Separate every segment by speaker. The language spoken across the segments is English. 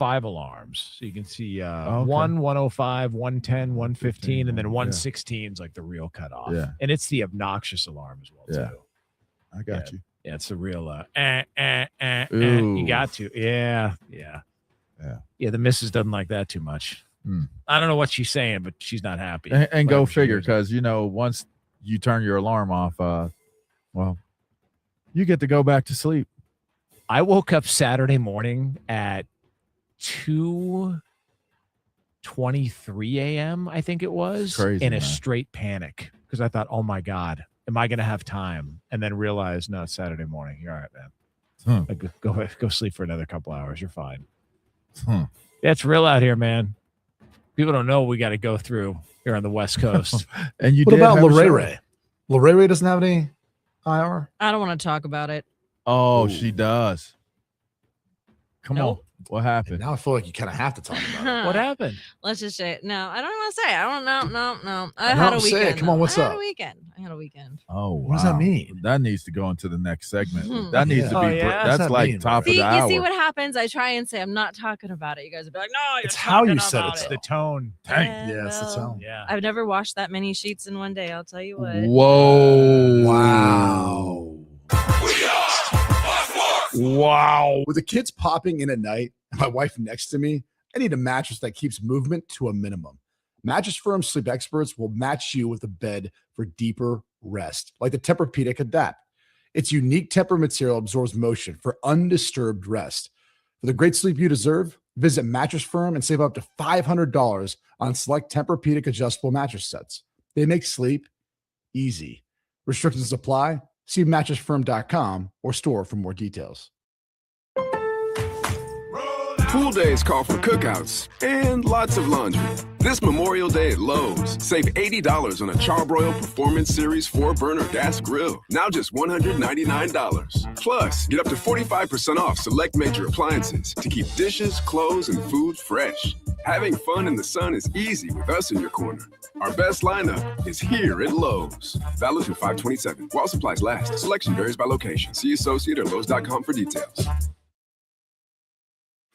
Speaker 1: 5 alarms. So you can see
Speaker 2: okay.
Speaker 1: 1, 105, 110, 115, and then 116 is like the real cutoff.
Speaker 2: Yeah.
Speaker 1: And it's the obnoxious alarm as well, too.
Speaker 2: I got you.
Speaker 1: Yeah, it's the real you got to. Yeah. Yeah, the missus doesn't like that too much. I don't know what she's saying, but she's not happy.
Speaker 2: And go figure, because, once you turn your alarm off, well, you get to go back to sleep.
Speaker 1: I woke up Saturday morning at 2:23 a.m., I think it was,
Speaker 2: crazy,
Speaker 1: in a straight panic because I thought, oh, my God, am I going to have time? And then realized, no, it's Saturday morning. You're all right, man. Like, go sleep for another couple hours. You're fine. Yeah, it's real out here, man. People don't know what we got to go through here on the West Coast.
Speaker 3: And what about Lorray? Lorray doesn't have any IR?
Speaker 4: I don't want to talk about it.
Speaker 2: Oh, she does. Come on. What happened?
Speaker 3: And now I feel like you kind of have to talk about it.
Speaker 1: What happened?
Speaker 4: Let's just say it. No, I don't want to say it. I don't know. No. I
Speaker 3: No,
Speaker 4: had a
Speaker 3: say
Speaker 4: weekend.
Speaker 3: it. Come on, what's
Speaker 4: I
Speaker 3: up?
Speaker 4: had a weekend.
Speaker 2: Oh, wow.
Speaker 3: What does that mean?
Speaker 2: That needs to go into the next segment. That needs to be.
Speaker 3: What's
Speaker 2: That's
Speaker 3: that
Speaker 2: like
Speaker 3: mean?
Speaker 2: top
Speaker 4: See,
Speaker 2: of the hour.
Speaker 4: you see what happens? I try and say I'm not talking about it. You guys will be like, no, you're
Speaker 3: It's how you said
Speaker 4: about
Speaker 3: it.
Speaker 1: It's the tone.
Speaker 3: Yeah, it's the tone.
Speaker 1: Yeah.
Speaker 4: I've never washed that many sheets in one day. I'll tell you what.
Speaker 2: Whoa.
Speaker 3: Wow.
Speaker 1: Wow.
Speaker 3: With the kids popping in at night and my wife next to me, I need a mattress that keeps movement to a minimum. Mattress Firm sleep experts will match you with a bed for deeper rest, like the Tempur-Pedic Adapt. Its unique Tempur material absorbs motion for undisturbed rest. For the great sleep you deserve, visit Mattress Firm and save up to $500 on select Tempur-Pedic adjustable mattress sets. They make sleep easy. Restrictions apply. See mattressfirm.com or store for more details.
Speaker 5: Pool days call for cookouts and lots of laundry. This Memorial Day at Lowe's, save $80 on a Charbroil Performance Series 4-burner gas grill. Now just $199. Plus, get up to 45% off select major appliances to keep dishes, clothes, and food fresh. Having fun in the sun is easy with us in your corner. Our best lineup is here at Lowe's. Valid through 5/27. While supplies last. Selection varies by location. See associate or Lowe's.com for details.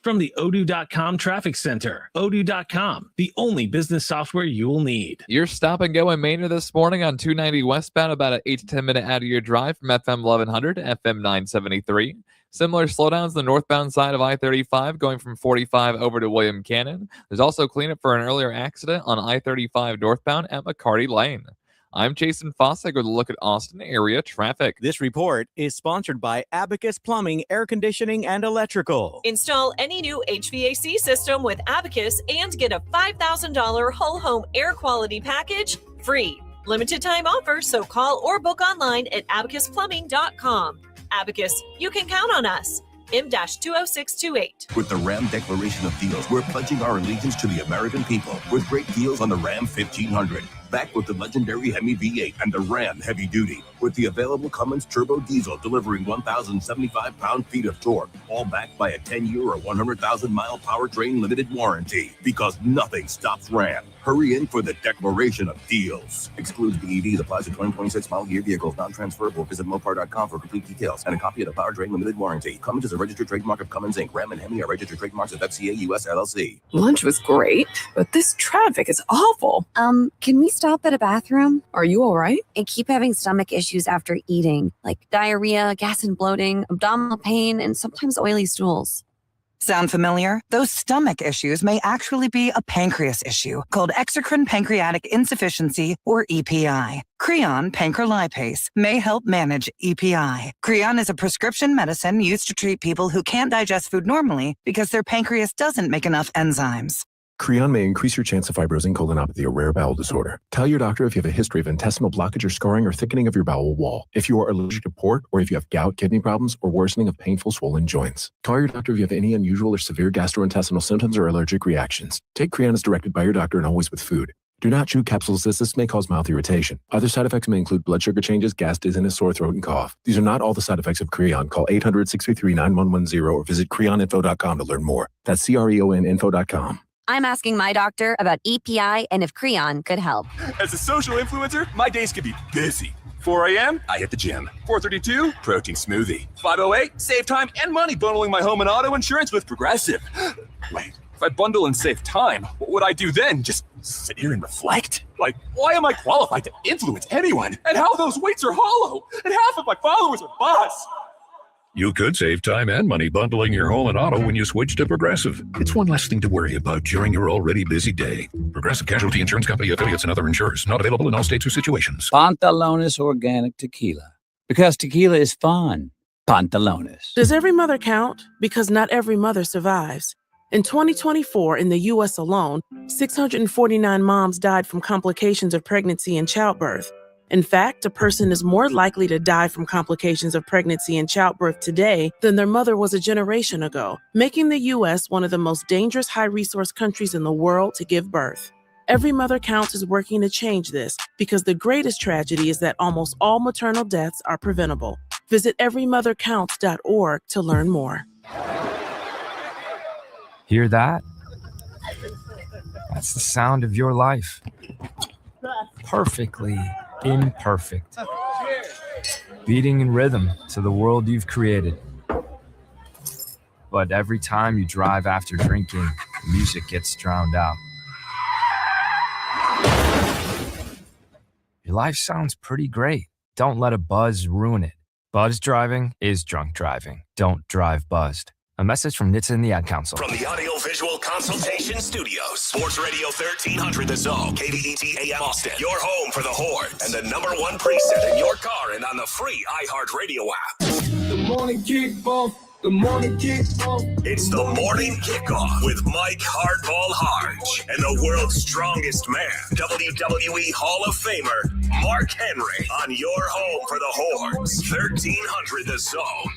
Speaker 6: From the Odoo.com Traffic Center, Odoo.com, the only business software you will need.
Speaker 7: Your stop and go in Manor this morning on 290 westbound, about an 8 to 10 minute out of your drive from FM 1100 to FM 973. Similar slowdowns the northbound side of I-35 going from 45 over to William Cannon. There's also cleanup for an earlier accident on I-35 northbound at McCarty Lane. I'm Jason Fossick with a look at Austin area traffic.
Speaker 8: This report is sponsored by Abacus Plumbing, Air Conditioning, and Electrical.
Speaker 9: Install any new HVAC system with Abacus and get a $5,000 whole home air quality package free. Limited time offer, so call or book online at abacusplumbing.com. Abacus, you can count on us. M-20628.
Speaker 10: With the Ram Declaration of Deals, we're pledging our allegiance to the American people with great deals on the Ram 1500. Backed with the legendary Hemi V8 and the Ram Heavy Duty. With the available Cummins Turbo Diesel delivering 1,075 pound-feet of torque. All backed by a 10-year or 100,000-mile powertrain limited warranty. Because nothing stops Ram. Hurry in for the Declaration of Deals. Excludes BEVs. Applies to 2026 model year vehicles. Non-transferable. Visit Mopar.com for complete details and a copy of the powertrain limited warranty. Cummins is a registered trademark of Cummins Inc. Ram and Hemi are registered trademarks of FCA US LLC.
Speaker 11: Lunch was great, but this traffic is awful.
Speaker 12: Can we stop at a bathroom?
Speaker 11: Are you all right?
Speaker 12: I keep having stomach issues after eating, like diarrhea, gas and bloating, abdominal pain, and sometimes oily stools.
Speaker 13: Sound familiar? Those stomach issues may actually be a pancreas issue called exocrine pancreatic insufficiency, or EPI. Creon pancrelipase may help manage EPI. Creon is a prescription medicine used to treat people who can't digest food normally because their pancreas doesn't make enough enzymes.
Speaker 14: Creon may increase your chance of fibrosing colonopathy, a rare bowel disorder. Tell your doctor if you have a history of intestinal blockage or scarring or thickening of your bowel wall, if you are allergic to pork, or if you have gout, kidney problems, or worsening of painful swollen joints. Call your doctor if you have any unusual or severe gastrointestinal symptoms or allergic reactions. Take Creon as directed by your doctor and always with food. Do not chew capsules as this may cause mouth irritation. Other side effects may include blood sugar changes, gas, dizziness, sore throat, and cough. These are not all the side effects of Creon. Call 800-633-9110 or visit creoninfo.com to learn more. That's CREONinfo.com.
Speaker 12: I'm asking my doctor about EPI and if Creon could help.
Speaker 15: As a social influencer, my days can be busy. 4 a.m., I hit the gym. 4:32, protein smoothie. 5:08, save time and money bundling my home and auto insurance with Progressive. Wait, if I bundle and save time, what would I do then? Just sit here and reflect? Like, why am I qualified to influence anyone? And how those weights are hollow? And half of my followers are bots.
Speaker 16: You could save time and money bundling your home and auto when you switch to Progressive. It's one less thing to worry about during your already busy day. Progressive Casualty Insurance Company affiliates and other insurers. Not available in all states or situations.
Speaker 17: Pantalones Organic Tequila. Because tequila is fun. Pantalones.
Speaker 18: Does every mother count? Because not every mother survives. In 2024, in the U.S. alone, 649 moms died from complications of pregnancy and childbirth. In fact, a person is more likely to die from complications of pregnancy and childbirth today than their mother was a generation ago, making the U.S. one of the most dangerous high-resource countries in the world to give birth. Every Mother Counts is working to change this because the greatest tragedy is that almost all maternal deaths are preventable. Visit everymothercounts.org to learn more.
Speaker 19: Hear that? That's the sound of your life. Perfectly imperfect. Beating in rhythm to the world you've created. But every time you drive after drinking, the music gets drowned out. Your life sounds pretty great. Don't let a buzz ruin it. Buzz driving is drunk driving. Don't drive buzzed. A message from NHTSA and the Ad Council.
Speaker 10: From the Audio-Visual Consultation Studios, Sports Radio 1300 The Zone, KDET AM Austin, your home for the Horns, and the #1 preset in your car and on the free iHeartRadio app.
Speaker 20: The morning kickoff. The morning kickoff.
Speaker 10: It's the morning kickoff with Mike Hardball Hardge and the world's strongest man, WWE Hall of Famer Mark Henry, on your home for the Horns, 1300 The Zone.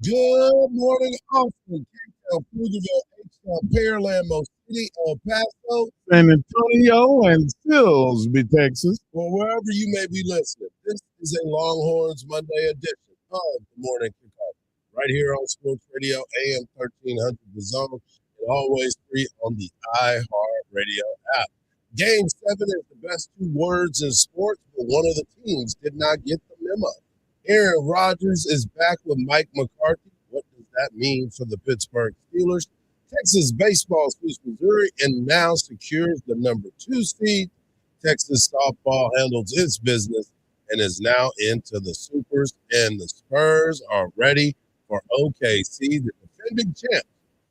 Speaker 20: Good morning, Austin, K-Town, Pflugerville, H-Town, Pearland, Most City, El Paso, San Antonio, and Silsbee, Texas, or wherever you may be listening. This is a Longhorns Monday edition of the Morning Kickoff, right here on Sports Radio AM 1300 The Zone, and always free on the iHeartRadio app. Game 7 is the best 2 words in sports, but one of the teams did not get the memo. Aaron Rodgers is back with Mike McCarthy. What does that mean for the Pittsburgh Steelers? Texas baseball sweeps Missouri and now secures the #2 seed. Texas softball handles its business and is now into the Supers, and the Spurs are ready for OKC, the defending champ,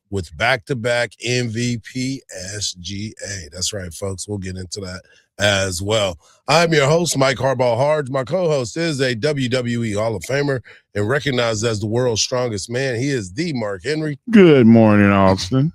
Speaker 20: with back-to-back MVP SGA. That's right, folks. We'll get into that as well. I'm your host, Mike Hardball Hardge. My co-host is a WWE Hall of Famer and recognized as the world's strongest man. He is the Mark Henry. Good morning, Austin.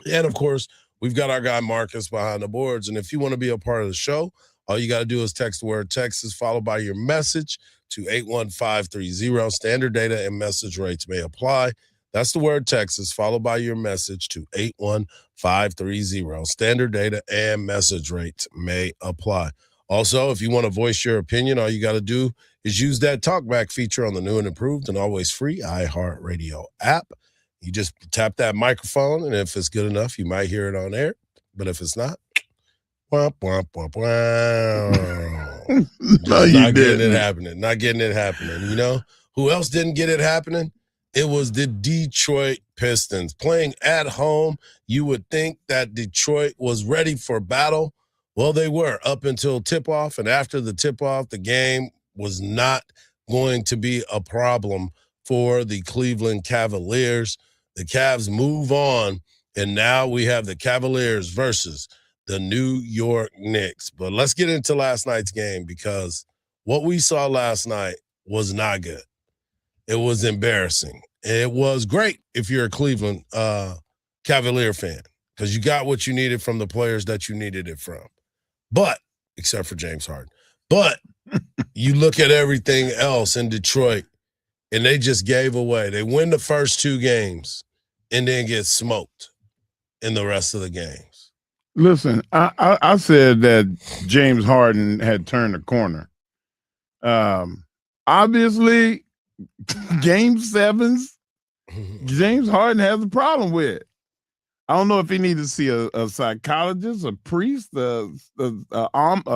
Speaker 20: And, of course, we've got our guy Marcus behind the boards. And if you want to be a part of the show, all you got to do is text the word Texas followed by your message to 81530. Standard data and message rates may apply. That's the word Texas, followed by your message to 81530. Standard data and message rates may apply. Also, if you want to voice your opinion, all you got to do is use that talkback feature on the new and improved and always free iHeartRadio app. You just tap that microphone, and if it's good enough, you might hear it on air. But if it's not, womp, womp, womp, womp. No, you not didn't. getting it happening. Not getting it happening. You know who else didn't get it happening? It was the Detroit Pistons playing at home. You would think that Detroit was ready for battle. Well, they were up until tip-off, and after the tip-off, the game was not going to be a problem for the Cleveland Cavaliers. The Cavs move on, and now we have the Cavaliers versus the New York Knicks. But let's get into last night's game, because what we saw last night was not good. It was embarrassing. It was great if you're a Cleveland Cavalier fan, because you got what you needed from the players that you needed it from. But, except for James Harden. But you look at everything else in Detroit, and they just gave away. They win the first 2 games and then get smoked in the rest of the games. Listen, I said that James Harden had turned the corner. Obviously, Game 7s James Harden has a problem with. I don't know if he needs to see a psychologist, a priest, a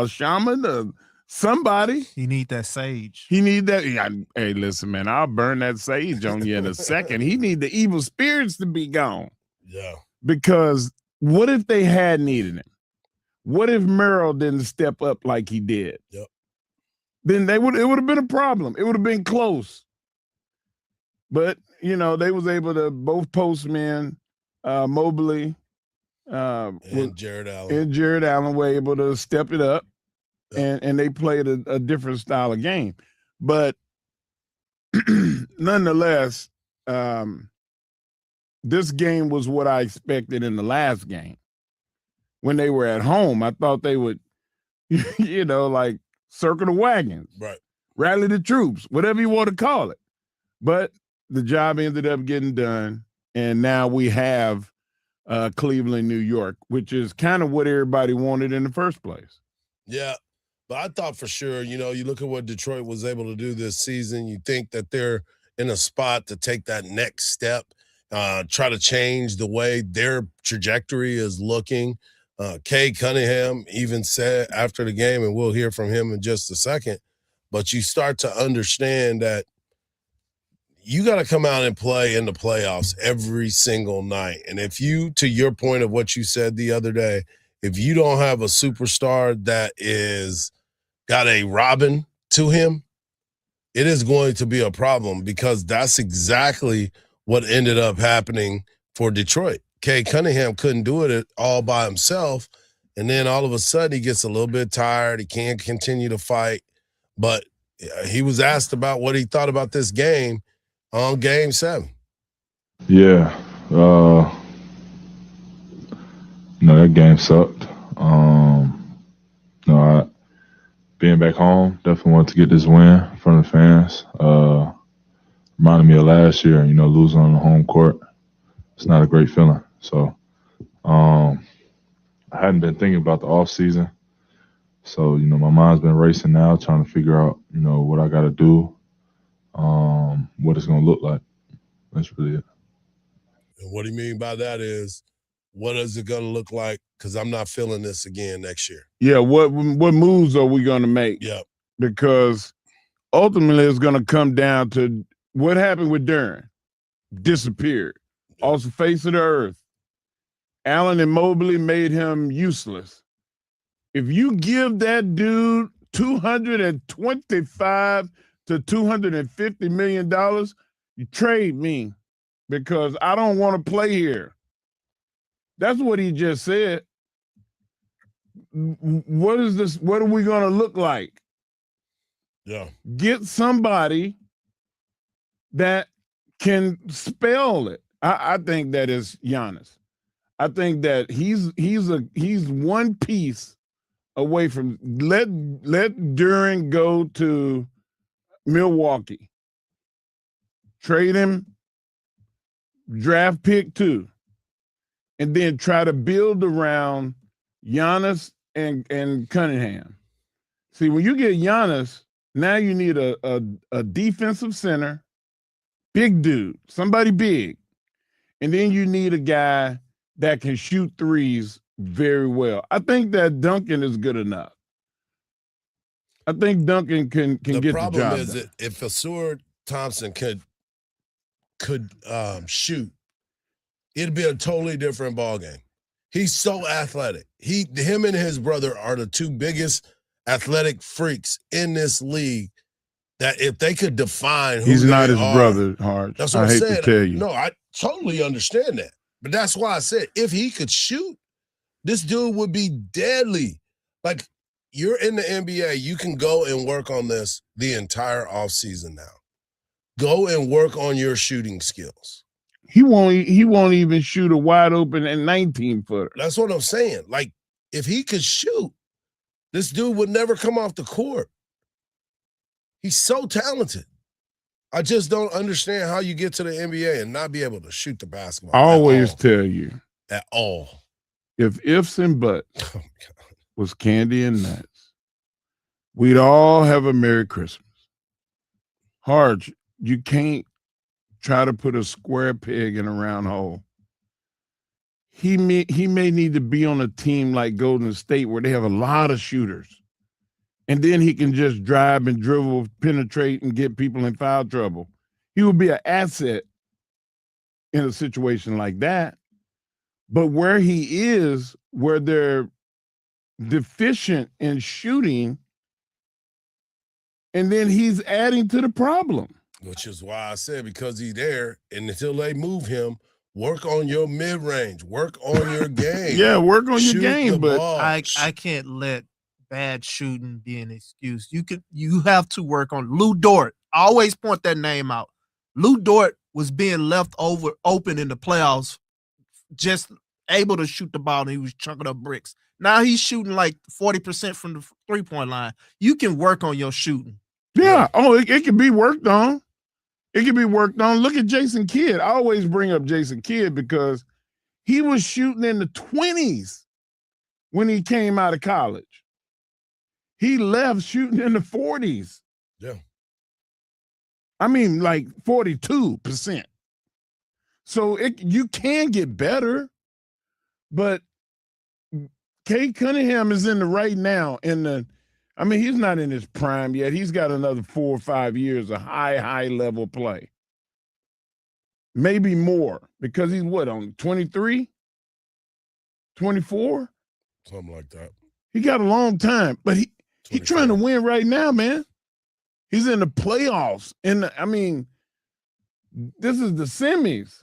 Speaker 20: shaman, somebody.
Speaker 21: He need that sage.
Speaker 20: He need that. Yeah, hey, listen, man, I'll burn that sage on you in a second. He need the evil spirits to be gone.
Speaker 22: Yeah.
Speaker 20: Because what if they had needed him? What if Merrill didn't step up like he did?
Speaker 22: Yep.
Speaker 20: Then it would have been a problem. It would have been close. But, they was able to both postmen, Mobley
Speaker 22: and Jared
Speaker 20: Allen were able to step it up, and they played a different style of game. But nonetheless, this game was what I expected in the last game. When they were at home, I thought they would, like circle the wagons,
Speaker 22: right?
Speaker 20: Rally the troops, whatever you want to call it. But the job ended up getting done, and now we have Cleveland, New York, which is kind of what everybody wanted in the first place.
Speaker 22: Yeah, but I thought for sure, you look at what Detroit was able to do this season, you think that they're in a spot to take that next step, try to change the way their trajectory is looking. Kay Cunningham even said after the game, and we'll hear from him in just a second, but you start to understand that you got to come out and play in the playoffs every single night. And if you, to your point of what you said the other day, if you don't have a superstar that is got a Robin to him, it is going to be a problem, because that's exactly what ended up happening for Detroit. Kay Cunningham couldn't do it all by himself, and then all of a sudden he gets a little bit tired. He can't continue to fight, but he was asked about what he thought about this game on Game 7.
Speaker 23: Yeah, that game sucked. Being back home, definitely wanted to get this win from the fans. Reminded me of last year, losing on the home court. It's not a great feeling. So I hadn't been thinking about the off season. So, my mind's been racing now, trying to figure out, what I got to do, what it's going to look like. That's really it.
Speaker 22: And what do you mean by that is, what is it going to look like? Because I'm not feeling this again next year.
Speaker 20: Yeah, what moves are we going to make?
Speaker 22: Yeah.
Speaker 20: Because ultimately it's going to come down to what happened with Duren. Disappeared. Off the face of the earth. Allen and Mobley made him useless. If you give that dude $225 to $250 million, you trade me, because I don't want to play here. That's what he just said. What is this? What are we going to look like?
Speaker 22: Yeah. Get
Speaker 20: somebody that can spell it. I think that is Giannis. I think that he's one piece away from let Duren go to Milwaukee. Trade him, draft pick 2, and then try to build around Giannis and Cunningham. See, when you get Giannis, now you need a defensive center, big dude, somebody big. And then you need a guy that can shoot threes very well. I think that Duncan is good enough. I think Duncan can get the job done. The
Speaker 22: problem is that if Asur Thompson could shoot, it'd be a totally different ballgame. He's so athletic. Him and his brother are the two biggest athletic freaks in this league. That if they could define who
Speaker 20: he's not his
Speaker 22: are,
Speaker 20: brother, Hardge.
Speaker 22: That's what
Speaker 20: I
Speaker 22: I'm
Speaker 20: hate
Speaker 22: saying.
Speaker 20: to tell you.
Speaker 22: No, I totally understand that. But that's why I said if he could shoot, this dude would be deadly. Like, you're in the NBA, you can go and work on this the entire offseason now. Go and work on your shooting skills.
Speaker 20: He won't even shoot a wide open and 19-footer.
Speaker 22: That's what I'm saying. Like, if he could shoot, this dude would never come off the court. He's so talented. I just don't understand how you get to the NBA and not be able to shoot the basketball.
Speaker 20: I always tell you.
Speaker 22: At all.
Speaker 20: If ifs and buts was candy and nuts, we'd all have a Merry Christmas. Hardge, you can't try to put a square peg in a round hole. He may need to be on a team like Golden State where they have a lot of shooters. And then he can just drive and dribble, penetrate, and get people in foul trouble. He would be an asset in a situation like that. But where he is, where they're deficient in shooting, and then he's adding to the problem.
Speaker 22: Which is why I said, because he's there, and until they move him, work on your mid-range, work on your game.
Speaker 20: Yeah, work on your game, but
Speaker 2: I can't let bad shooting be an excuse. You have to work on Lou Dort. I always point that name out. Lou Dort was being left open in the playoffs, just able to shoot the ball, and he was chunking up bricks. Now he's shooting like 40% from the three-point line. You can work on your shooting.
Speaker 20: Yeah. Oh, it can be worked on. It can be worked on. Look at Jason Kidd. I always bring up Jason Kidd because he was shooting in the 20s when he came out of college. He left shooting in the 40s.
Speaker 22: Yeah.
Speaker 20: I mean, like 42%. So you can get better, but Kate Cunningham is in the right now he's not in his prime yet. He's got another 4 or 5 years of high level play. Maybe more, because he's on 23, 24?
Speaker 22: Something like that.
Speaker 20: He got a long time, but he's trying to win right now, man. He's in the playoffs. This is the semis.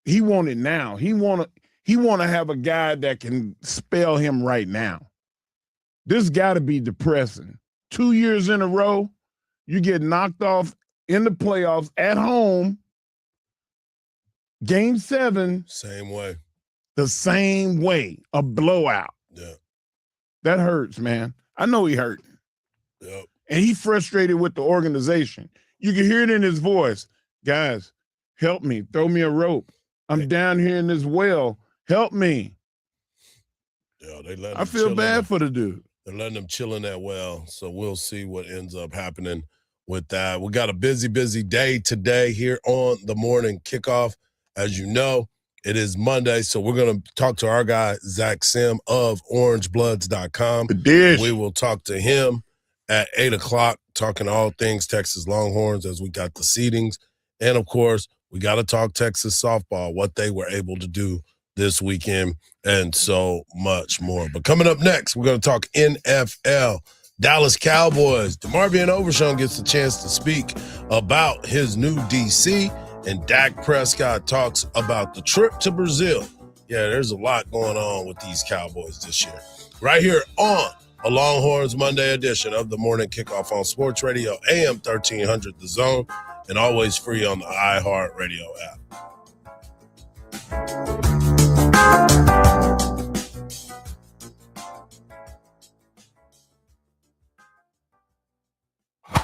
Speaker 20: He want it now. He want to have a guy that can spell him right now. This got to be depressing. 2 years in a row, you get knocked off in the playoffs at home. Game 7.
Speaker 22: Same way.
Speaker 20: The same way. A blowout.
Speaker 22: Yeah.
Speaker 20: That hurts, man. I know he hurt.
Speaker 22: Yep.
Speaker 20: And he frustrated with the organization. You can hear it in his voice. Guys, help me. Throw me a rope. I'm down here in this well. Help me.
Speaker 22: Yeah,
Speaker 20: I feel bad for the dude.
Speaker 22: They're letting him chill in that well. So we'll see what ends up happening with that. We got a busy day today here on the morning kickoff. As you know, it is Monday, so we're going to talk to our guy, Zach Sim of orangebloods.com. We will talk to him at 8 o'clock, talking all things Texas Longhorns as we got the seedings. And, of course, we got to talk Texas softball, what they were able to do this weekend, and so much more. But coming up next, we're going to talk NFL. Dallas Cowboys. DeMarvion Overshown gets the chance to speak about his new DC, and Dak Prescott talks about the trip to Brazil. Yeah, there's a lot going on with these Cowboys this year. Right here on a Longhorns Monday edition of the Morning Kickoff on Sports Radio, AM 1300 The Zone, and always free on the iHeartRadio app.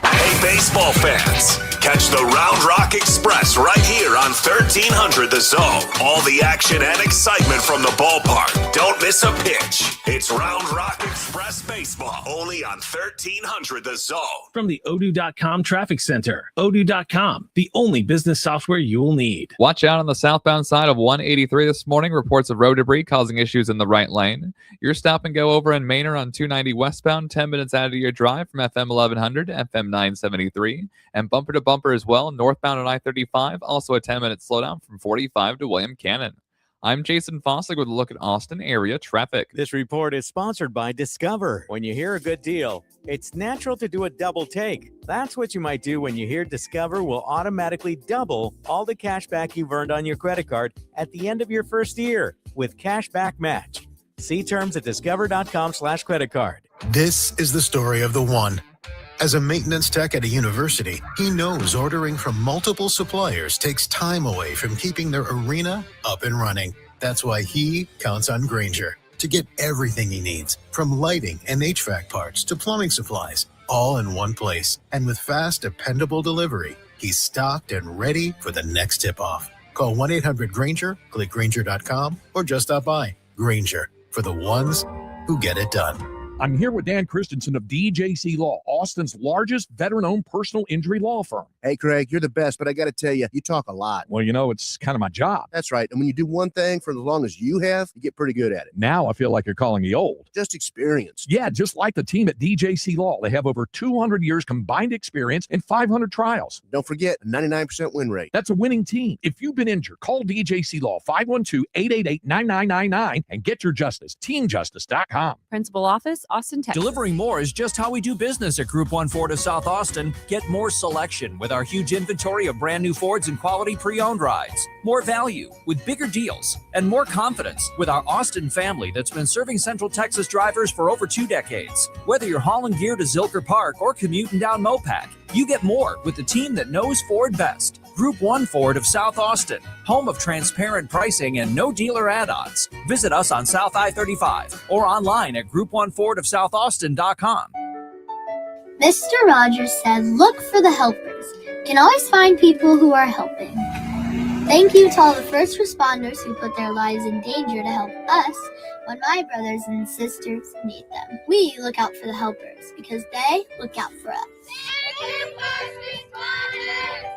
Speaker 4: Hey, baseball fans. Catch the Round Rock Express right here on 1300 The Zone. All the action and excitement from the ballpark. Don't miss a pitch. It's Round Rock Express Baseball, only on 1300 The Zone.
Speaker 6: From the Odoo.com Traffic Center. Odoo.com, the only business software you will need.
Speaker 7: Watch out on the southbound side of 183 this morning. Reports of road debris causing issues in the right lane. Your stop and go over in Manor on 290 westbound, 10 minutes out of your drive from FM 1100 to FM 973. And bumper to bumper as well, northbound on I-35. Also a 10-minute slowdown from 45 to William Cannon. I'm Jason Fossick with a look at Austin area traffic.
Speaker 8: This report is sponsored by Discover. When you hear a good deal, it's natural to do a double take. That's what you might do when you hear Discover will automatically double all the cash back you've earned on your credit card at the end of your first year with Cash Back Match. See terms at discover.com/credit card.
Speaker 21: This is the story of the one. As a maintenance tech at a university, he knows ordering from multiple suppliers takes time away from keeping their arena up and running. That's why he counts on Grainger to get everything he needs, from lighting and HVAC parts to plumbing supplies, all in one place. And with fast, dependable delivery, he's stocked and ready for the next tip-off. Call 1-800-GRAINGER, click Grainger.com, or just stop by. Grainger, for the ones who get it done.
Speaker 24: I'm here with Dan Christensen of DJC Law, Austin's largest veteran-owned personal injury law firm.
Speaker 1: Hey, Craig, you're the best, but I got to tell you, you talk a lot.
Speaker 3: Well, it's kind of my job.
Speaker 1: That's right. And when you do one thing for as long as you have, you get pretty good at it.
Speaker 3: Now I feel like you're calling me old.
Speaker 1: Just experience.
Speaker 3: Yeah, just like the team at DJC Law. They have over 200 years combined experience and 500 trials.
Speaker 1: Don't forget, a 99% win rate.
Speaker 3: That's a winning team. If you've been injured, call DJC Law 512-888-9999 and get your justice. TeamJustice.com.
Speaker 5: Principal office, Austin, Texas.
Speaker 24: Delivering more is just how we do business at Group 1 Ford of South Austin. Get more selection with our huge inventory of brand new Fords and quality pre-owned rides. More value with bigger deals and more confidence with our Austin family that's been serving Central Texas drivers for over 2 decades. Whether you're hauling gear to Zilker Park or commuting down Mopac, you get more with the team that knows Ford best. Group 1 Ford of South Austin, home of transparent pricing and no dealer add-ons. Visit us on South I-35 or online at group1fordoftsouthaustin.com.
Speaker 25: Mr. Rogers said, look for the helpers. You can always find people who are helping. Thank you to all the first responders who put their lives in danger to help us when my brothers and sisters need them. We look out for the helpers because they look out for us. Thank you, first responders!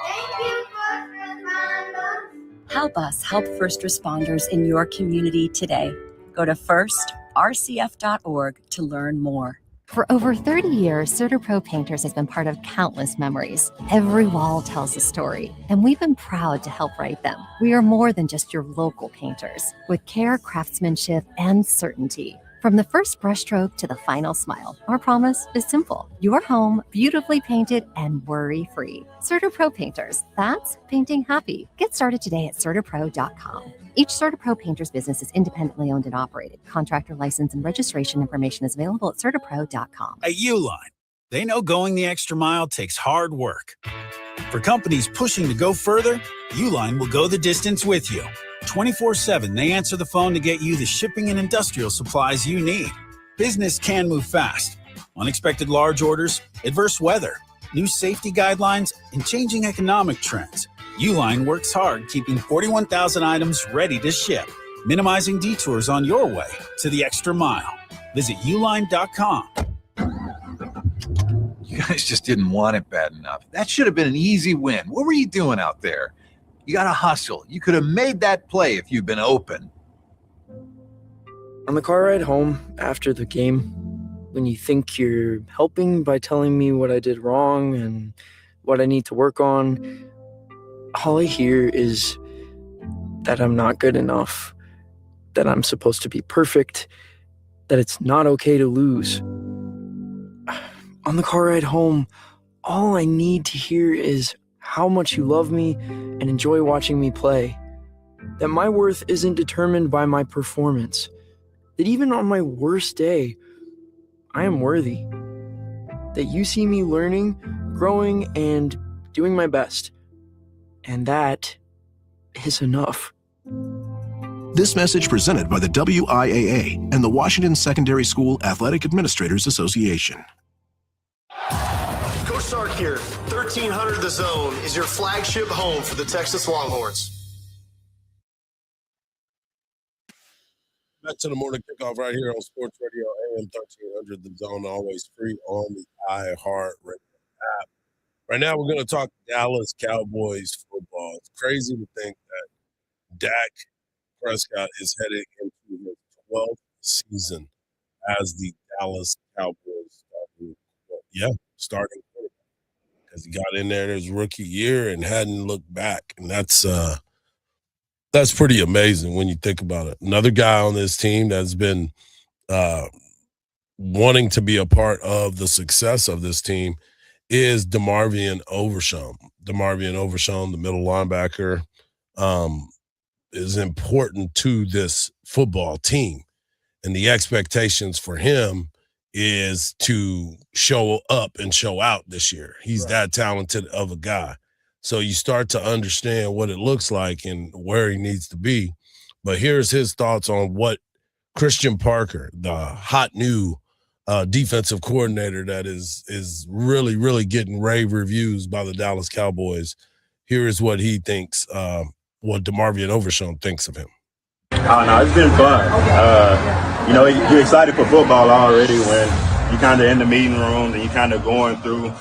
Speaker 25: Thank you, first responders!
Speaker 26: Help us help first responders in your community today. Go to firstrcf.org to learn more.
Speaker 27: For over 30 years, CertaPro Painters has been part of countless memories. Every wall tells a story, and we've been proud to help write them. We are more than just your local painters, with care, craftsmanship, and certainty. From the first brushstroke to the final smile, our promise is simple. Your home beautifully painted and worry-free. CertaPro Painters, that's painting happy. Get started today at CertaPro.com. Each CertaPro Painters business is independently owned and operated. Contractor license and registration information is available at CertaPro.com.
Speaker 28: At Uline, they know going the extra mile takes hard work. For companies pushing to go further, Uline will go the distance with you. 24/7, they answer the phone to get you the shipping and industrial supplies you need. Business can move fast. Unexpected large orders, adverse weather, new safety guidelines, and changing economic trends. Uline works hard keeping 41,000 items ready to ship, minimizing detours on your way to the extra mile. Visit uline.com.
Speaker 29: You guys just didn't want it bad enough. That should have been an easy win. What were you doing out there? You got to hustle. You could have made that play if you'd been open.
Speaker 30: On the car ride home after the game, when you think you're helping by telling me what I did wrong and what I need to work on, all I hear is that I'm not good enough, that I'm supposed to be perfect, that it's not okay to lose. On the car ride home, all I need to hear is how much you love me and enjoy watching me play. That my worth isn't determined by my performance. That even on my worst day, I am worthy. That you see me learning, growing, and doing my best. And that is enough.
Speaker 31: This message presented by the WIAA and the Washington Secondary School Athletic Administrators Association.
Speaker 32: Coach Sark here. 1300 The Zone is your flagship home for the Texas Longhorns.
Speaker 22: Back to the morning kickoff right here on Sports Radio AM 1300 The Zone, always free on the iHeartRadio app. Right now, we're going to talk Dallas Cowboys football. It's crazy to think that Dak Prescott is heading into his 12th season as the Dallas Cowboys starting quarterback, because he got in there his rookie year and hadn't looked back, and that's pretty amazing when you think about it. Another guy on this team that's been wanting to be a part of the success of this team is DeMarvion Overshown. DeMarvion Overshown, the middle linebacker, is important to this football team, and the expectations for him is to show up and show out this year. He's that talented of a guy. So you start to understand what it looks like and where he needs to be. But here's his thoughts on what Christian Parker, the hot new defensive coordinator that is really, really getting rave reviews by the Dallas Cowboys. Here is what he thinks, what DeMarvion Overshown thinks of him.
Speaker 33: Oh, no, it's been fun. You're excited for football already when you're kind of in the meeting room and you're kind of going through,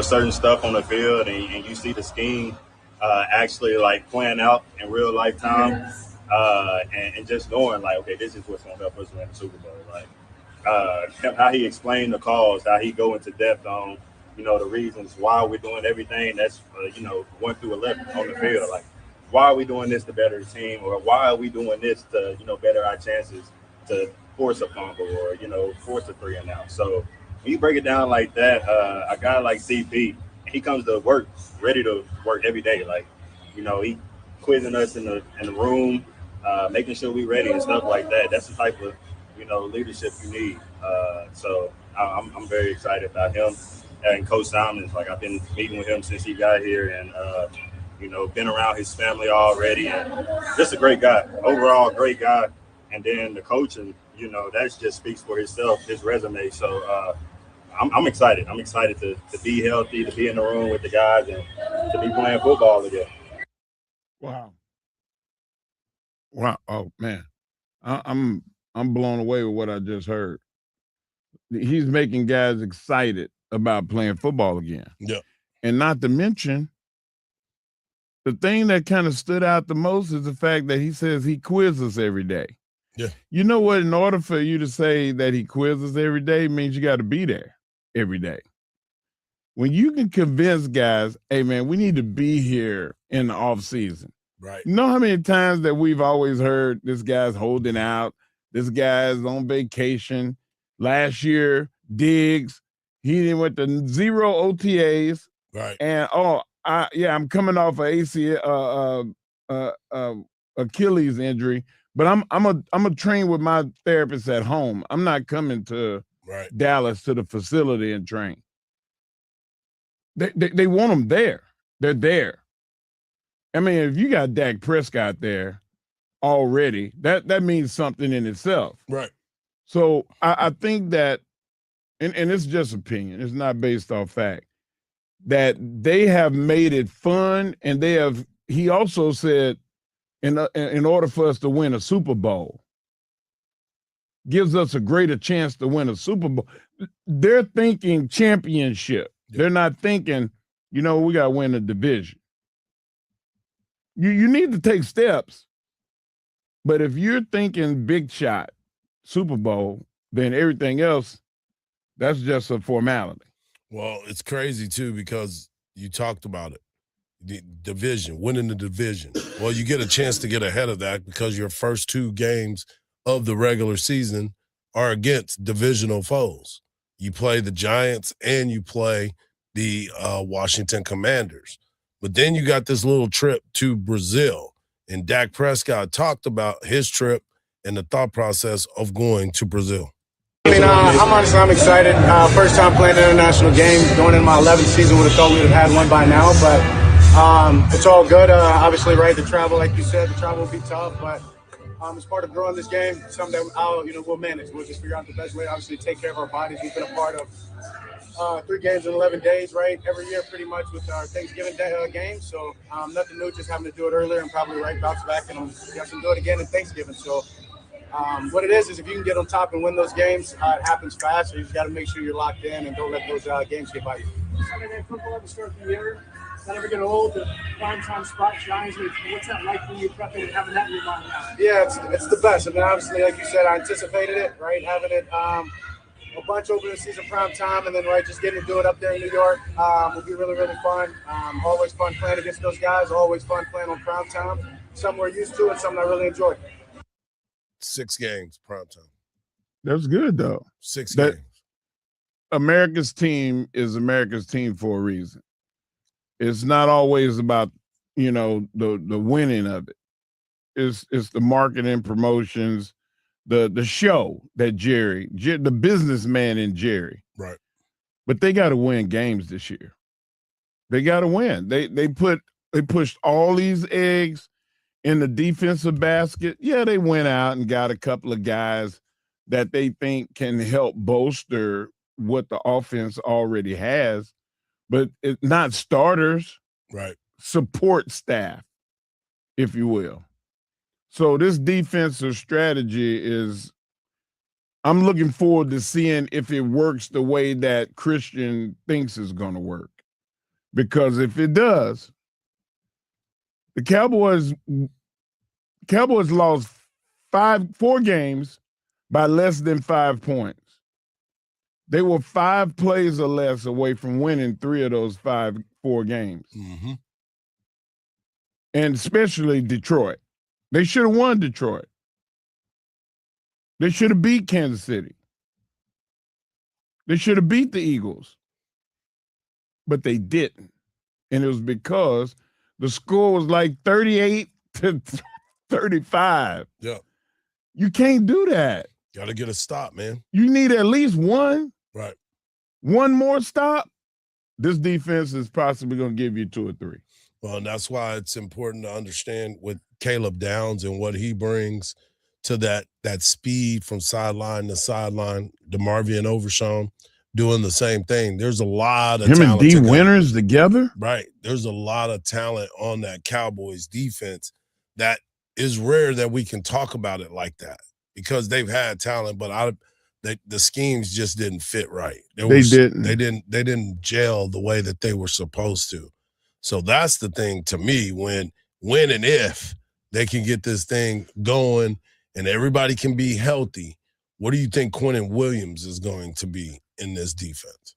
Speaker 33: certain stuff on the field, and you see the scheme actually like playing out in real life time, and just knowing like, okay, this is what's going to help us win the Super Bowl. Like how he explained the calls, how he go into depth on, the reasons why we're doing everything that's, 1 through 11 on the field. Like, why are we doing this to better the team, or why are we doing this to, better our chances to force a fumble or, force a 3 and out. So when you break it down like that, a guy like CP, he comes to work ready to work every day. Like, he quizzing us in the room, making sure we ready and stuff like that. That's the type of, leadership you need. So I'm very excited about him and Coach Simons. Like, I've been meeting with him since he got here, and been around his family already, and just a great guy. Overall, great guy. And then the coaching, that just speaks for himself, his resume. So I'm excited. I'm excited to be healthy, to be in the room with the guys, and to be playing football again.
Speaker 20: Wow. Oh man, I'm blown away with what I just heard. He's making guys excited about playing football again.
Speaker 22: Yeah.
Speaker 20: And not to mention, the thing that kind of stood out the most is the fact that he says he quizzes every day.
Speaker 22: Yeah.
Speaker 20: You know what? In order for you to say that he quizzes every day means you got to be there every day. When you can convince guys, hey, man, we need to be here in the off season.
Speaker 22: Right.
Speaker 20: You know how many times that we've always heard this guy's holding out, this guy's on vacation. Last year, Diggs, he went to 0 OTAs.
Speaker 22: Right.
Speaker 20: And, I'm coming off a Achilles injury, but I'm a train with my therapist at home. I'm not coming to Dallas to the facility and train. They want them there. They're there. I mean, if you got Dak Prescott there already, that means something in itself.
Speaker 22: Right.
Speaker 20: So I think that, and it's just opinion, it's not based off fact, that they have made it fun, and he also said, in order for us to win a Super Bowl, gives us a greater chance to win a Super Bowl. They're thinking championship. Yeah. They're not thinking, we got to win a division. You need to take steps, but if you're thinking big shot, Super Bowl, then everything else, that's just a formality.
Speaker 22: Well, it's crazy, too, because you talked about it. The division, winning the division. Well, you get a chance to get ahead of that because your first 2 games of the regular season are against divisional foes. You play the Giants and you play the Washington Commanders. But then you got this little trip to Brazil, and Dak Prescott talked about his trip and the thought process of going to Brazil.
Speaker 33: I'm excited. First time playing an international game, going into my 11th season. Would have thought we would have had one by now, but it's all good. Obviously, the travel, like you said, the travel will be tough, but it's part of growing this game. Something that we'll manage. We'll just figure out the best way to obviously take care of our bodies. We've been a part of 3 games in 11 days, right? Every year, pretty much, with our Thanksgiving game. So nothing new, just having to do it earlier and probably bounce back and do it again in Thanksgiving. So what it is if you can get on top and win those games, it happens fast. So you just got to make sure you're locked in and don't let those games get by you.
Speaker 2: Sunday Night Football at the start of the year. Does that ever get old? The primetime spot, Giants. What's that like for you prepping and having that in your mind now?
Speaker 33: Yeah, it's the best. I mean, obviously, like you said, I anticipated it, right? Having it a bunch over the season prime time, and then just getting to do it up there in New York will be really, really fun. Always fun playing against those guys. Always fun playing on prime time. Something we're used to and something I really enjoy.
Speaker 22: 6 games prime time.
Speaker 20: That's good though.
Speaker 22: 6 games.
Speaker 20: America's team is America's team for a reason. It's not always about the winning of it. It's the marketing, promotions, the show that Jerry, the businessman in Jerry.
Speaker 22: Right.
Speaker 20: But they got to win games this year. They got to win. They pushed all these eggs in the defensive basket. Yeah, they went out and got a couple of guys that they think can help bolster what the offense already has, but it's not starters.
Speaker 22: Right.
Speaker 20: Support staff, if you will. So this defensive strategy is I'm looking forward to seeing if it works the way that Christian thinks it's going to work. Because if it does, the Cowboys lost 4 games by less than 5 points. They were 5 plays or less away from winning 3 of those 4 games.
Speaker 22: Mm-hmm.
Speaker 20: And especially Detroit. They should have won Detroit. They should have beat Kansas City. They should have beat the Eagles. But they didn't. And it was because the score was like 38-35.
Speaker 22: Yeah.
Speaker 20: You can't do that.
Speaker 22: Got to get a stop, man.
Speaker 20: You need at least one.
Speaker 22: Right.
Speaker 20: One more stop. This defense is possibly going to give you 2 or 3.
Speaker 22: Well, and that's why it's important to understand with Caleb Downs and what he brings to that speed from sideline to sideline. DeMarvion Overshawn doing the same thing. There's a lot of
Speaker 20: him
Speaker 22: talent
Speaker 20: and D Winters together.
Speaker 22: Right. There's a lot of talent on that Cowboys defense that is rare that we can talk about it like that because they've had talent, but the schemes just didn't fit right. They didn't gel the way that they were supposed to. So that's the thing to me when and if they can get this thing going and everybody can be healthy, what do you think Quentin Williams is going to be in this defense?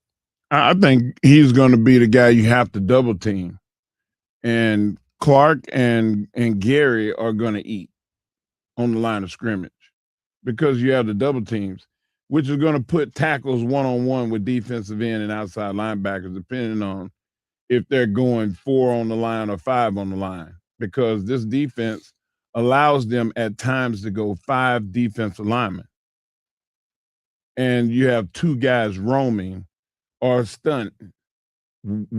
Speaker 20: I think he's going to be the guy you have to double team. And Clark and Gary are going to eat on the line of scrimmage because you have the double teams, which is going to put tackles one-on-one with defensive end and outside linebackers, depending on if they're going 4 on the line or 5 on the line, because this defense allows them at times to go 5 defensive linemen. And you have 2 guys roaming or stunting,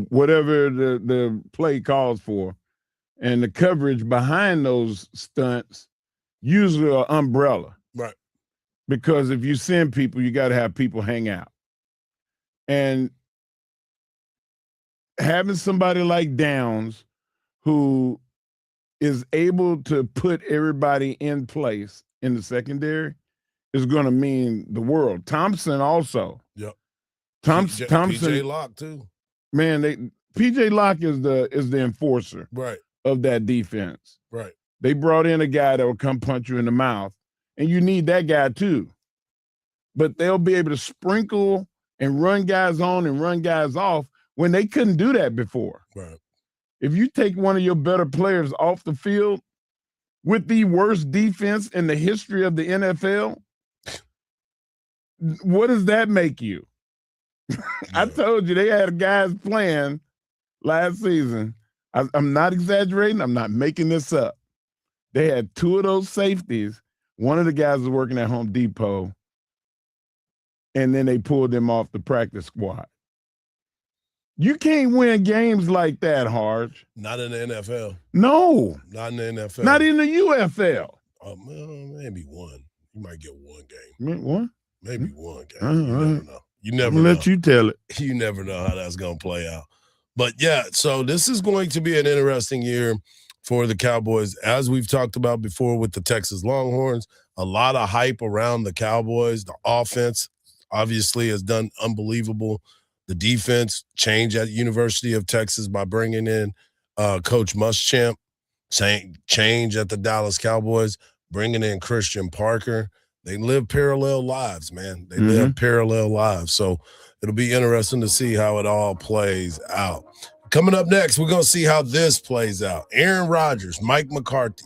Speaker 20: whatever the play calls for. And the coverage behind those stunts usually are umbrella.
Speaker 22: Right.
Speaker 20: Because if you send people, you got to have people hang out. And having somebody like Downs who is able to put everybody in place in the secondary is going to mean the world. Thompson also.
Speaker 22: Yep.
Speaker 20: Thompson.
Speaker 22: PJ Locke too.
Speaker 20: Man, PJ Locke is the enforcer of that defense.
Speaker 22: Right.
Speaker 20: They brought in a guy that will come punch you in the mouth, and you need that guy too. But they'll be able to sprinkle and run guys on and run guys off when they couldn't do that before.
Speaker 22: Right.
Speaker 20: If you take one of your better players off the field with the worst defense in the history of the NFL, what does that make you? I told you they had guys playing last season. I'm not exaggerating. I'm not making this up. They had 2 of those safeties. One of the guys was working at Home Depot, and then they pulled them off the practice squad. You can't win games like that, Hardge.
Speaker 22: Not in the NFL.
Speaker 20: No.
Speaker 22: Not in the NFL.
Speaker 20: Not in the UFL.
Speaker 22: Well, maybe one. You might get one game.
Speaker 20: One?
Speaker 22: Maybe one game. You never know. You never
Speaker 20: I'll
Speaker 22: know.
Speaker 20: let you tell it.
Speaker 22: You never know how that's going to play out. But, yeah, so this is going to be an interesting year for the Cowboys. As we've talked about before with the Texas Longhorns, a lot of hype around the Cowboys. The offense obviously has done unbelievable. The defense changed at the University of Texas by bringing in Coach Muschamp. Change at the Dallas Cowboys, bringing in Christian Parker. They live parallel lives, man. They live parallel lives. So it'll be interesting to see how it all plays out. Coming up next, we're going to see how this plays out. Aaron Rodgers, Mike McCarthy,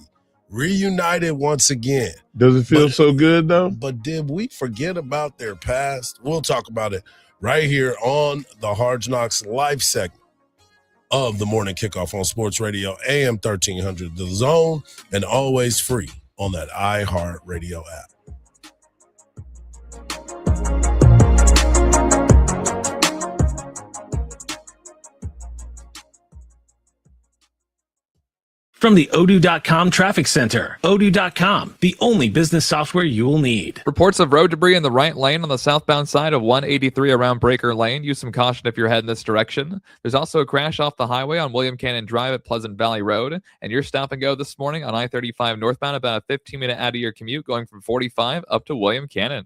Speaker 22: reunited once again.
Speaker 20: Does it feel so good, though?
Speaker 22: But did we forget about their past? We'll talk about it right here on the Hard Knocks live segment of the Morning Kickoff on Sports Radio, AM 1300, The Zone, and always free on that iHeartRadio app.
Speaker 6: From the Odoo.com Traffic Center, Odoo.com, the only business software you will need.
Speaker 7: Reports of road debris in the right lane on the southbound side of 183 around Breaker Lane. Use some caution if you're heading this direction. There's also a crash off the highway on William Cannon Drive at Pleasant Valley Road. And your stop and go this morning on I-35 northbound, about a 15-minute out of your commute going from 45 up to William Cannon.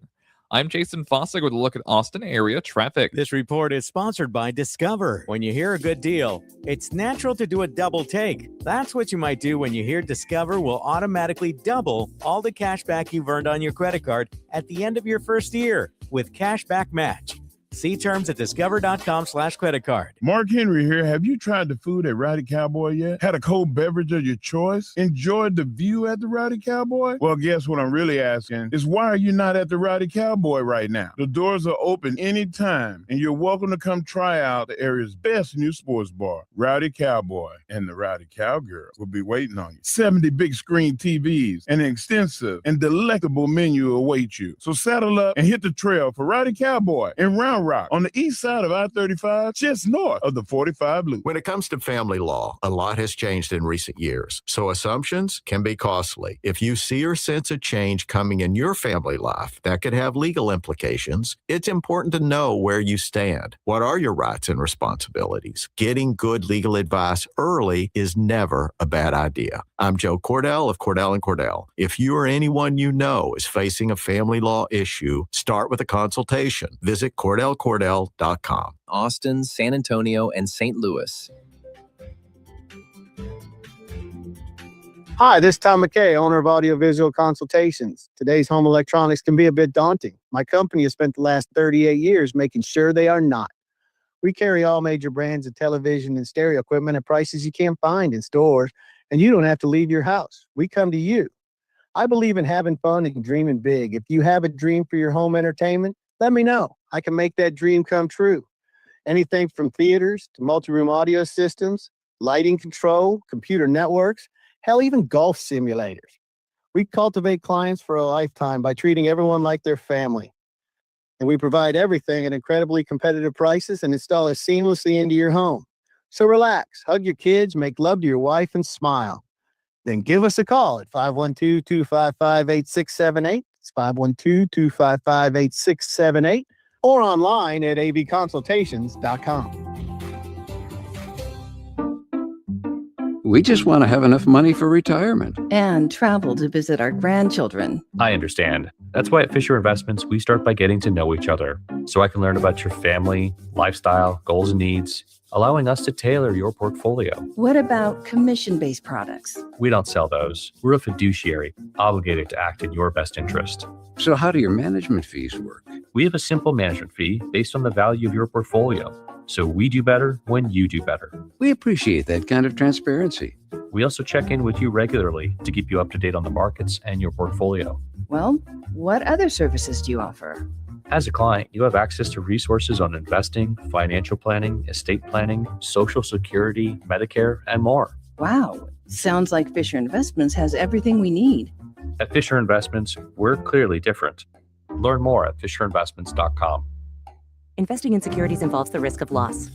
Speaker 7: I'm Jason Fossick with a look at Austin area traffic.
Speaker 8: This report is sponsored by Discover. When you hear a good deal, it's natural to do a double take. That's what you might do when you hear Discover will automatically double all the cash back you've earned on your credit card at the end of your first year with Cashback Match. See terms at discover.com/credit card.
Speaker 20: Mark Henry here. Have you tried the food at Rowdy Cowboy yet? Had a cold beverage of your choice? Enjoyed the view at the Rowdy Cowboy? Well, guess what I'm really asking is why are you not at the Rowdy Cowboy right now? The doors are open anytime, and you're welcome to come try out the area's best new sports bar. Rowdy Cowboy and the Rowdy Cowgirl will be waiting on you. 70 big screen TVs and an extensive and delectable menu await you. So saddle up and hit the trail for Rowdy Cowboy in Round Rock on the east side of I-35, just north of the 45 loop.
Speaker 4: When it comes to family law, a lot has changed in recent years, so assumptions can be costly. If you see or sense a change coming in your family life that could have legal implications, it's important to know where you stand. What are your rights and responsibilities? Getting good legal advice early is never a bad idea. I'm Joe Cordell of Cordell & Cordell. If you or anyone you know is facing a family law issue, start with a consultation. Visit CordellCordell.com.
Speaker 9: Austin, San Antonio, and St. Louis.
Speaker 10: Hi, this is Tom McKay, owner of Audiovisual Consultations. Today's home electronics can be a bit daunting. My company has spent the last 38 years making sure they are not. We carry all major brands of television and stereo equipment at prices you can't find in stores, and you don't have to leave your house. We come to you. I believe in having fun and dreaming big. If you have a dream for your home entertainment, let me know. I can make that dream come true. Anything from theaters to multi-room audio systems, lighting control, computer networks, hell, even golf simulators. We cultivate clients for a lifetime by treating everyone like their family. And we provide everything at incredibly competitive prices and install it seamlessly into your home. So relax, hug your kids, make love to your wife, and smile. Then give us a call at 512-255-8678. It's 512-255-8678. Or online at avconsultations.com.
Speaker 11: We just want to have enough money for retirement.
Speaker 12: And travel to visit our grandchildren.
Speaker 13: I understand. That's why at Fisher Investments, we start by getting to know each other so I can learn about your family, lifestyle, goals, and needs, allowing us to tailor your portfolio.
Speaker 12: What about commission-based products?
Speaker 13: We don't sell those. We're a fiduciary, obligated to act in your best interest.
Speaker 11: So how do your management fees work?
Speaker 13: We have a simple management fee based on the value of your portfolio. So we do better when you do better.
Speaker 11: We appreciate that kind of transparency.
Speaker 13: We also check in with you regularly to keep you up to date on the markets and your portfolio.
Speaker 12: Well, what other services do you offer?
Speaker 13: As a client, you have access to resources on investing, financial planning, estate planning, Social Security, Medicare, and more.
Speaker 12: Wow. Sounds like Fisher Investments has everything we need.
Speaker 13: At Fisher Investments, we're clearly different. Learn more at fisherinvestments.com.
Speaker 14: Investing in securities involves the risk of loss.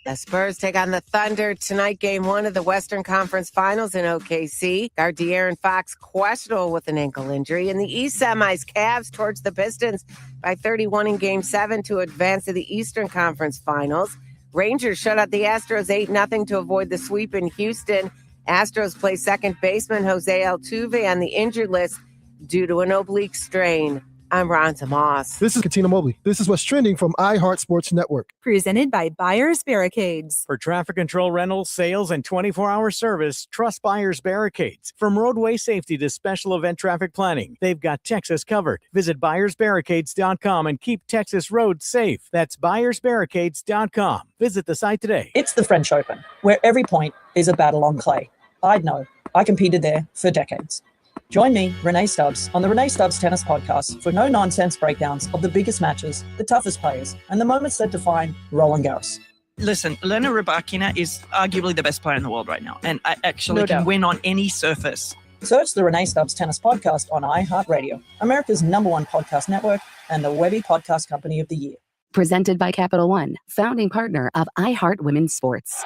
Speaker 15: The Spurs take on the Thunder tonight, game one of the Western Conference Finals in OKC. Guard De'Aaron Fox questionable with an ankle injury. In the East semis, Cavs towards the Pistons by 31 in game 7 to advance to the Eastern Conference Finals. Rangers shut out the Astros 8-0 to avoid the sweep in Houston. Astros play second baseman Jose Altuve on the injured list due to an oblique strain. I'm Ronza Moss.
Speaker 16: This is Katina Mobley. This is what's trending from iHeart Sports Network.
Speaker 5: Presented by Buyers Barricades.
Speaker 8: For traffic control rentals, sales, and 24-hour service, trust Buyers Barricades. From roadway safety to special event traffic planning, they've got Texas covered. Visit buyersbarricades.com and keep Texas roads safe. That's buyersbarricades.com. Visit the site today.
Speaker 17: It's the French Open, where every point is a battle on clay. I'd know. I competed there for decades. Join me, Renee Stubbs, on the Renee Stubbs Tennis Podcast for no-nonsense breakdowns of the biggest matches, the toughest players, and the moments that define Roland Garros.
Speaker 18: Listen, Elena Rybakina is arguably the best player in the world right now, and I actually can win on any surface.
Speaker 17: Search the Renee Stubbs Tennis Podcast on iHeartRadio, America's #1 podcast network, and the Webby Podcast Company of the Year.
Speaker 14: Presented by Capital One, founding partner of iHeart Women's Sports.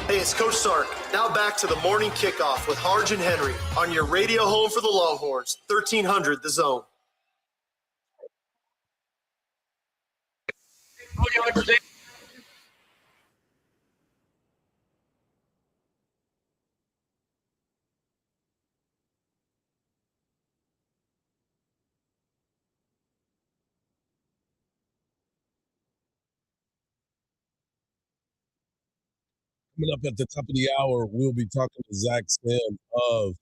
Speaker 32: Hey, it's Coach Sark. Now back to the morning kickoff with Hardge and Henry on your radio home for the Longhorns, 1300 The Zone.
Speaker 22: Coming up at the top of the hour, we'll be talking to Zach Sim of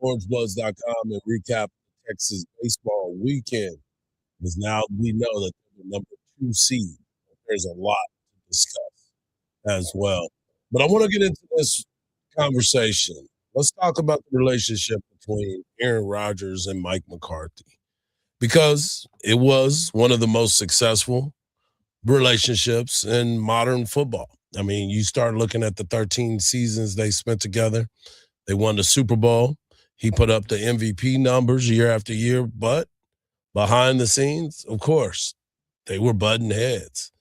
Speaker 22: OrangeBloods.com and recap the Texas baseball weekend. Because now we know that they're the number 2 seed. There's a lot to discuss as well. But I want to get into this conversation. Let's talk about the relationship between Aaron Rodgers and Mike McCarthy, because it was one of the most successful relationships in modern football. I mean, you start looking at the 13 seasons they spent together. They won the Super Bowl. He put up the MVP numbers year after year, but behind the scenes, of course, they were butting heads.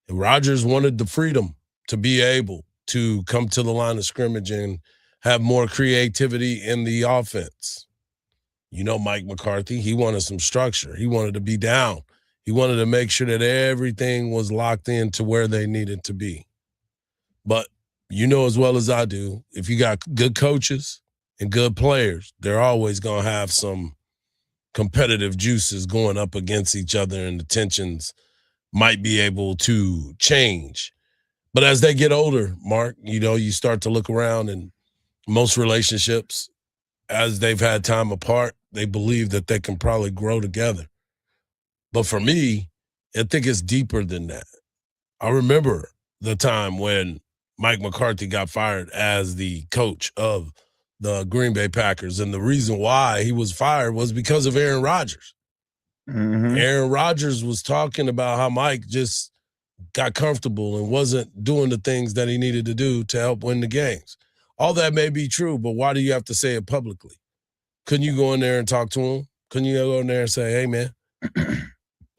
Speaker 22: And Rodgers wanted the freedom to be able to come to the line of scrimmage and have more creativity in the offense. You know, Mike McCarthy, he wanted some structure. He wanted to be down. He wanted to make sure that everything was locked in to where they needed to be. But you know as well as I do, if you got good coaches and good players, they're always going to have some competitive juices going up against each other, and the tensions might be able to change. But as they get older, Mark, you know, you start to look around, and most relationships, as they've had time apart, they believe that they can probably grow together. But for me, I think it's deeper than that. I remember the time when Mike McCarthy got fired as the coach of the Green Bay Packers, and the reason why he was fired was because of Aaron Rodgers.
Speaker 20: Mm-hmm.
Speaker 22: Aaron Rodgers was talking about how Mike just got comfortable and wasn't doing the things that he needed to do to help win the games. All that may be true, but why do you have to say it publicly? Couldn't you go in there and talk to him? Couldn't you go in there and say, hey, man,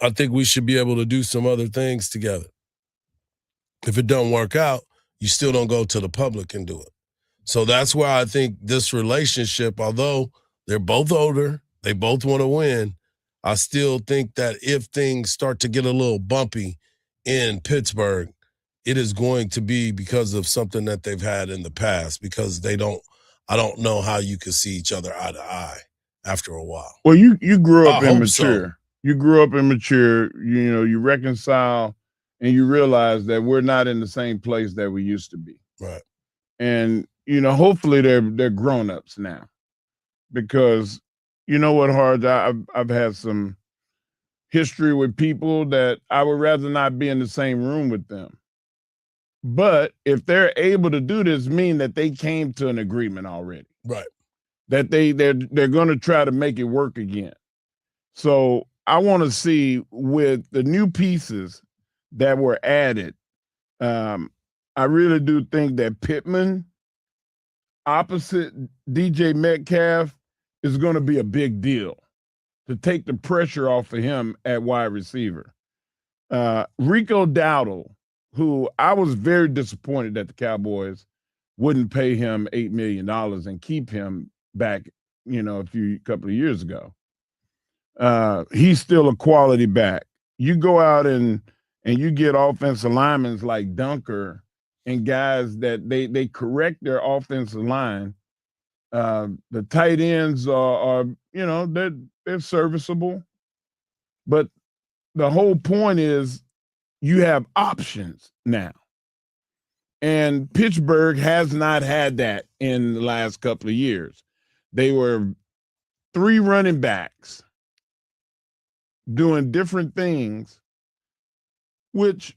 Speaker 22: I think we should be able to do some other things together. If it don't work out, you still don't go to the public and do it. So that's why I think this relationship, although they're both older, they both want to win, I still think that if things start to get a little bumpy in Pittsburgh, it is going to be because of something that they've had in the past, because I don't know how you can see each other eye to eye after a while.
Speaker 20: Well, you grew up
Speaker 22: I hope
Speaker 20: immature.
Speaker 22: so.
Speaker 20: You grew up immature. You know, you reconcile and you realize that we're not in the same place that we used to be.
Speaker 22: Right.
Speaker 20: And, you know, hopefully they're grown-ups now, because you know what, Hardge, I've had some history with people that I would rather not be in the same room with them. But if they're able to do this, mean that they came to an agreement already.
Speaker 22: Right.
Speaker 20: That they're going to try to make it work again. So I want to see, with the new pieces that were added, I really do think that Pittman, opposite DJ Metcalf, is going to be a big deal to take the pressure off of him at wide receiver. Rico Dowdle, who I was very disappointed that the Cowboys wouldn't pay him $8 million and keep him back, you know, a couple of years ago. He's still a quality back. You go out and you get offensive linemen like Dunker and guys that they correct their offensive line. The tight ends are you know, they're serviceable, but the whole point is you have options now. And Pittsburgh has not had that in the last couple of years. They were 3 running backs doing different things, which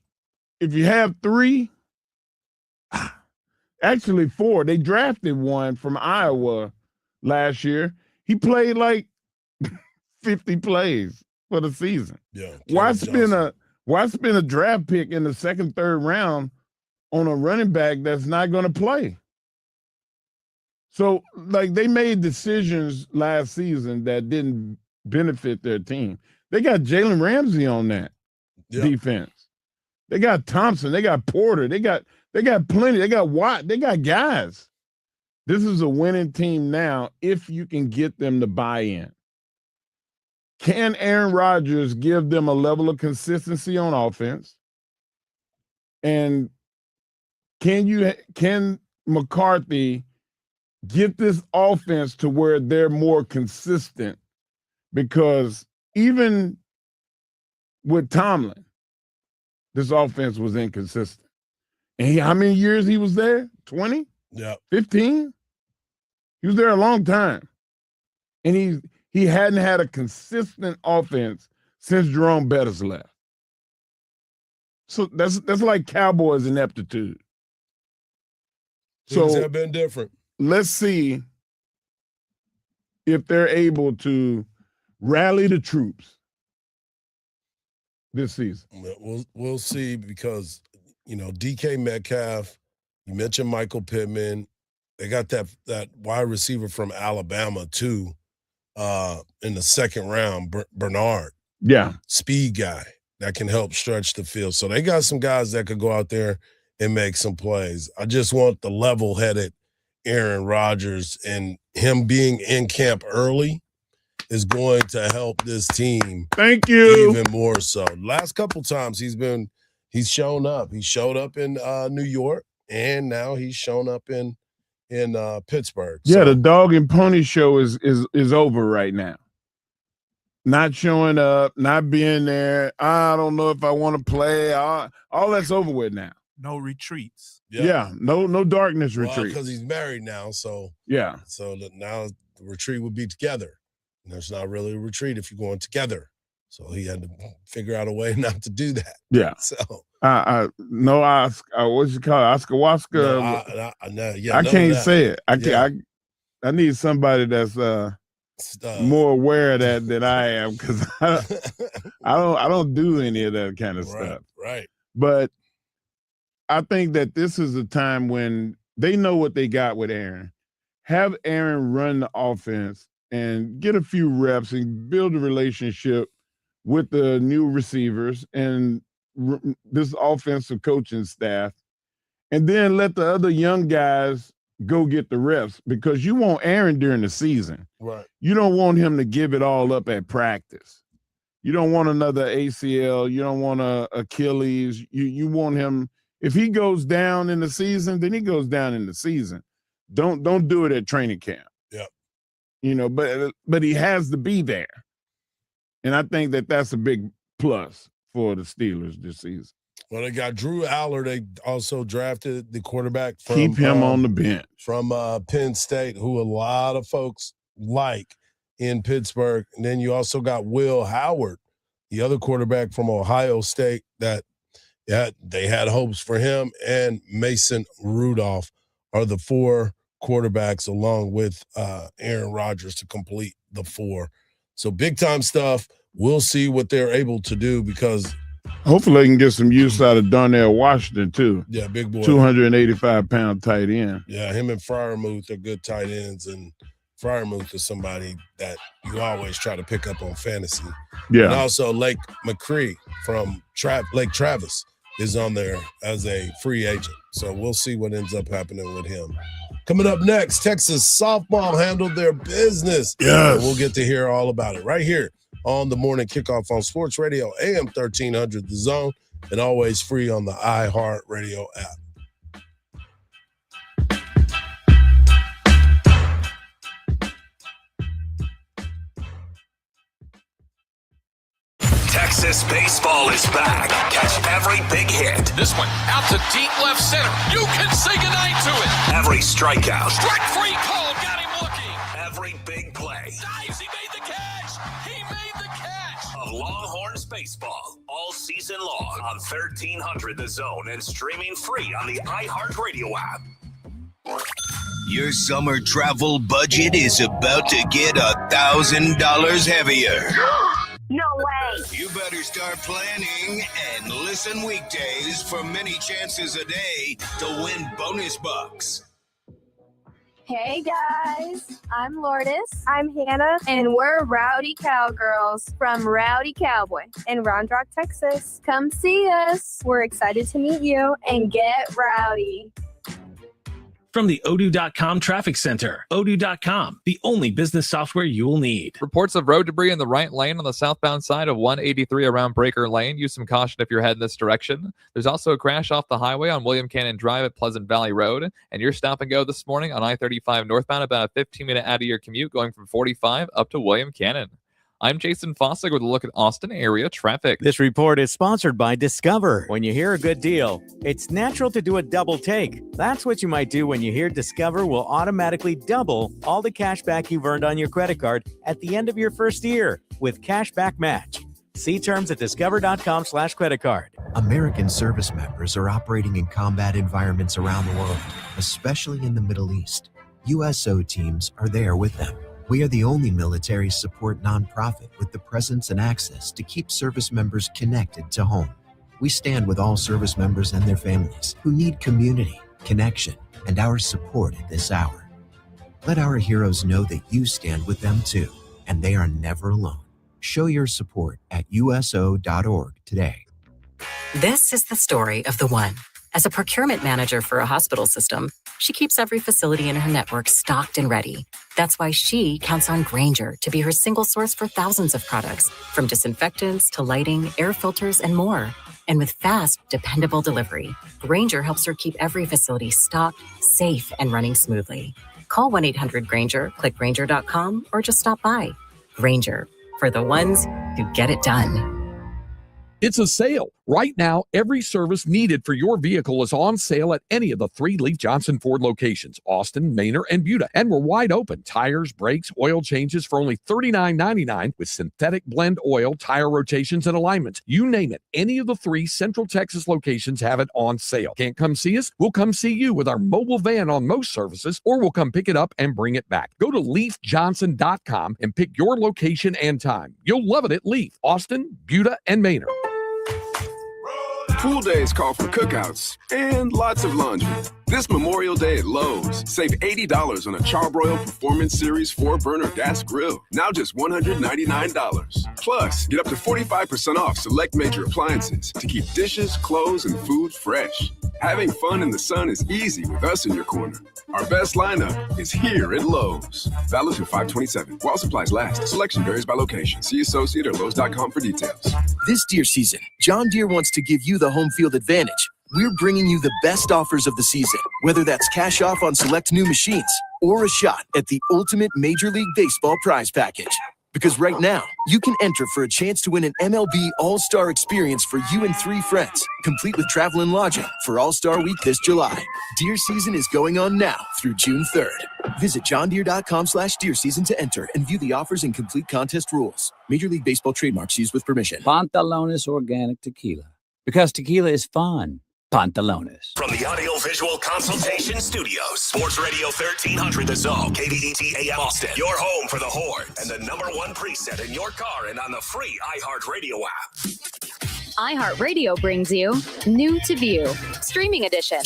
Speaker 20: if you have 3, actually 4, they drafted one from Iowa last year. He played like 50 plays for the season.
Speaker 22: Yeah.
Speaker 20: Why spend a draft pick in the 2nd, 3rd round on a running back that's not going to play? So, like, they made decisions last season that didn't benefit their team. They got Jalen Ramsey on that defense. They got Thompson. They got Porter. They got plenty. They got Watt. They got guys. This is a winning team now if you can get them to buy in. Can Aaron Rodgers give them a level of consistency on offense? And can McCarthy get this offense to where they're more consistent? Because even with Tomlin, this offense was inconsistent.
Speaker 1: And how many years he was there? 20?
Speaker 22: Yeah.
Speaker 1: 15? He was there a long time. And he hadn't had a consistent offense since Jerome Bettis left. So that's like Cowboys ineptitude.
Speaker 22: Things
Speaker 1: So
Speaker 22: have been different.
Speaker 1: let's see if they're able to rally the troops this season.
Speaker 22: We'll see because, DK Metcalf, you mentioned Michael Pittman. They got that wide receiver from Alabama, too, in the second round, Bernard.
Speaker 1: Yeah.
Speaker 22: Speed guy that can help stretch the field. So they got some guys that could go out there and make some plays. I just want the level-headed Aaron Rodgers, and him being in camp early is going to help this team.
Speaker 1: Thank you.
Speaker 22: Even more so. Last couple times he's shown up. He showed up in New York, and now he's shown up in Pittsburgh.
Speaker 1: Yeah, the dog and pony show is over right now. Not showing up, not being there. I don't know if I want to play. All that's over with now.
Speaker 3: No retreats.
Speaker 1: Yeah, no darkness retreat.
Speaker 22: Because he's married now, so
Speaker 1: yeah.
Speaker 22: So now the retreat would be together. And there's not really a retreat if you're going together. So he had to figure out a way not to do that.
Speaker 1: Yeah.
Speaker 22: So
Speaker 1: what's it called? Oscar. I can't say it. I need somebody that's more aware of that than I am, because I don't do any of that kind of stuff.
Speaker 22: Right.
Speaker 1: But I think that this is a time when they know what they got with Aaron. Have Aaron run the offense and get a few reps and build a relationship with the new receivers and this offensive coaching staff, and then let the other young guys go get the reps, because you want Aaron during the season.
Speaker 22: Right.
Speaker 1: You don't want him to give it all up at practice. You don't want another ACL. You don't want a Achilles. You want him, if he goes down in the season, then he goes down in the season. Don't do it at training camp.
Speaker 22: Yeah.
Speaker 1: But he has to be there. And I think that that's a big plus for the Steelers this season.
Speaker 22: Well, they got Drew Aller. They also drafted the quarterback from
Speaker 1: Keep him on the bench.
Speaker 22: From Penn State, who a lot of folks like in Pittsburgh. And then you also got Will Howard, the other quarterback from Ohio State, that they had hopes for him, and Mason Rudolph are the four quarterbacks along with Aaron Rodgers to complete the four. So big time stuff. We'll see what they're able to do, because
Speaker 1: hopefully they can get some use out of Darnell Washington too.
Speaker 22: Yeah, big boy.
Speaker 1: 285-pound tight end.
Speaker 22: Yeah, him and Freiermuth are good tight ends, and Freiermuth is somebody that you always try to pick up on fantasy.
Speaker 1: Yeah.
Speaker 22: And also Lake McCree from Lake Travis is on there as a free agent. So we'll see what ends up happening with him. Coming up next, Texas softball handled their business.
Speaker 1: Yes.
Speaker 22: And we'll get to hear all about it right here on the Morning Kickoff on Sports Radio, AM 1300 The Zone, and always free on the iHeartRadio app.
Speaker 19: Texas baseball is back. Catch every big hit.
Speaker 21: This one out to deep left center. You can say goodnight to it.
Speaker 19: Every strikeout.
Speaker 21: Strike three call. Got him looking.
Speaker 19: Every big play.
Speaker 21: Dives. He made the catch. He made the catch.
Speaker 19: Of Longhorns baseball all season long on 1300 The Zone and streaming free on the iHeartRadio app.
Speaker 23: Your summer travel budget is about to get $1,000 heavier.
Speaker 24: No way.
Speaker 23: You better start planning and listen weekdays for many chances a day to win bonus bucks.
Speaker 24: Hey guys, I'm Lourdes. I'm Hannah, and we're Rowdy Cowgirls from Rowdy Cowboy in Round Rock, Texas. Come see us. We're excited to meet you and get rowdy.
Speaker 6: From the Odoo.com Traffic Center, Odoo.com, the only business software you will need.
Speaker 7: Reports of road debris in the right lane on the southbound side of 183 around Breaker Lane. Use some caution if you're heading this direction. There's also a crash off the highway on William Cannon Drive at Pleasant Valley Road. And your stop and go this morning on I-35 northbound, about a 15-minute out of your commute going from 45 up to William Cannon. I'm Jason Fossick with a look at Austin area traffic.
Speaker 8: This report is sponsored by Discover. When you hear a good deal, it's natural to do a double take. That's what you might do when you hear Discover will automatically double all the cash back you've earned on your credit card at the end of your first year with Cashback Match. See terms at discover.com/creditcard.
Speaker 2: American service members are operating in combat environments around the world, especially in the Middle East. USO teams are there with them. We are the only military support nonprofit with the presence and access to keep service members connected to home. We stand with all service members and their families who need community, connection, and our support at this hour. Let our heroes know that you stand with them too, and they are never alone. Show your support at USO.org today.
Speaker 14: This is the story of the one. As a procurement manager for a hospital system, she keeps every facility in her network stocked and ready. That's why she counts on Grainger to be her single source for thousands of products, from disinfectants to lighting, air filters, and more. And with fast, dependable delivery, Grainger helps her keep every facility stocked, safe, and running smoothly. Call 1-800-GRAINGER, click Grainger.com, or just stop by. Grainger, for the ones who get it done.
Speaker 3: It's a sale. Right now, every service needed for your vehicle is on sale at any of the 3 Leaf Johnson Ford locations, Austin, Manor, and Buda. And we're wide open. Tires, brakes, oil changes for only $39.99 with synthetic blend oil, tire rotations, and alignments. You name it. Any of the 3 Central Texas locations have it on sale. Can't come see us? We'll come see you with our mobile van on most services, or we'll come pick it up and bring it back. Go to leafjohnson.com and pick your location and time. You'll love it at Leaf, Austin, Buda, and Manor.
Speaker 4: Pool days call for cookouts and lots of laundry. This Memorial Day at Lowe's, save $80 on a Charbroil Performance Series 4-burner gas grill, now just $199. Plus, get up to 45% off select major appliances to keep dishes, clothes, and food fresh. Having fun in the sun is easy with us in your corner. Our best lineup is here at Lowe's. Valid through 5/27. While supplies last. Selection varies by location. See associate or Lowe's.com for details.
Speaker 9: This deer season, John Deere wants to give you the home field advantage. We're bringing you the best offers of the season, whether that's cash off on select new machines or a shot at the ultimate Major League Baseball prize package. Because right now, you can enter for a chance to win an MLB All-Star experience for you and 3 friends, complete with travel and lodging for All-Star Week this July. Deer season is going on now through June 3rd. Visit johndeere.com/deer season to enter and view the offers and complete contest rules. Major League Baseball trademarks used with permission.
Speaker 10: Pantalones Organic Tequila. Because tequila is fun. Pantalones.
Speaker 19: From the Audio Visual Consultation Studios, Sports Radio 1300 The Zone, KBDT AM Austin, your home for the Horns, and the #1 preset in your car and on the free iHeartRadio app.
Speaker 25: iHeartRadio brings you New to View, Streaming Edition.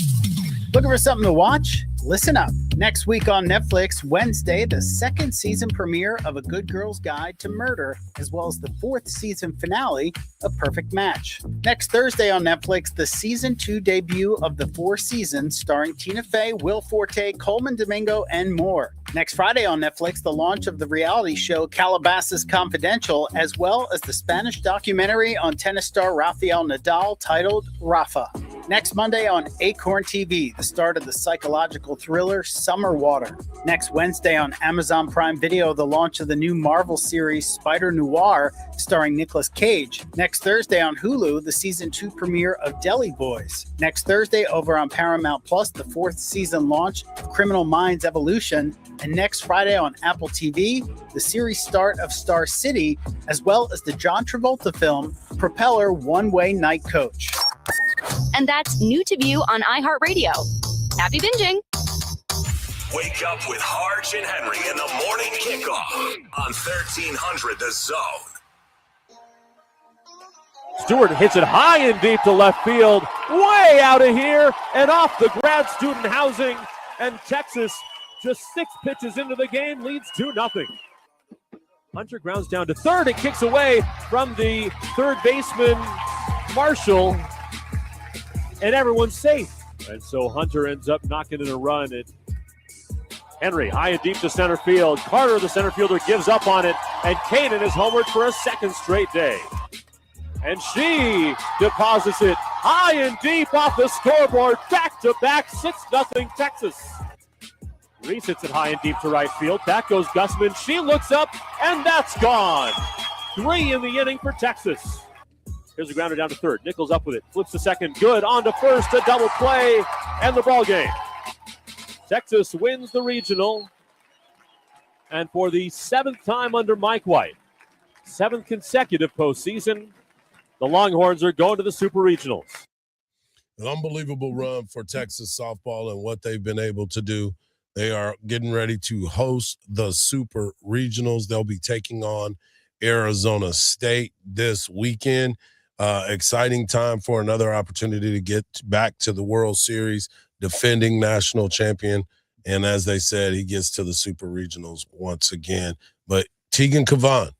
Speaker 26: Looking for something to watch? Listen up. Next week on Netflix, Wednesday, the 2nd season premiere of A Good Girl's Guide to Murder, as well as the 4th season finale of Perfect Match. Next Thursday on Netflix, the season 2 debut of the 4 seasons starring Tina Fey, Will Forte, Coleman Domingo, and more. Next Friday on Netflix, the launch of the reality show Calabasas Confidential, as well as the Spanish documentary on tennis star Rafael Nadal titled Rafa. Next Monday on Acorn TV, the start of the psychological thriller Summer Water. Next Wednesday on Amazon Prime Video, the launch of the new Marvel series Spider Noir, starring Nicolas Cage. Next Thursday on Hulu, the season 2 premiere of Deli Boys. Next Thursday over on Paramount Plus, the 4th season launch of Criminal Minds Evolution. And next Friday on Apple TV, the series start of Star City, as well as the John Travolta film Propeller One-Way Night Coach.
Speaker 25: And that's New to View on iHeartRadio. Happy binging.
Speaker 19: Wake up with Hardge and Henry in the morning kickoff on 1300 The Zone.
Speaker 27: Stewart hits it high and deep to left field, way out of here and off the grad student housing. And Texas, just 6 pitches into the game, leads 2-0. Hunter grounds down to third and kicks away from the third baseman, Marshall, and everyone's safe. And so Hunter ends up knocking in a run. Henry high and deep to center field. Carter, the center fielder, gives up on it, and Kanan is homered for a 2nd straight day. And she deposits it high and deep off the scoreboard. Back-to-back 6-0 Texas. Reese hits it high and deep to right field. Back goes Gusman. She looks up, and that's gone. 3 in the inning for Texas. Here's a grounder down to third. Nichols up with it. Flips to second. Good. On to first. A double play, and the ball game. Texas wins the regional. And for the 7th time under Mike White, 7th consecutive postseason, the Longhorns are going to the Super Regionals.
Speaker 22: An unbelievable run for Texas softball and what they've been able to do. They are getting ready to host the Super Regionals. They'll be taking on Arizona State this weekend. Exciting time for another opportunity to get back to the World Series, defending national champion. And as they said, he gets to the Super Regionals once again. But Tegan Cavan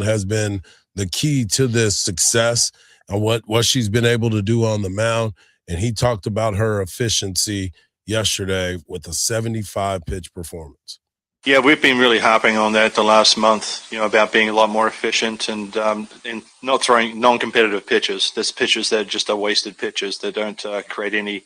Speaker 22: has been the key to this success and what she's been able to do on the mound. And he talked about her efficiency yesterday with a 75-pitch performance.
Speaker 5: Yeah, we've been really harping on that the last month, about being a lot more efficient and not throwing non-competitive pitches. There's pitches that just are wasted pitches that don't create any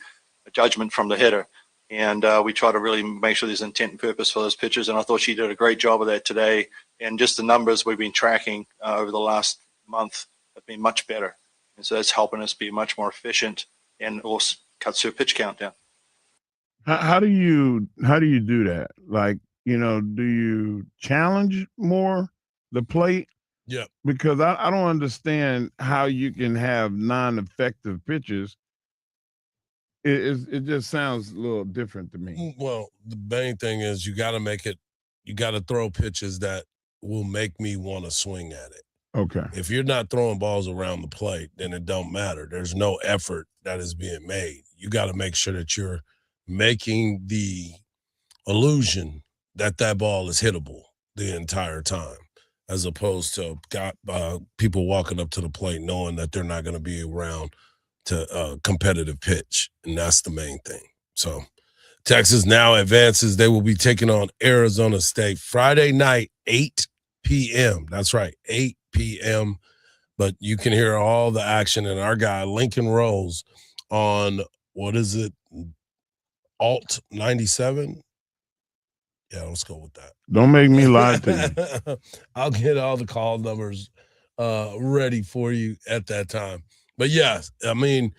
Speaker 5: judgment from the hitter. And we try to really make sure there's intent and purpose for those pitches. And I thought she did a great job of that today. And just the numbers we've been tracking over the last month have been much better. And so that's helping us be much more efficient and also cuts her pitch count down.
Speaker 1: How do you do that? Like, do you challenge more the plate?
Speaker 22: Yeah.
Speaker 1: Because I don't understand how you can have non-effective pitches. It just sounds a little different to me.
Speaker 22: Well, the main thing is you got to throw pitches that will make me want to swing at it.
Speaker 1: Okay.
Speaker 22: If you're not throwing balls around the plate, then it don't matter. There's no effort that is being made. You got to make sure that you're making the illusion that ball is hittable the entire time, as opposed to people walking up to the plate knowing that they're not going to be around to competitive pitch, and that's the main thing. So Texas now advances. They will be taking on Arizona State Friday night, 8 p.m. That's right, 8 p.m. But you can hear all the action, and our guy Lincoln Rose on, what is it, Alt 97? Yeah, let's go with that.
Speaker 1: Don't make me lie to you.
Speaker 22: I'll get all the call numbers ready for you at that time. But yes, I mean,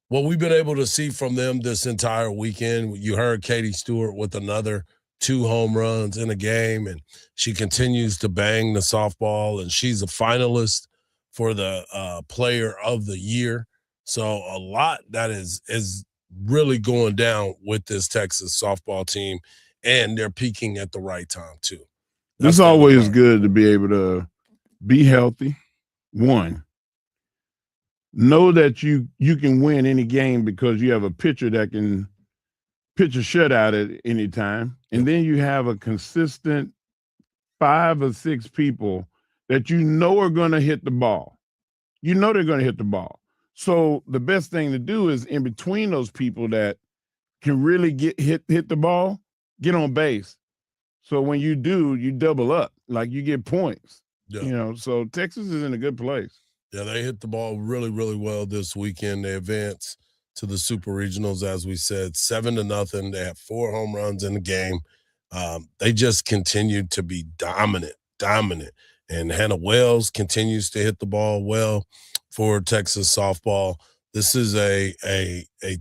Speaker 22: what we've been able to see from them this entire weekend, you heard Katie Stewart with another 2 home runs in a game, and she continues to bang the softball, and she's a finalist for the player of the year. So a lot that is really going down with this Texas softball team, and they're peaking at the right time too.
Speaker 1: It's always good to be able to be healthy. One, know that you can win any game because you have a pitcher that can pitch a shutout at any time. And then you have a consistent 5 or 6 people that are going to hit the ball. You know they're going to hit the ball. So the best thing to do is in between those people that can really hit the ball, get on base. So when you do, you double up, like you get points.
Speaker 22: Yeah.
Speaker 1: So Texas is in a good place.
Speaker 22: Yeah, they hit the ball really, really well this weekend. They advance to the Super Regionals, as we said, 7-0. They have 4 home runs in the game. They just continued to be dominant. And Hannah Wells continues to hit the ball well for Texas softball. This is a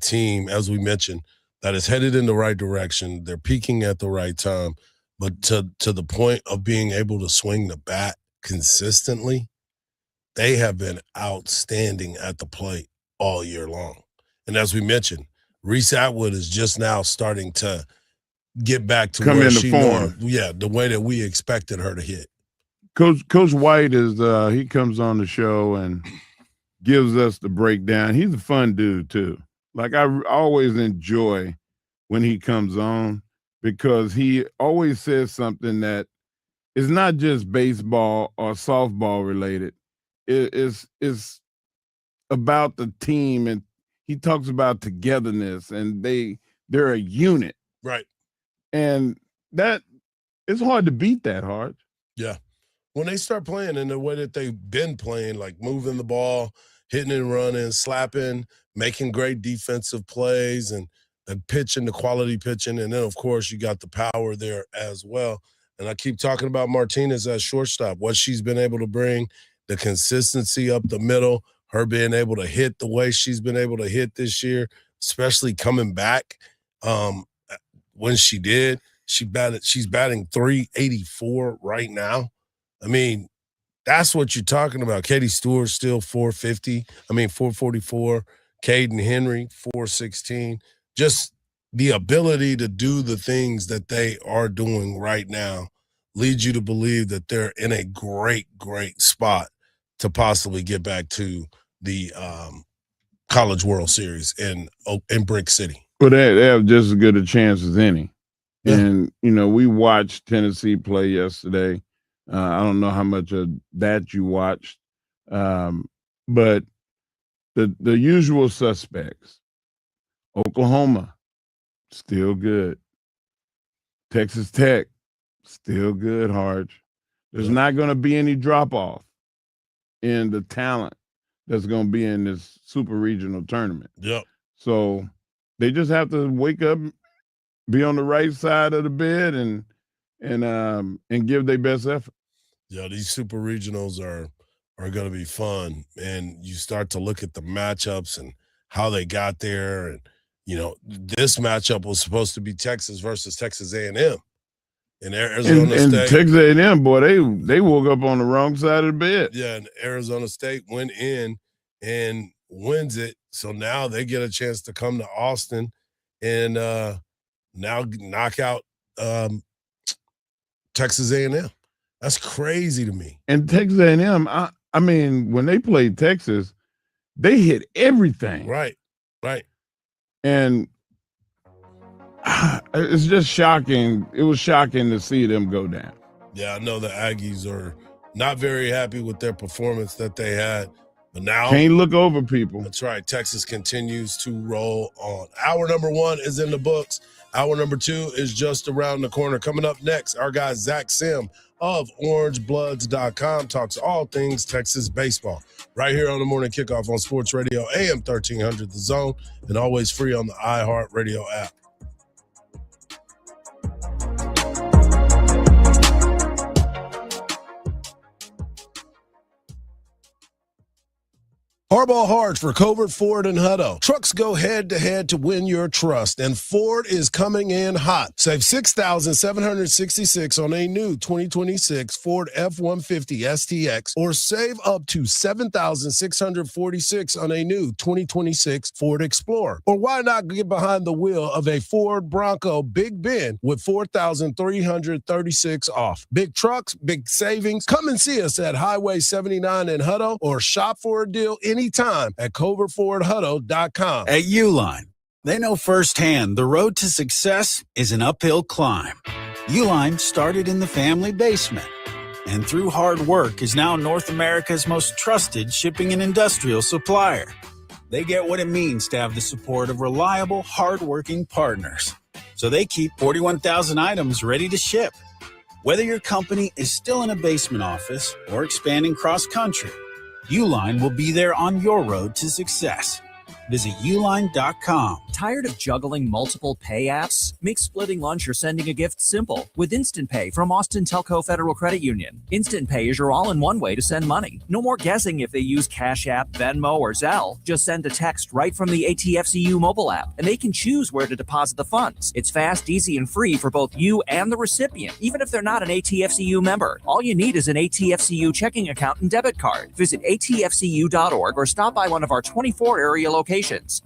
Speaker 22: team, as we mentioned, that is headed in the right direction. They're peaking at the right time. But to the point of being able to swing the bat consistently, they have been outstanding at the plate all year long. And as we mentioned, Reese Atwood is just now starting to get back to
Speaker 1: come
Speaker 22: where
Speaker 1: into
Speaker 22: she
Speaker 1: form.
Speaker 22: The way that we expected her to hit.
Speaker 1: Coach White is he comes on the show and gives us the breakdown. He's a fun dude too. Like I always enjoy when he comes on because he always says something that is not just baseball or softball related. It's about the team, and he talks about togetherness, and they're a unit.
Speaker 22: Right.
Speaker 1: And that it's hard to beat that, Hardge.
Speaker 22: Yeah. When they start playing in the way that they've been playing, like moving the ball, hitting and running, slapping, making great defensive plays, and pitching, the quality pitching, and then, of course, you got the power there as well. And I keep talking about Martinez as shortstop, what she's been able to bring, the consistency up the middle, her being able to hit the way she's been able to hit this year, especially coming back when she did. She's batting .384 right now. I mean, that's what you're talking about. Katie Stewart's still 444. Caden Henry, 416. Just the ability to do the things that they are doing right now leads you to believe that they're in a great, great spot to possibly get back to the College World Series in Brick City.
Speaker 1: Well, they have just as good a chance as any. Yeah. And, we watched Tennessee play yesterday. I don't know how much of that you watched, but the usual suspects, Oklahoma, still good. Texas Tech, still good, Hardge. There's not going to be any drop-off in the talent that's going to be in this super regional tournament.
Speaker 22: Yep.
Speaker 1: So they just have to wake up, be on the right side of the bed, and give their best effort.
Speaker 22: Yeah, these super regionals are going to be fun, and you start to look at the matchups and how they got there. And this matchup was supposed to be Texas versus Texas A&M, and Arizona State.
Speaker 1: And Texas A&M, boy, they woke up on the wrong side of the bed.
Speaker 22: Yeah, and Arizona State went in and wins it, so now they get a chance to come to Austin and now knock out Texas A&M. That's crazy to me.
Speaker 1: And Texas A&M, I mean, when they played Texas, they hit everything.
Speaker 22: Right.
Speaker 1: And it's just shocking. It was shocking to see them go down.
Speaker 22: Yeah, I know the Aggies are not very happy with their performance that they had, but now
Speaker 1: can't look over people.
Speaker 22: That's right. Texas continues to roll on. Hour number 1 is in the books. Hour number 2 is just around the corner. Coming up next, our guy Zach Sim of OrangeBloods.com talks all things Texas baseball. Right here on the Morning Kickoff on Sports Radio, AM 1300 The Zone, and always free on the iHeartRadio app. Hardball Hardge for Covert, Ford, and Hutto. Trucks go head-to-head to win your trust, and Ford is coming in hot. Save $6,766 on a new 2026 Ford F-150 STX, or save up to $7,646 on a new 2026 Ford Explorer. Or why not get behind the wheel of a Ford Bronco Big Bend with $4,336 off? Big trucks, big savings. Come and see us at Highway 79 in Hutto, or shop for a deal anytime at CovertFordHutto.com.
Speaker 11: At Uline, they know firsthand the road to success is an uphill climb. Uline started in the family basement, and through hard work is now North America's most trusted shipping and industrial supplier. They get what it means to have the support of reliable, hardworking partners. So they keep 41,000 items ready to ship. Whether your company is still in a basement office or expanding cross-country, Uline will be there on your road to success. Visit uline.com.
Speaker 12: Tired of juggling multiple pay apps? Make splitting lunch or sending a gift simple with Instant Pay from Austin Telco Federal Credit Union. Instant Pay is your all-in-one way to send money. No more guessing if they use Cash App, Venmo, or Zelle. Just send a text right from the ATFCU mobile app, and they can choose where to deposit the funds. It's fast, easy, and free for both you and the recipient, even if they're not an ATFCU member. All you need is an ATFCU checking account and debit card. Visit atfcu.org or stop by one of our 24 area locations.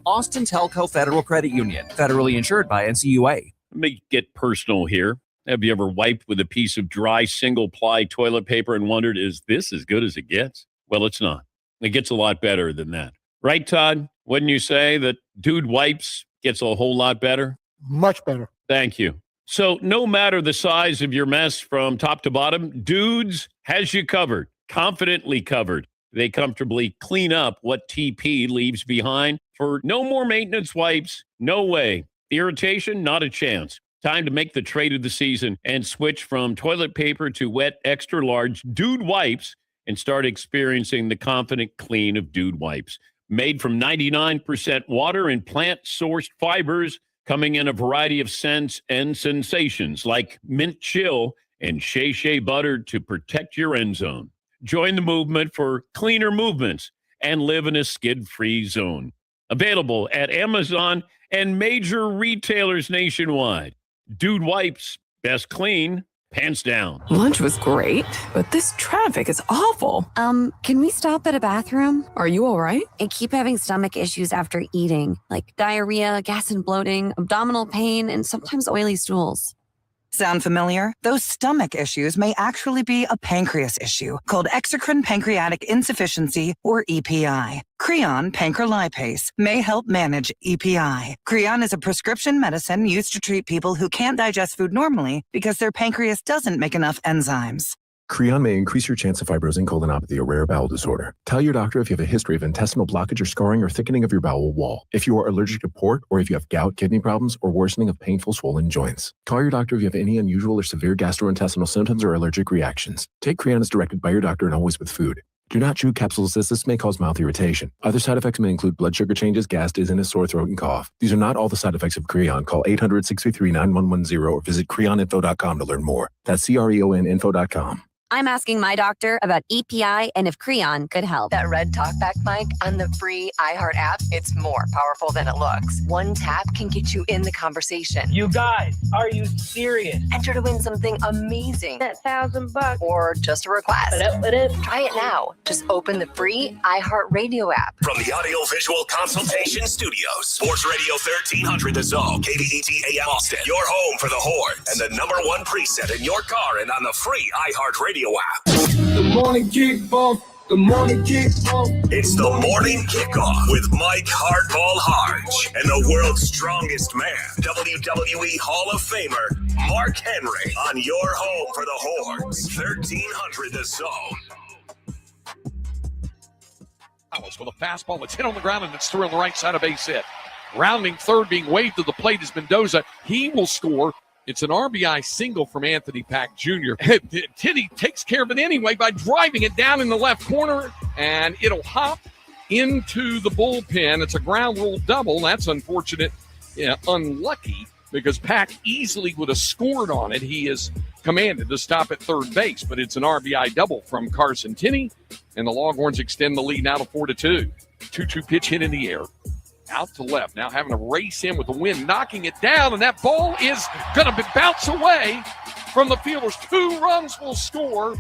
Speaker 12: Austin Telco Federal Credit Union, federally insured by NCUA.
Speaker 13: Let me get personal here. Have you ever wiped with a piece of dry single-ply toilet paper and wondered, is this as good as it gets? Well, it's not. It gets a lot better than that. Right, Todd? Wouldn't you say that Dude Wipes gets a whole lot better?
Speaker 15: Much better.
Speaker 13: Thank you. So no matter the size of your mess from top to bottom, Dudes has you covered, confidently covered. They comfortably clean up what TP leaves behind for no more maintenance wipes. No way. Irritation, not a chance. Time to make the trade of the season and switch from toilet paper to wet, extra large Dude Wipes and start experiencing the confident clean of Dude Wipes. Made from 99% water and plant-sourced fibers, coming in a variety of scents and sensations like mint chill and Shea Shea butter to protect your end zone. Join the movement for cleaner movements and live in a skid-free zone. Available at Amazon and major retailers nationwide. Dude Wipes, best clean, pants down.
Speaker 15: Lunch was great, but this traffic is awful.
Speaker 16: Can we stop at a bathroom?
Speaker 15: Are you all right?
Speaker 16: I keep having stomach issues after eating, like diarrhea, gas and bloating, abdominal pain, and sometimes oily stools.
Speaker 17: Sound familiar? Those stomach issues may actually be a pancreas issue called exocrine pancreatic insufficiency, or EPI. Creon pancrelipase may help manage EPI. Creon is a prescription medicine used to treat people who can't digest food normally because their pancreas doesn't make enough enzymes.
Speaker 18: Creon may increase your chance of fibrosing colonopathy, a rare bowel disorder. Tell your doctor if you have a history of intestinal blockage or scarring or thickening of your bowel wall, if you are allergic to pork, or if you have gout, kidney problems, or worsening of painful swollen joints. Call your doctor if you have any unusual or severe gastrointestinal symptoms or allergic reactions. Take Creon as directed by your doctor and always with food. Do not chew capsules as this may cause mouth irritation. Other side effects may include blood sugar changes, gas, dizziness, sore throat, and cough. These are not all the side effects of Creon. Call 800-633-9110 or visit creoninfo.com to learn more. That's CREONinfo.com.
Speaker 16: I'm asking my doctor about EPI and if Creon could help.
Speaker 20: That red talkback mic on the free iHeart app, it's more powerful than it looks. One tap can get you in the conversation.
Speaker 21: You guys, are you serious?
Speaker 20: Enter to win something amazing.
Speaker 21: That $1,000.
Speaker 20: Or just a request. Try it now. Just open the free iHeart Radio app.
Speaker 19: From the Audio Visual Consultation Studios, Sports Radio 1300 The Zone, KVET AM Austin, your home for the Horns, and the #1 preset in your car and on the free iHeart Radio app.
Speaker 23: The morning kickoff. The morning kickoff.
Speaker 19: It's the morning kickoff with Mike Hardball Hardge and the world's strongest man, WWE Hall of Famer Mark Henry, on your home for the Horns, 1300 The Zone.
Speaker 3: Alice with a fastball. It's hit on the ground and it's through on the right side of base hit. Rounding third, being waved to the plate is Mendoza. He will score. It's an RBI single from Anthony Pack Jr. Titty takes care of it anyway by driving it down in the left corner, and it'll hop into the bullpen. It's a ground rule double. That's unfortunate, unlucky, because Pack easily would have scored on it. He is commanded to stop at third base, but it's an RBI double from Carson Tinney, and the Longhorns extend the lead now to 4-2. 2-2 pitch hit in the air. Out to left, now having to race in with the wind, knocking it down, and that ball is going to bounce away from the fielders. 2 runs will score.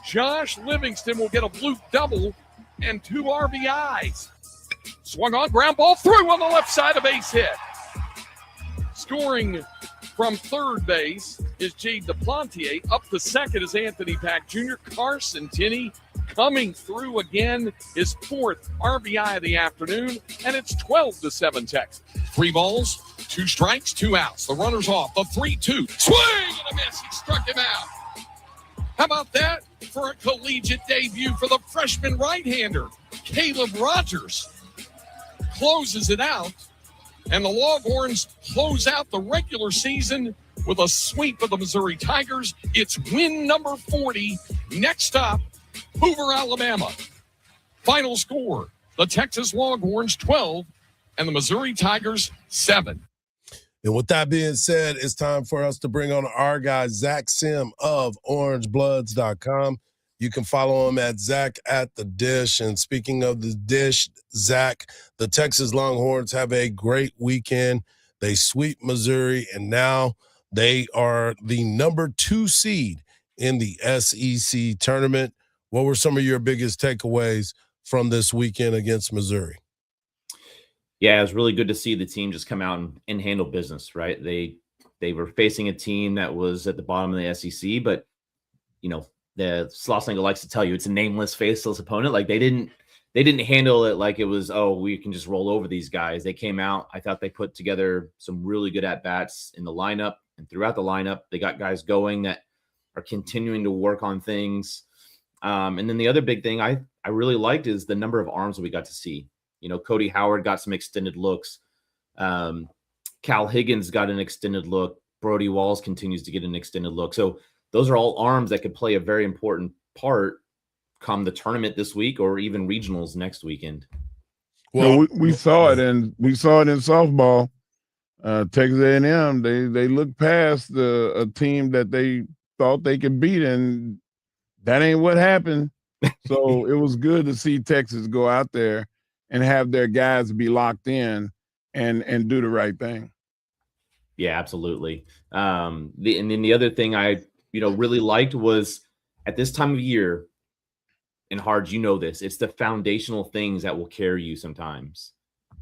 Speaker 3: Josh Livingston will get a Blue double and 2 RBIs. Swung on, ground ball through on the left side of base hit. Scoring from third base is Jade DePlantier. Up to second is Anthony Pack Jr. Carson Tinney coming through again, his 4th RBI of the afternoon, and it's 12-7 Texas. 3 balls, 2 strikes, 2 outs. The runner's off. The 3-2. Swing and a miss. He struck him out. How about that for a collegiate debut for the freshman right-hander? Caleb Rogers closes it out, and the Longhorns close out the regular season with a sweep of the Missouri Tigers. It's win number 40. Next up, Hoover, Alabama. Final score, the Texas Longhorns 12 and the Missouri Tigers 7.
Speaker 22: And with that being said, it's time for us to bring on our guy, Zach Sim of OrangeBloods.com. You can follow him at Zach at the Dish. And speaking of the Dish, Zach, the Texas Longhorns have a great weekend. They sweep Missouri, and now they are the number 2 seed in the SEC tournament. What were some of your biggest takeaways from this weekend against Missouri?
Speaker 28: Yeah, it was really good to see the team just come out and handle business, right? They were facing a team that was at the bottom of the SEC, but, the Slossinga likes to tell you it's a nameless, faceless opponent. Like they didn't handle it like it was, we can just roll over these guys. They came out. I thought they put together some really good at-bats in the lineup and throughout the lineup. They got guys going that are continuing to work on things. And then the other big thing I really liked is the number of arms that we got to see. Cody Howard got some extended looks. Cal Higgins got an extended look. Brody Walls continues to get an extended look. So those are all arms that could play a very important part come the tournament this week or even regionals next weekend.
Speaker 1: Well, we saw it, and we saw it in softball. Texas A&M, they looked past a team that they thought they could beat, and that ain't what happened. So it was good to see Texas go out there and have their guys be locked in and do the right thing.
Speaker 28: Yeah, absolutely. And then the other thing I really liked was at this time of year, and Hardge, you know this, it's the foundational things that will carry you sometimes.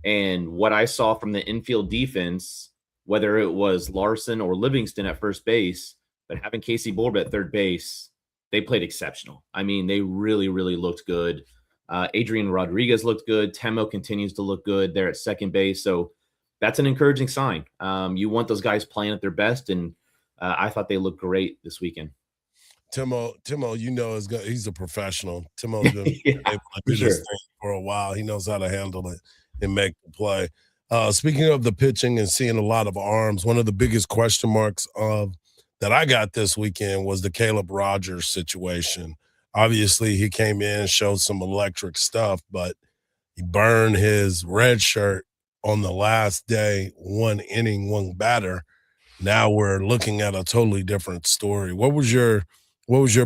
Speaker 28: And what I saw from the infield defense, whether it was Larson or Livingston at first base, but having Casey Bulb at third base, they played exceptional. I mean, they really, really looked good. Adrian Rodriguez looked good. Temo continues to look good there at second base. So that's an encouraging sign. You want those guys playing at their best, and I thought they looked great this weekend.
Speaker 22: Timo, he's a professional. Timo's been able to do this thing for a while. He knows how to handle it and make the play. Speaking of the pitching and seeing a lot of arms, one of the biggest question marks that I got this weekend was the Caleb Rogers situation. Obviously, he came in and showed some electric stuff, but he burned his red shirt on the last day, one inning, one batter. Now we're looking at a totally different story. What was your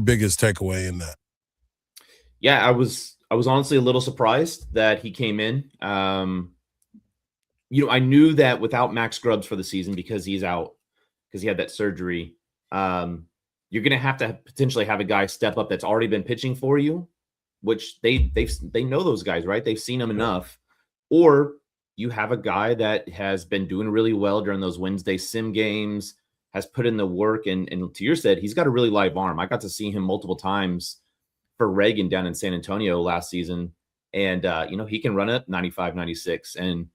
Speaker 22: biggest takeaway in that?
Speaker 28: Yeah, I was honestly a little surprised that he came in. I knew that without Max Grubbs for the season, because he's out, because he had that surgery, you're going to have potentially have a guy step up that's already been pitching for you, which they know those guys, right? They've seen them enough. Or you have a guy that has been doing really well during those Wednesday sim games, has put in the work, and to your said, he's got a really live arm. I got to see him multiple times for Reagan down in San Antonio last season, and he can run it 95, 96, and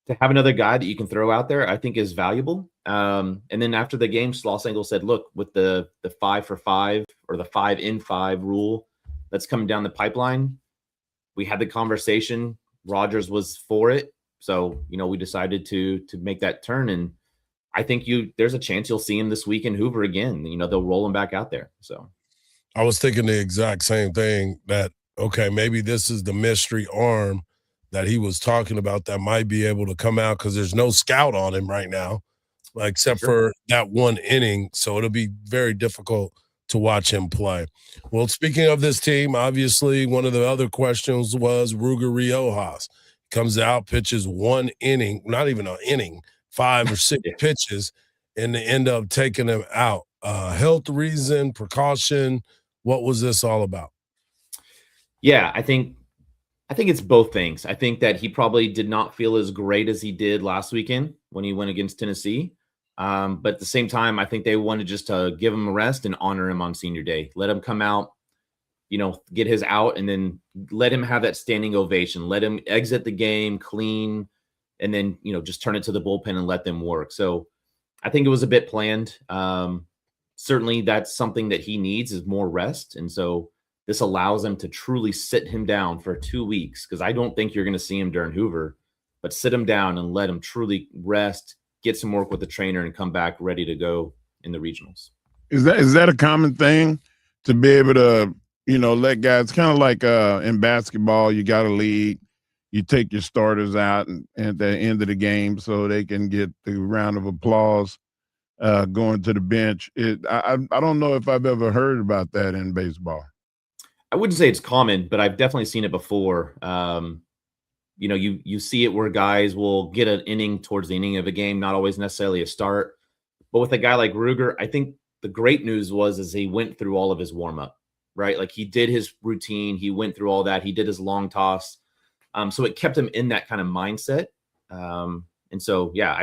Speaker 28: to have another guy that you can throw out there, I think is valuable. And then after the game, Slosengel said, look, with the 5 for 5 or the 5 in 5 rule that's coming down the pipeline, we had the conversation. Rogers was for it. So, we decided to make that turn. And I think there's a chance you'll see him this week in Hoover again. They'll roll him back out there. So
Speaker 22: I was thinking the exact same thing, that, okay, maybe this is the mystery arm that he was talking about that might be able to come out, because there's no scout on him right now, except for that one inning. So it'll be very difficult to watch him play. Well, speaking of this team, obviously one of the other questions was Ruger Riojas. Comes out, pitches one inning, not even an inning, 5 or 6 pitches, and they end up taking him out. Health reason, precaution, what was this all about?
Speaker 28: Yeah, I think it's both things. I think that he probably did not feel as great as he did last weekend when he went against Tennessee. But at the same time, I think they wanted just to give him a rest and honor him on senior day. Let him come out, get his out, and then let him have that standing ovation. Let him exit the game clean, and then, just turn it to the bullpen and let them work. So I think it was a bit planned. Certainly that's something that he needs, is more rest. And so this allows them to truly sit him down for 2 weeks, because I don't think you're going to see him during Hoover, but sit him down and let him truly rest, get some work with the trainer, and come back ready to go in the regionals.
Speaker 1: Is that a common thing, to be able to, let guys, kind of like in basketball, you got a lead, you take your starters out and at the end of the game so they can get the round of applause going to the bench. I don't know if I've ever heard about that in baseball.
Speaker 28: I wouldn't say it's common, but I've definitely seen it before. You see it where guys will get an inning towards the ending of a game, not always necessarily a start. But with a guy like Ruger, I think the great news is he went through all of his warm-up, right? Like, he did his routine. He went through all that. He did his long toss. So it kept him in that kind of mindset. And so, yeah,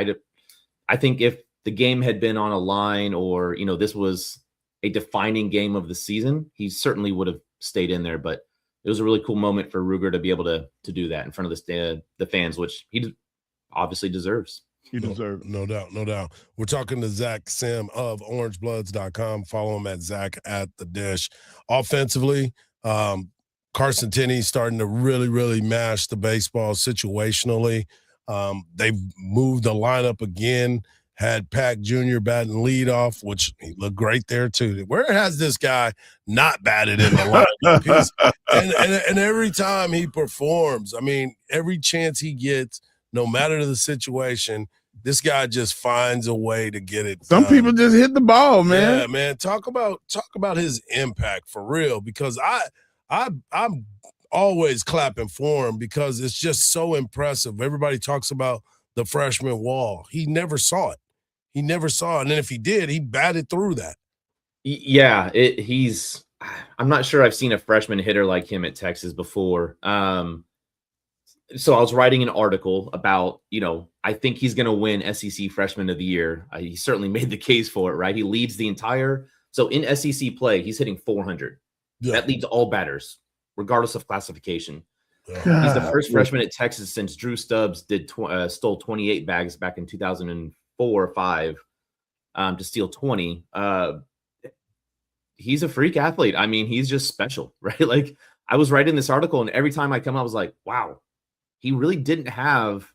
Speaker 28: I think if the game had been on a line, or, this was a defining game of the season, he certainly would have stayed in there. But it was a really cool moment for Ruger to be able to do that in front of the fans, which he obviously deserves.
Speaker 1: He deserves.
Speaker 22: No doubt. We're talking to Zach Sim of orangebloods.com. Follow him at Zach at the Dish. Offensively, Carson Tenney starting to really, really mash the baseball situationally. They've moved the lineup again. Had Pack Jr. batting leadoff, which he looked great there too. Where has this guy not batted in the lineup? and every time he performs, I mean, every chance he gets, no matter the situation, This guy just finds a way to get it
Speaker 1: Some
Speaker 22: done.
Speaker 1: people just hit the ball, man.
Speaker 22: Yeah, man. Talk about his impact for real, because I'm always clapping for him because it's just so impressive. Everybody talks about the freshman wall. He never saw it. And then if he did, he batted through that.
Speaker 28: Yeah, I'm not sure I've seen a freshman hitter like him at Texas before. So I was writing an article about, I think he's going to win SEC Freshman of the Year. He certainly made the case for it, right? He leads the entire. So in SEC play, he's hitting 400.
Speaker 22: Yeah.
Speaker 28: That leads all batters, regardless of classification.
Speaker 22: God.
Speaker 28: He's the first freshman at Texas since Drew Stubbs stole 28 bags back in 2004 or 5 to steal 20. He's a freak athlete. I mean, he's just special, right? Like, I was writing this article, and every time I come, I was like, wow, he really didn't have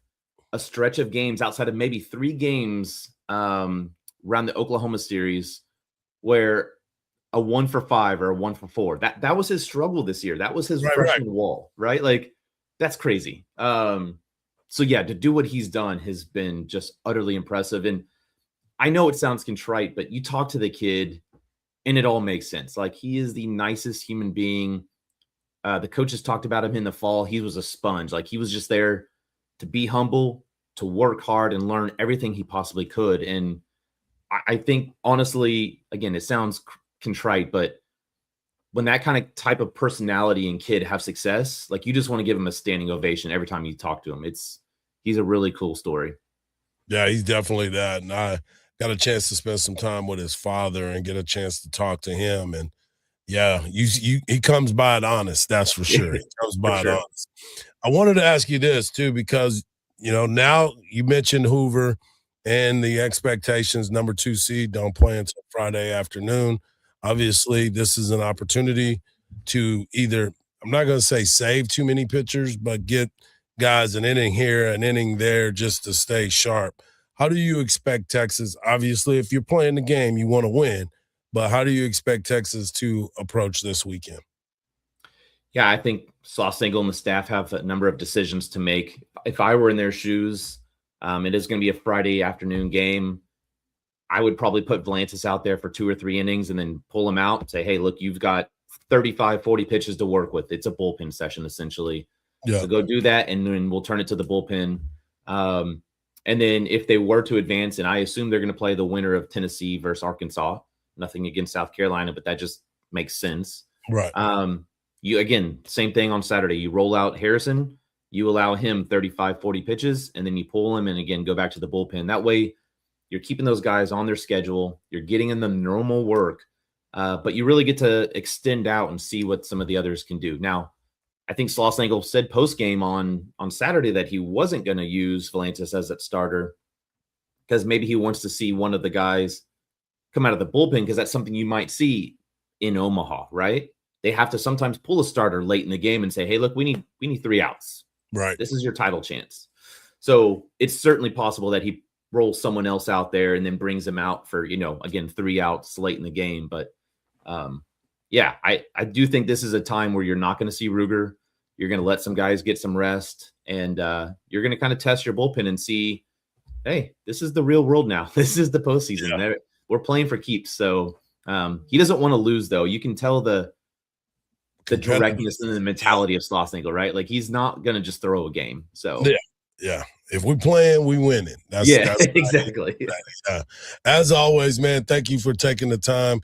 Speaker 28: a stretch of games outside of maybe 3 games around the Oklahoma series where a 1 for 5 or a 1 for 4. That was his struggle this year. That was his freshman wall, right? Like, that's crazy. So yeah, to do what he's done has been just utterly impressive. And I know it sounds contrite, but you talk to the kid and it all makes sense. Like, he is the nicest human being. The coaches talked about him in the fall. He was a sponge. Like, he was just there to be humble, to work hard and learn everything he possibly could. And I think, honestly, again, it sounds contrite, but when that kind of type of personality and kid have success, like, you just want to give him a standing ovation every time you talk to him. He's a really cool story.
Speaker 22: Yeah, he's definitely that. And I got a chance to spend some time with his father and get a chance to talk to him. And yeah, he comes by it honest. That's for sure. He comes by it honest. I wanted to ask you this too, because, now you mentioned Hoover and the expectations, number 2 seed don't play until Friday afternoon. Obviously, this is an opportunity to either, I'm not going to say save too many pitchers, but get guys an inning here, an inning there, just to stay sharp. How do you expect Texas? Obviously, if you're playing the game, you want to win, but how do you expect Texas to approach this weekend?
Speaker 28: Yeah, I think Sauce-Engel and the staff have a number of decisions to make. If I were in their shoes, it is going to be a Friday afternoon game. I would probably put Volantis out there for 2 or 3 innings and then pull him out and say, hey, look, you've got 35, 40 pitches to work with. It's a bullpen session, essentially.
Speaker 22: Yeah.
Speaker 28: So go do that, and then we'll turn it to the bullpen. And then if they were to advance, and I assume they're going to play the winner of Tennessee versus Arkansas, nothing against South Carolina, but that just makes sense.
Speaker 22: Right.
Speaker 28: You, again, same thing on Saturday. You roll out Harrison, you allow him 35, 40 pitches, and then you pull him and, again, go back to the bullpen. That way you're keeping those guys on their schedule. You're getting in the normal work, but you really get to extend out and see what some of the others can do. Now, I think Sauce-Engel said post-game on Saturday that he wasn't going to use Volantis as that starter because maybe he wants to see one of the guys come out of the bullpen, because that's something you might see in Omaha, right? They have to sometimes pull a starter late in the game and say, hey, look, we need 3 outs.
Speaker 22: Right.
Speaker 28: This is your title chance. So it's certainly possible that he rolls someone else out there and then brings them out for, again, 3 outs late in the game. But yeah, I do think this is a time where you're not going to see Ruger. You're going to let some guys get some rest, and you're going to kind of test your bullpen and see, hey, this is the real world now. This is the postseason. Yeah. We're playing for keeps. So he doesn't want to lose, though. You can tell the directness and the mentality of Sauce-Engel, right? Like, he's not going to just throw a game. So
Speaker 22: yeah. If we playing, we winning. That's
Speaker 28: exactly.
Speaker 22: As always, man, thank you for taking the time.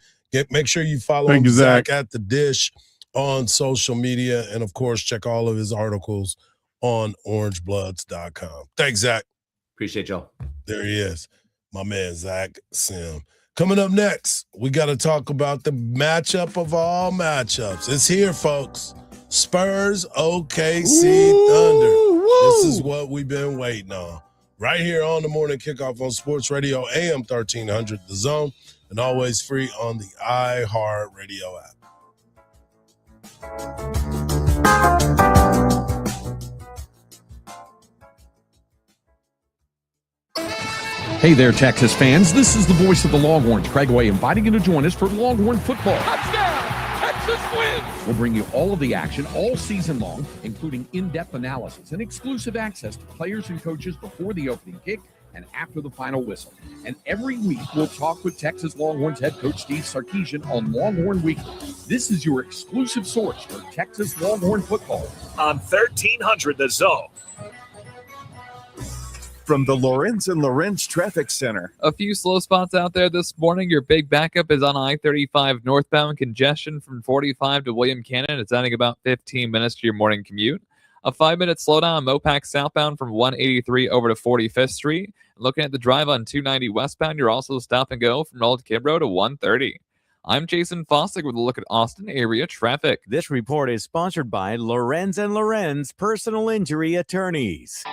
Speaker 22: Make sure you follow Zach at The Dish on social media. And, of course, check all of his articles on orangebloods.com. Thanks, Zach.
Speaker 28: Appreciate y'all.
Speaker 22: There he is, my man, Zach Sim. Coming up next, we got to talk about the matchup of all matchups. It's here, folks. Spurs, OKC Thunder. This is what we've been waiting on. Right here on the Morning Kickoff on Sports Radio, AM 1300, The Zone, and always free on the iHeartRadio app.
Speaker 3: Hey there, Texas fans. This is the voice of the Longhorns, Craig Way, inviting you to join us for Longhorn football.
Speaker 2: Touchdown! Texas wins!
Speaker 3: We'll bring you all of the action all season long, including in-depth analysis and exclusive access to players and coaches before the opening kick, and after the final whistle. And every week, we'll talk with Texas Longhorns head coach Steve Sarkisian on Longhorn Weekly. This is your exclusive source for Texas Longhorn football.
Speaker 4: On 1300 The Zone.
Speaker 6: From the Lorenz and Lorenz Traffic Center.
Speaker 7: A few slow spots out there this morning. Your big backup is on I-35 northbound. Congestion from 45 to William Cannon. It's adding about 15 minutes to your morning commute. A 5-minute slowdown on Mopac southbound from 183 over to 45th Street. Looking at the drive on 290 westbound, you're also stop and go from Old Kibro to 130. I'm Jason Fossick with a look at Austin area traffic.
Speaker 8: This report is sponsored by Lorenz and Lorenz Personal Injury Attorneys.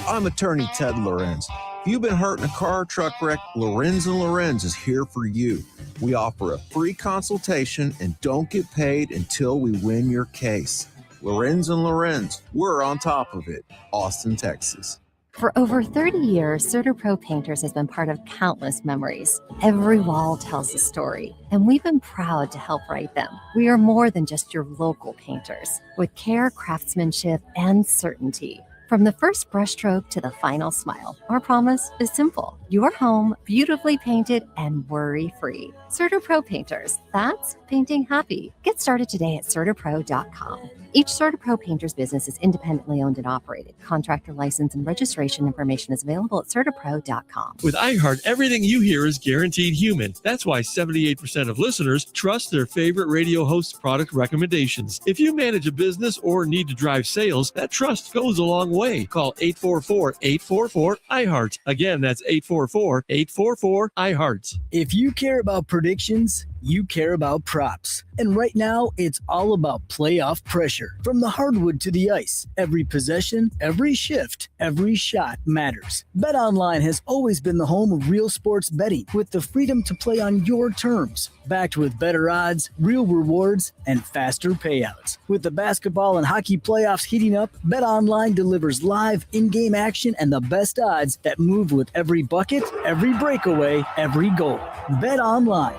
Speaker 9: I'm attorney Ted Lorenz. If you've been hurt in a car or truck wreck, Lorenz and Lorenz is here for you. We offer a free consultation and don't get paid until we win your case. Lorenz and Lorenz, we're on top of it. Austin, Texas.
Speaker 10: For over 30 years, CertaPro Painters has been part of countless memories. Every wall tells a story, and we've been proud to help write them. We are more than just your local painters, with care, craftsmanship, and certainty. From the first brushstroke to the final smile, our promise is simple. Your home beautifully painted and worry-free. CertaPro Painters, that's painting happy. Get started today at CertaPro.com. Each CertaPro Painters business is independently owned and operated. Contractor license and registration information is available at CertaPro.com.
Speaker 14: With iHeart, everything you hear is guaranteed human. That's why 78% of listeners trust their favorite radio host's product recommendations. If you manage a business or need to drive sales, that trust goes a long way. Call 844-844-iHeart. Again, that's 844-844-iHeart.
Speaker 24: If you care about predictions, you care about props. And right now, it's all about playoff pressure. From the hardwood to the ice, every possession, every shift, every shot matters. BetOnline has always been the home of real sports betting, with the freedom to play on your terms. Backed with better odds, real rewards, and faster payouts. With the basketball and hockey playoffs heating up, BetOnline delivers live in-game action and the best odds that move with every bucket, every breakaway, every goal. BetOnline.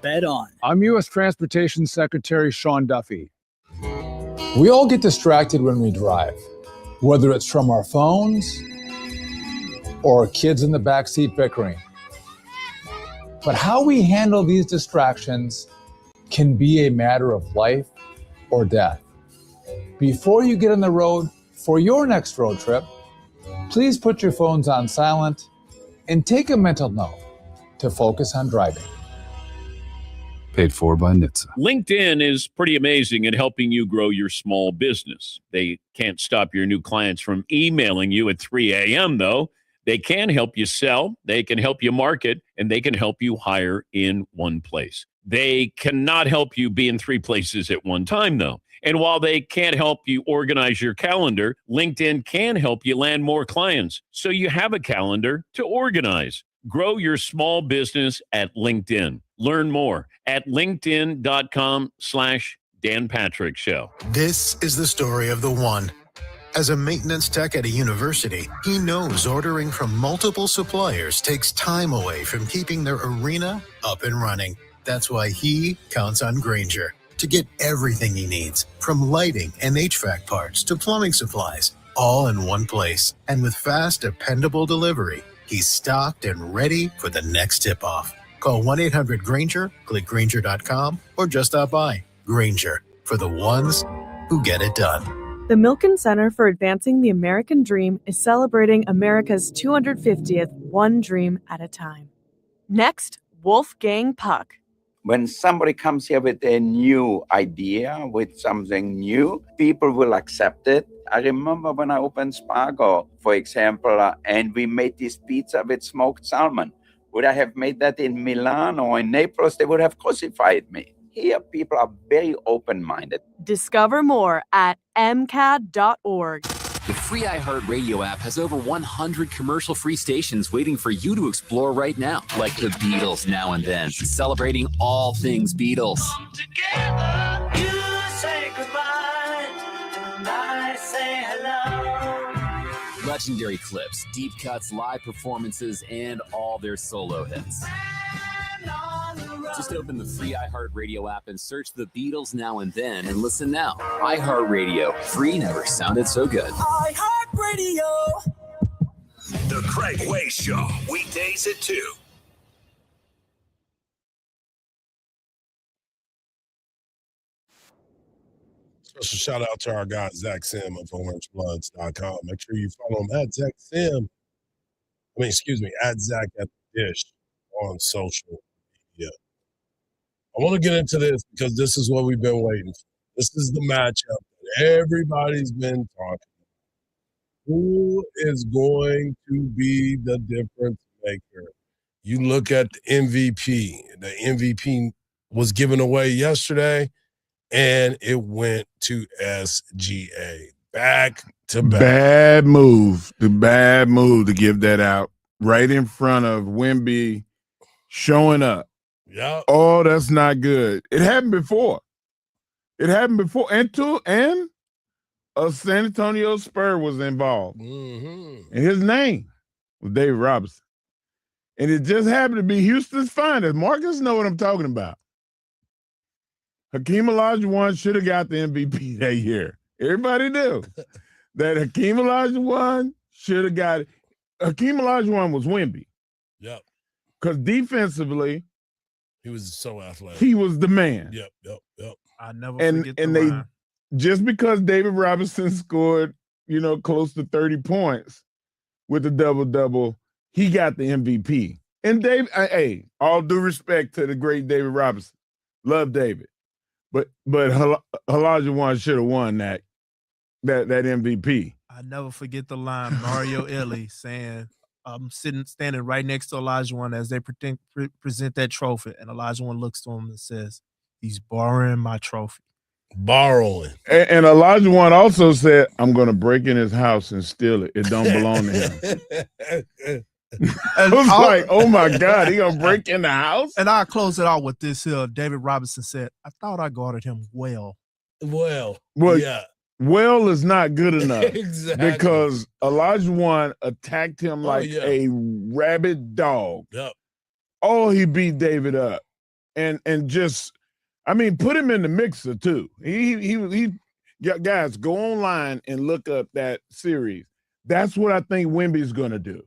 Speaker 24: Bet on.
Speaker 29: I'm U.S. Transportation Secretary Sean Duffy. We all get distracted when we drive, whether it's from our phones or kids in the backseat bickering. But how we handle these distractions can be a matter of life or death. Before you get on the road for your next road trip, please put your phones on silent and take a mental note to focus on driving.
Speaker 30: Paid for by NHTSA.
Speaker 13: LinkedIn is pretty amazing at helping you grow your small business. They can't stop your new clients from emailing you at 3 a.m., though. They can help you sell, they can help you market, and they can help you hire in one place. They cannot help you be in 3 places at one time, though. And while they can't help you organize your calendar, LinkedIn can help you land more clients so you have a calendar to organize. Grow your small business at LinkedIn. Learn more at linkedin.com/Dan Patrick Show.
Speaker 31: This is the story of the one. As a maintenance tech at a university, he knows ordering from multiple suppliers takes time away from keeping their arena up and running. That's why he counts on Grainger to get everything he needs, from lighting and HVAC parts to plumbing supplies, all in one place. And with fast, dependable delivery, he's stocked and ready for the next tip-off. Call 1-800-GRAINGER, click Grainger.com, or just stop by. Grainger, for the ones who get it done.
Speaker 32: The Milken Center for Advancing the American Dream is celebrating America's 250th One Dream at a Time. Next, Wolfgang Puck.
Speaker 33: When somebody comes here with a new idea, with something new, people will accept it. I remember when I opened Spargo, for example, and we made this pizza with smoked salmon. Would I have made that in Milan or in Naples? They would have crucified me. Here, people are very open-minded.
Speaker 32: Discover more at mcad.org.
Speaker 34: The free iHeartRadio app has over 100 commercial-free stations waiting for you to explore right now, like the Beatles Now and Then, celebrating all things Beatles.
Speaker 35: Together, you say goodbye, and I say hello.
Speaker 34: Legendary clips, deep cuts, live performances, and all their solo hits. Just open the free iHeartRadio app and search the Beatles Now and Then and listen now. iHeartRadio. Free never sounded so good.
Speaker 35: iHeartRadio.
Speaker 19: The Craig Way Show, weekdays at 2.
Speaker 22: Special shout out to our guy, Zach Sim of orangebloods.com. Make sure you follow him at Zach Sim. At Zach at the Dish on social media. I want to get into this because this is what we've been waiting for. This is the matchup that everybody's been talking about. Who is going to be the difference maker? You look at the MVP. The MVP was given away yesterday, and it went to SGA. Back to back.
Speaker 1: Bad move. The bad move to give that out right in front of Wemby showing up.
Speaker 22: Yeah.
Speaker 1: Oh, that's not good. It happened before. And a San Antonio Spur was involved.
Speaker 22: Mm-hmm.
Speaker 1: And his name was David Robinson. And it just happened to be Houston's finest. Marcus know what I'm talking about. Hakeem Olajuwon should have got the MVP that year. Everybody knew that Hakeem Olajuwon should have got it. Hakeem Olajuwon was Wemby.
Speaker 22: Yep.
Speaker 1: Because defensively,
Speaker 22: he was so athletic.
Speaker 1: He was the man.
Speaker 22: Yep.
Speaker 5: I never forget the
Speaker 1: they
Speaker 5: line.
Speaker 1: just because David Robinson scored, close to 30 points with the double-double, he got the MVP. And David, hey, all due respect to the great David Robinson. Love David. But Olajuwon should have won that MVP.
Speaker 5: I never forget the line Mario Elie saying, I'm standing right next to Olajuwon as they present that trophy, and Olajuwon looks to him and says, he's borrowing my trophy.
Speaker 22: Borrowing.
Speaker 1: And Olajuwon also said, I'm going to break in his house and steal it. It don't belong to him. I was like, oh my God, he going to break in the house?
Speaker 5: And I'll close it out with this here. David Robinson said, I thought I guarded him well.
Speaker 22: Well, yeah.
Speaker 1: Well is not good enough.
Speaker 22: Exactly.
Speaker 1: Because Olajuwon attacked him like a rabid dog.
Speaker 22: Yep.
Speaker 1: Oh, he beat David up. And just, put him in the mixer too. He guys, go online and look up that series. That's what I think Wemby's going to do.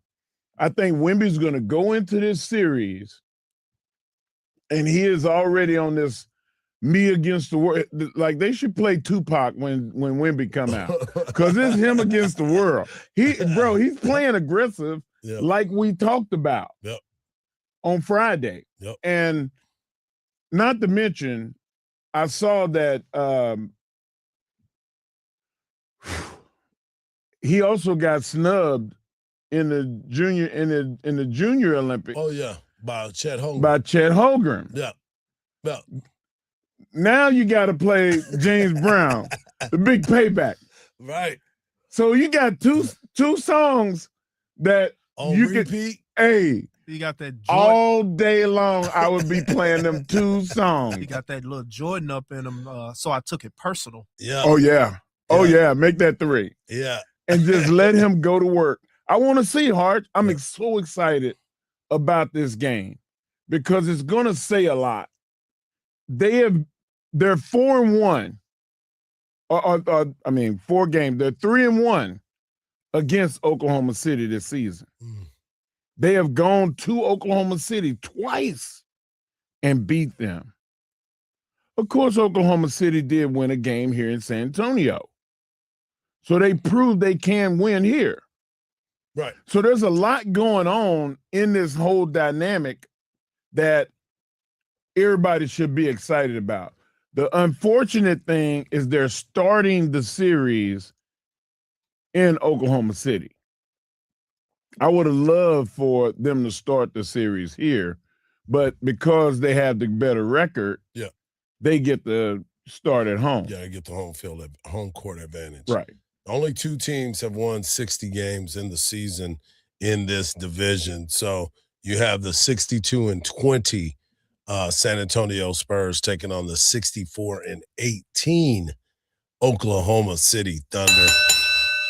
Speaker 1: I think Wemby's going to go into this series, and he is already on this me against the world. Like, they should play Tupac when Wemby come out, because it's him against the world. He's playing aggressive, like we talked about on Friday.
Speaker 22: Yep.
Speaker 1: And not to mention, I saw that he also got snubbed in the junior Olympics.
Speaker 22: Oh yeah, by Chet Holmgren. Yeah.
Speaker 1: Now you got to play James Brown, the big payback.
Speaker 22: Right.
Speaker 1: So you got two songs that
Speaker 22: on
Speaker 1: you
Speaker 22: repeat.
Speaker 1: Hey,
Speaker 5: you got that
Speaker 1: all day long. I would be playing them two songs.
Speaker 5: He got that little Jordan up in him, so I took it personal.
Speaker 22: Yeah.
Speaker 1: Oh yeah. Oh yeah. Make that 3.
Speaker 22: Yeah.
Speaker 1: And just let him go to work. I want to see Hardge. I'm so excited about this game because it's going to say a lot. They're 4-1. 4 games. They're 3-1 against Oklahoma City this season. They have gone to Oklahoma City twice and beat them. Of course, Oklahoma City did win a game here in San Antonio. So they proved they can win here.
Speaker 22: Right.
Speaker 1: So there's a lot going on in this whole dynamic that everybody should be excited about. The unfortunate thing is they're starting the series in Oklahoma City. I would have loved for them to start the series here, but because they have the better record, they get the start at home.
Speaker 22: Yeah, they get the home court advantage.
Speaker 1: Right.
Speaker 22: Only 2 teams have won 60 games in the season in this division. So you have the 62-20 San Antonio Spurs taking on the 64-18 Oklahoma City Thunder.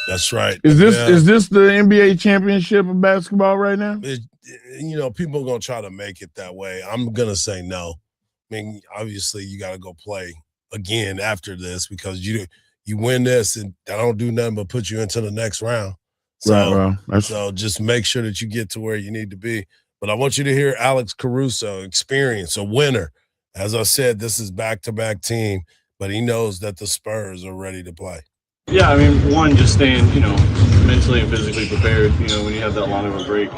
Speaker 22: That's right.
Speaker 1: Is this the NBA championship of basketball right now?
Speaker 22: People are going to try to make it that way. I'm going to say no. I mean, obviously you got to go play again after this because you win this and I don't do nothing but put you into the next round. So just make sure that you get to where you need to be. But I want you to hear Alex Caruso, experience, a winner. As I said, this is back-to-back team, but he knows that the Spurs are ready to play.
Speaker 2: Yeah, I mean, one, just staying, mentally and physically prepared. When you have that long of a break,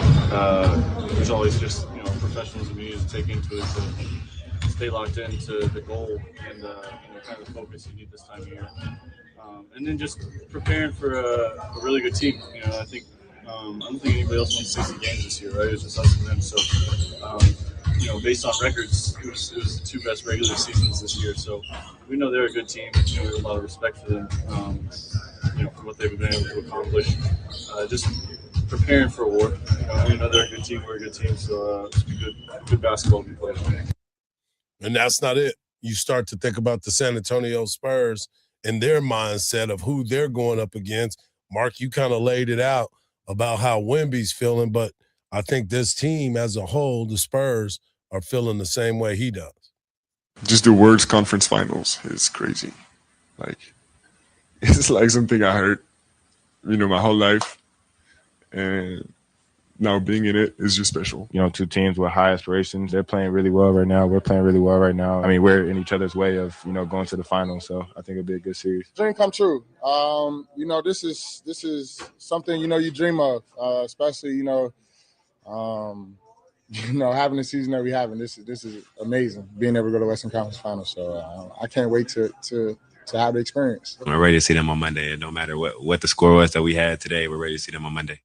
Speaker 2: there's always just, professionalism you need to take into it to stay locked into the goal and, kind of the focus you need this time of year. And then just preparing for a really good team. I think I don't think anybody else won 60 games this year, right? It was just us and them. So, based on records, it was the two best regular seasons this year. So we know they're a good team. We have a lot of respect for them, for what they've been able to accomplish. Just preparing for a war. We know they're a good team. We're a good team. So it's good basketball to be played.
Speaker 22: And that's not it. You start to think about the San Antonio Spurs and their mindset of who they're going up against. Mark, you kind of laid it out about how Wemby's feeling, but I think this team as a whole, the Spurs, are feeling the same way he does.
Speaker 3: Just the words conference finals is crazy. It's like something I heard, my whole life. And now being in it is just special.
Speaker 11: Two teams with high aspirations. They're playing really well right now. We're playing really well right now. I mean, we're in each other's way of, going to the finals. So I think it'll be a good series.
Speaker 12: Dream come true. This is something, you dream of, especially, having the season that we having. This is amazing, being able to go to Western Conference Finals. So I can't wait to have the experience.
Speaker 15: We're ready to see them on Monday. And no matter what the score was that we had today, we're ready to see them on Monday.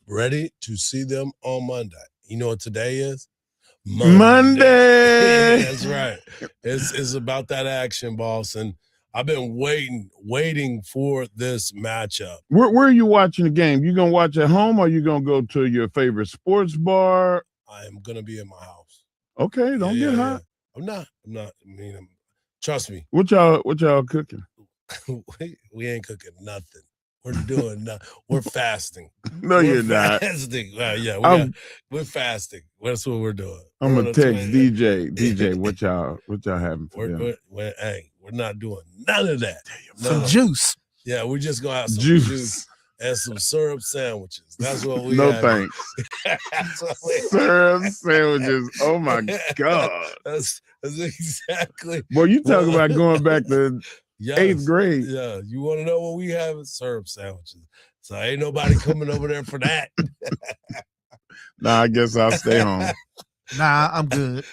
Speaker 22: Ready to see them on Monday. You know what today is?
Speaker 1: Monday.
Speaker 22: That's right. It's about that action, boss. And I've been waiting for this matchup.
Speaker 1: Where are you watching the game? You gonna watch at home, or you gonna go to your favorite sports bar?
Speaker 22: I am gonna be in my house.
Speaker 1: Okay, don't get hot.
Speaker 22: I'm not. Trust me.
Speaker 1: What y'all cooking?
Speaker 22: we ain't cooking nothing. We're doing we're fasting.
Speaker 1: No, you're not.
Speaker 22: Fasting. We're fasting. That's what we're doing.
Speaker 1: I'm gonna text DJ. DJ, what y'all having for dinner?
Speaker 22: We're not doing none of that.
Speaker 5: Some juice.
Speaker 22: Yeah, we're just gonna have some
Speaker 1: juice
Speaker 22: and some syrup sandwiches. That's what we
Speaker 1: No
Speaker 22: have.
Speaker 1: thanks. Syrup sandwiches. Oh my God.
Speaker 22: That's exactly.
Speaker 1: Boy, you talk about going back to 8th grade.
Speaker 22: Yeah, you want to know what we have? Syrup sandwiches. So ain't nobody coming over there for that.
Speaker 1: Nah, I guess I'll stay home.
Speaker 5: Nah, I'm good.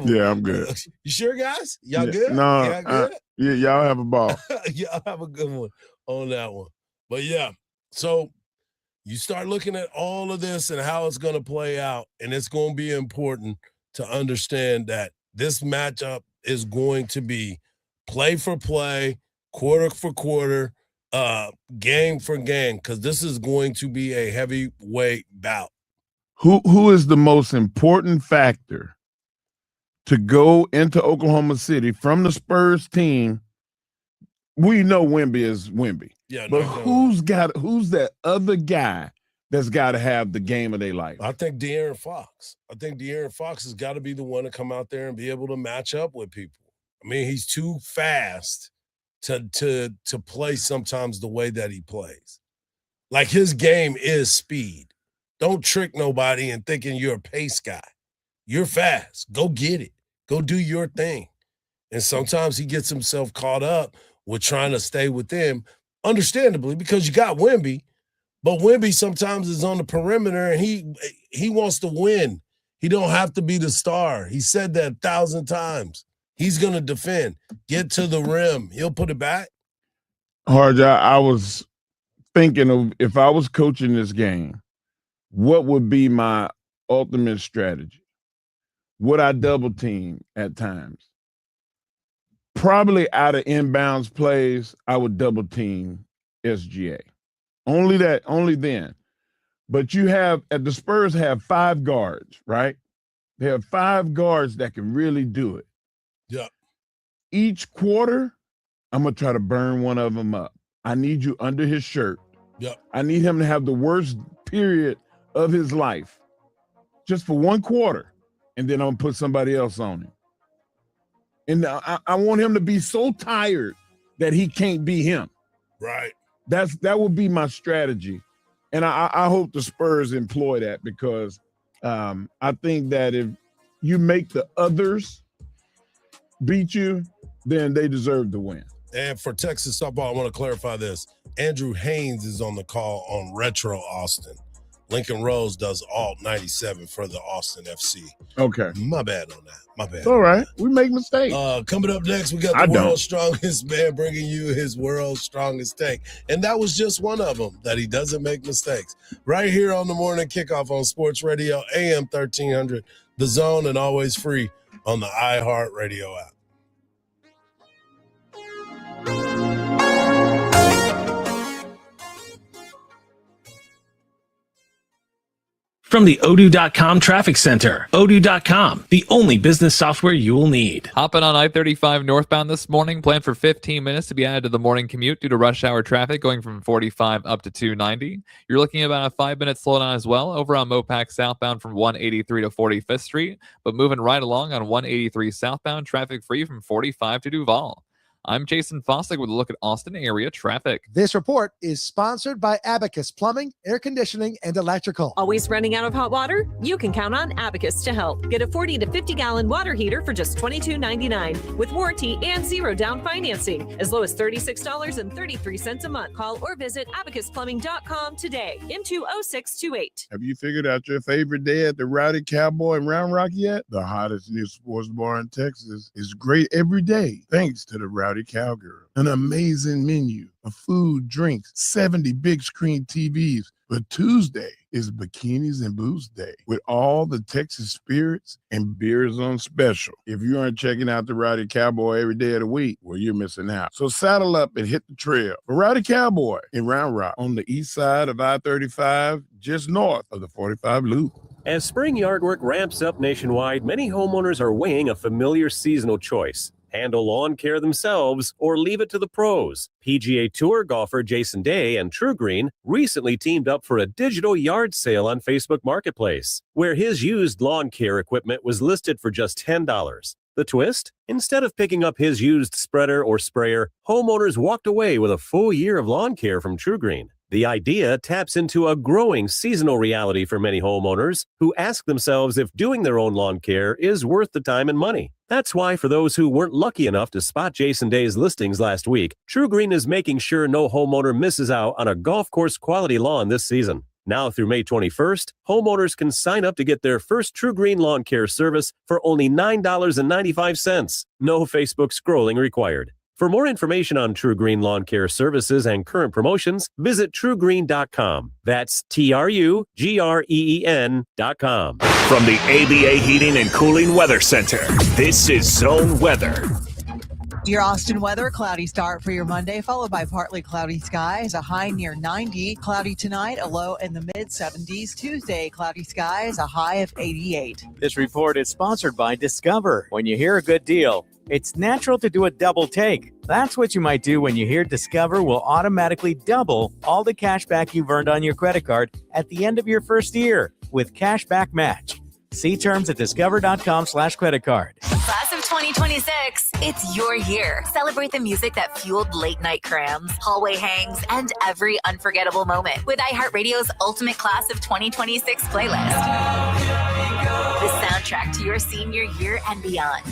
Speaker 1: Yeah, I'm good.
Speaker 22: You sure, guys? Y'all good?
Speaker 1: No,
Speaker 22: y'all good?
Speaker 1: yeah, y'all have a ball.
Speaker 22: Y'all have a good one on that one. But yeah, so you start looking at all of this and how it's going to play out, and it's going to be important to understand that this matchup is going to be play for play, quarter for quarter, game for game, because this is going to be a heavyweight bout.
Speaker 1: Who is the most important factor to go into Oklahoma City from the Spurs team? We know Wemby is Wemby.
Speaker 22: Yeah,
Speaker 1: but who's that other guy that's got to have the game of their life?
Speaker 22: I think De'Aaron Fox. I think De'Aaron Fox has got to be the one to come out there and be able to match up with people. I mean, he's too fast to play sometimes the way that he plays. Like, his game is speed. Don't trick nobody in thinking you're a pace guy. You're fast. Go get it. Go do your thing. And sometimes he gets himself caught up with trying to stay with them, understandably, because you got Wemby. But Wemby sometimes is on the perimeter, and he wants to win. He don't have to be the star. He said that 1,000 times. He's going to defend. Get to the rim. He'll put it back.
Speaker 1: Hardge, I was thinking of, if I was coaching this game, what would be my ultimate strategy? Would I double team at times? Probably out of inbounds plays, I would double team SGA. Only then. But the Spurs have 5 guards, right? They have 5 guards that can really do it.
Speaker 22: Yeah.
Speaker 1: Each quarter, I'm going to try to burn one of them up. I need you under his shirt.
Speaker 22: Yep.
Speaker 1: I need him to have the worst period of his life just for 1 quarter, and then I'm going to put somebody else on him. And I want him to be so tired that he can't be him.
Speaker 22: Right.
Speaker 1: That would be my strategy And I hope the Spurs employ that, because I think that if you make the others beat you, then they deserve to win.
Speaker 22: And for Texas softball, I want to clarify this. Andrew Haynes is on the call on Retro Austin. Lincoln Rose does Alt 97 for the Austin FC.
Speaker 1: Okay.
Speaker 22: My bad on that. My bad.
Speaker 1: It's all right. We make mistakes.
Speaker 22: Coming up next, we got the world's strongest man bringing you his world's strongest take. And that was just one of them, that he doesn't make mistakes. Right here on the Morning Kickoff on Sports Radio, AM 1300, The Zone, and always free on the iHeartRadio app.
Speaker 4: From the Odoo.com Traffic Center, Odoo.com, the only business software you will need.
Speaker 6: Hopping on I-35 northbound this morning, planned for 15 minutes to be added to the morning commute due to rush hour traffic going from 45 up to 290. You're looking at about a 5-minute slowdown as well over on Mopac southbound from 183 to 45th Street, but moving right along on 183 southbound, traffic free from 45 to Duval. I'm Jason Fossick with a look at Austin area traffic.
Speaker 7: This report is sponsored by Abacus Plumbing, Air Conditioning, and Electrical.
Speaker 8: Always running out of hot water? You can count on Abacus to help. Get a 40 to 50-gallon water heater for just $22.99 with warranty and zero down financing, as low as $36.33 a month. Call or visit abacusplumbing.com today. M20628.
Speaker 1: Have you figured out your favorite day at the Rowdy Cowboy in Round Rock yet? The hottest new sports bar in Texas is great every day, thanks to the Rowdy Cowgirl. An amazing menu of food, drinks, 70 big screen TVs. But Tuesday is Bikinis and Booze Day with all the Texas spirits and beers on special. If you aren't checking out the Rowdy Cowboy every day of the week, well, you're missing out. So saddle up and hit the trail for Rowdy Cowboy in Round Rock on the east side of I-35, just north of the 45 Loop.
Speaker 9: As spring yard work ramps up nationwide, many homeowners are weighing a familiar seasonal choice. Handle lawn care themselves or leave it to the pros. PGA Tour golfer Jason Day and TruGreen recently teamed up for a digital yard sale on Facebook Marketplace, where his used lawn care equipment was listed for just $10. The twist? Instead of picking up his used spreader or sprayer, homeowners walked away with a full year of lawn care from TruGreen. The idea taps into a growing seasonal reality for many homeowners who ask themselves if doing their own lawn care is worth the time and money. That's why for those who weren't lucky enough to spot Jason Day's listings last week, TruGreen is making sure no homeowner misses out on a golf course quality lawn this season. Now through May 21st, homeowners can sign up to get their first TruGreen lawn care service for only $9.95. No Facebook scrolling required. For more information on TruGreen Lawn Care Services and current promotions, visit TruGreen.com. That's TruGreen.com.
Speaker 19: From the ABA Heating and Cooling Weather Center, this is Zone Weather.
Speaker 16: Your Austin weather, cloudy start for your Monday, followed by partly cloudy skies, a high near 90. Cloudy tonight, a low in the mid-70s. Tuesday, cloudy skies, a high of 88.
Speaker 17: This report is sponsored by Discover. When you hear a good deal, it's natural to do a double take. That's what you might do when you hear Discover will automatically double all the cash back you've earned on your credit card at the end of your first year with Cashback Match. See terms at discover.com/creditcard.
Speaker 18: Class of 2026, it's your year. Celebrate the music that fueled late night crams, hallway hangs, and every unforgettable moment with iHeartRadio's Ultimate Class of 2026 playlist. The soundtrack to your senior year and beyond.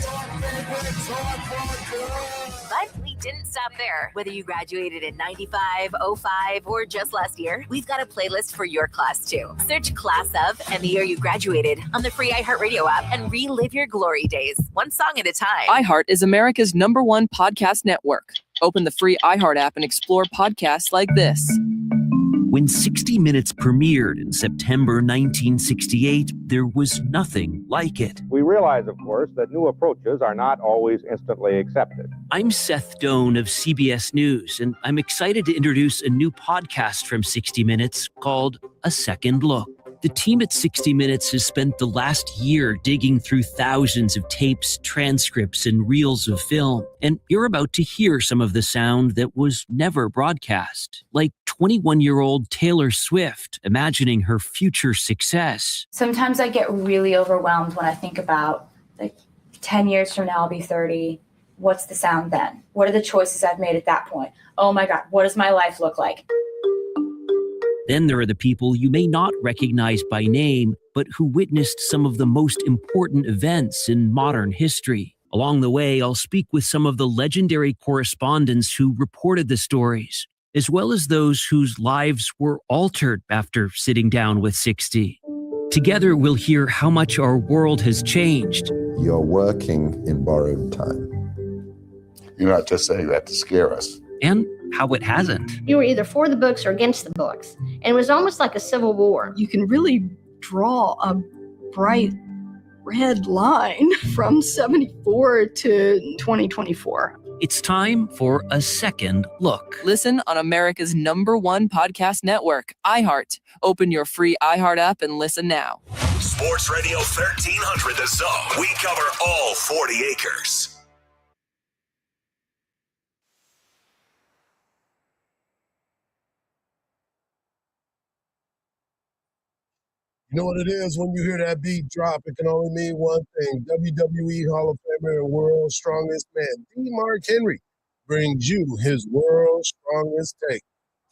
Speaker 18: But we didn't stop there. Whether you graduated in 95, 05, or just last year, we've got a playlist for your class too. Search Class of and the year you graduated on the free iHeartRadio app and relive your glory days, one song at a time.
Speaker 20: iHeart is America's #1 podcast network. Open the free iHeart app and explore podcasts like this.
Speaker 21: When 60 Minutes premiered in September 1968, there was nothing like it.
Speaker 23: We realize, of course, that new approaches are not always instantly accepted.
Speaker 21: I'm Seth Doan of CBS News, and I'm excited to introduce a new podcast from 60 Minutes called A Second Look. The team at 60 Minutes has spent the last year digging through thousands of tapes, transcripts, and reels of film. And you're about to hear some of the sound that was never broadcast, like 21-year-old Taylor Swift imagining her future success.
Speaker 25: Sometimes I get really overwhelmed when I think about, like, 10 years from now, I'll be 30. What's the sound then? What are the choices I've made at that point? Oh my God, what does my life look like?
Speaker 21: Then there are the people you may not recognize by name, but who witnessed some of the most important events in modern history. Along the way, I'll speak with some of the legendary correspondents who reported the stories, as well as those whose lives were altered after sitting down with 60. Together, we'll hear how much our world has changed.
Speaker 2: You're working in borrowed time. You're not just saying that to scare us.
Speaker 21: And how it hasn't.
Speaker 10: You were either for the books or against the books. And it was almost like a civil war.
Speaker 13: You can really draw a bright red line from 74 to 2024.
Speaker 21: It's time for a second look.
Speaker 20: Listen on America's #1 podcast network, iHeart. Open your free iHeart app and listen now.
Speaker 19: Sports Radio 1300 The Zone. We cover all 40 acres.
Speaker 22: You know what it is when you hear that beat drop? It can only mean one thing. WWE Hall of Famer and World's Strongest Man, D. Mark Henry, brings you his World's Strongest Take.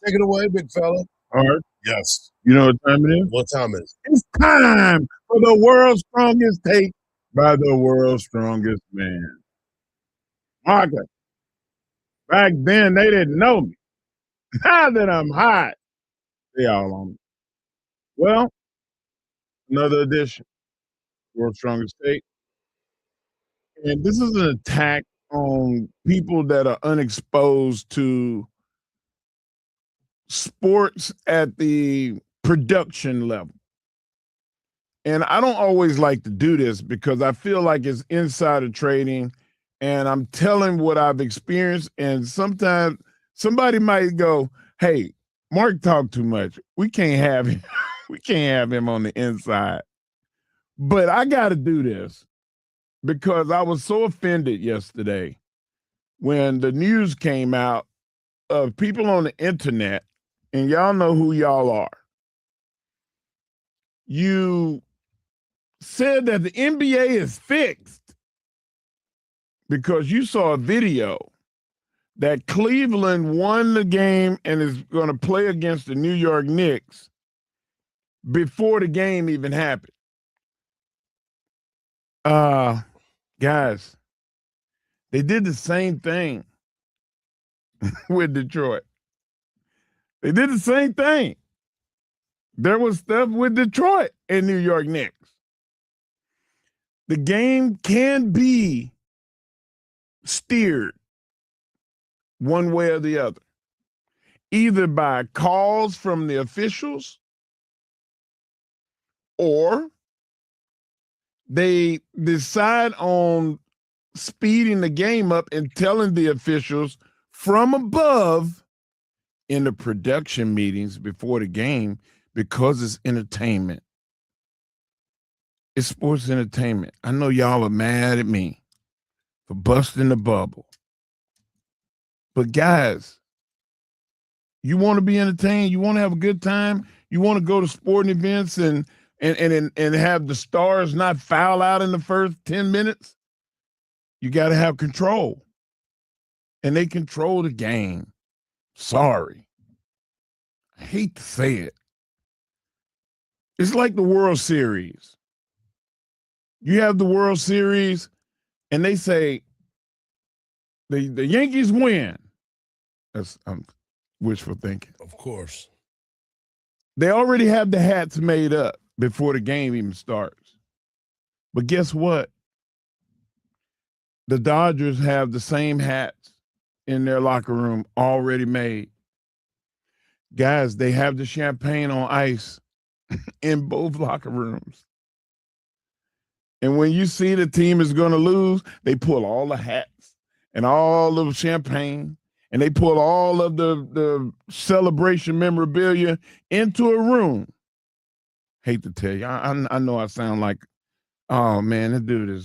Speaker 22: Take it away, big fella.
Speaker 1: All right.
Speaker 22: Yes.
Speaker 1: You know what time it is?
Speaker 22: What time is it?
Speaker 1: It's time for the World's Strongest Take by the World's Strongest Man. Marcus, back then they didn't know me. Now that I'm hot, they all on me. Well, another edition, World's Strongest Take. And this is an attack on people that are unexposed to sports at the production level. And I don't always like to do this because I feel like it's insider trading and I'm telling what I've experienced. And sometimes somebody might go, hey, Mark talked too much. We can't have him. We can't have him on the inside. But I got to do this because I was so offended yesterday when the news came out of people on the internet, and y'all know who y'all are. You said that the NBA is fixed because you saw a video that Cleveland won the game and is going to play against the New York Knicks before the game even happened. Guys, they did the same thing with Detroit. They did the same thing. There was stuff with Detroit and New York Knicks. The game can be steered one way or the other, either by calls from the officials or they decide on speeding the game up and telling the officials from above in the production meetings before the game because it's entertainment. It's sports entertainment. I know y'all are mad at me for busting the bubble. But guys, you want to be entertained, you want to have a good time, you want to go to sporting events and have the stars not foul out in the first 10 minutes, you got to have control. And they control the game. Sorry. I hate to say it. It's like the World Series. You have the World Series, and they say the Yankees win. That's wishful thinking.
Speaker 22: Of course.
Speaker 1: They already have the hats made up before the game even starts. But guess what? The Dodgers have the same hats in their locker room already made. Guys, they have the champagne on ice in both locker rooms. And when you see the team is going to lose, they pull all the hats and all of the champagne, and they pull all of the celebration memorabilia into a room. Hate to tell you, I know I sound like, oh man, this dude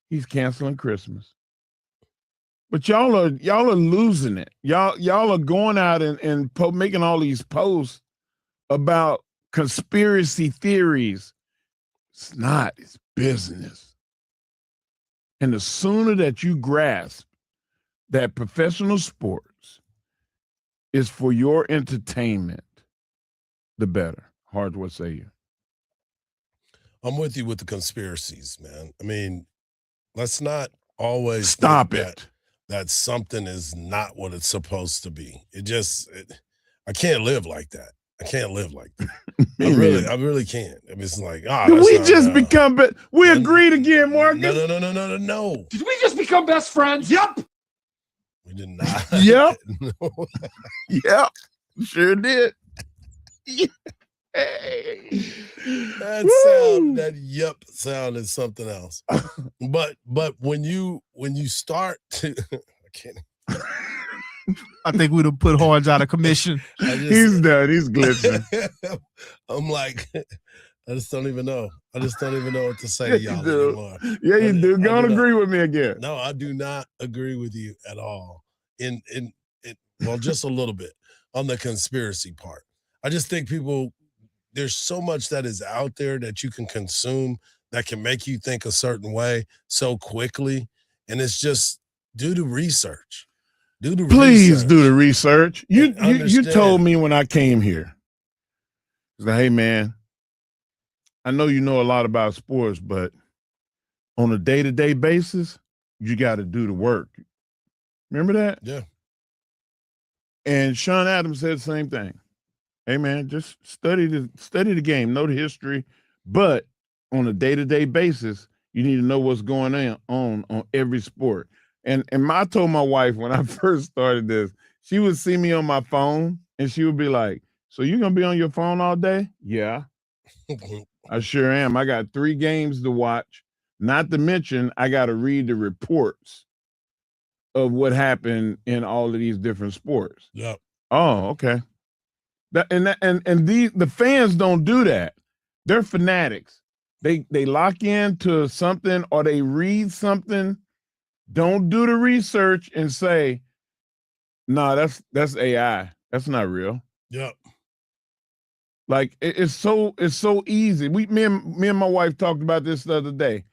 Speaker 1: he's canceling Christmas. But y'all are losing it. Y'all are going out and making all these posts about conspiracy theories. It's not. It's business. And the sooner that you grasp that professional sports is for your entertainment, the better. Hardge, what say you?
Speaker 22: I'm with you with the conspiracies, man. I mean, let's not always
Speaker 1: Stop
Speaker 22: think
Speaker 1: it.
Speaker 22: that something is not what it's supposed to be. I can't live like that. I can't live like that. I really can't. I mean, it's like,
Speaker 1: Did we just become we agreed again, Marcus?
Speaker 22: No.
Speaker 3: Did we just become best friends? Yep.
Speaker 22: We did not.
Speaker 1: Yep.
Speaker 22: No.
Speaker 1: Yep. Sure did.
Speaker 22: That yep sound is something else. But when you start to I can't.
Speaker 5: I think we'd have put Hardge out of commission.
Speaker 1: He's done. He's glitching.
Speaker 22: I'm like, I just don't even know. I just don't even know what to say to y'all anymore.
Speaker 1: Yeah, you do. Go on, agree with me again.
Speaker 22: No, I do not agree with you at all. Well, just a little bit on the conspiracy part. I just think there's so much that is out there that you can consume that can make you think a certain way so quickly. And it's just do the research.
Speaker 1: Please do the research. You told me when I came here, hey man, I know you know a lot about sports, but on a day-to-day basis, you got to do the work. Remember that?
Speaker 22: Yeah.
Speaker 1: And Sean Adams said the same thing. Hey man, just study the game, know the history, but on a day-to-day basis, you need to know what's going on every sport. And I told my wife when I first started this, she would see me on my phone and she would be like, so you're going to be on your phone all day? Yeah, I sure am. I got 3 games to watch. Not to mention, I got to read the reports of what happened in all of these different sports.
Speaker 22: Yep.
Speaker 1: Oh, okay. The fans don't do that. They're fanatics. They lock into something or they read something. Don't do the research and say, nah, that's AI. That's not real.
Speaker 22: Yep.
Speaker 1: Like it's so easy. Me and my wife talked about this the other day.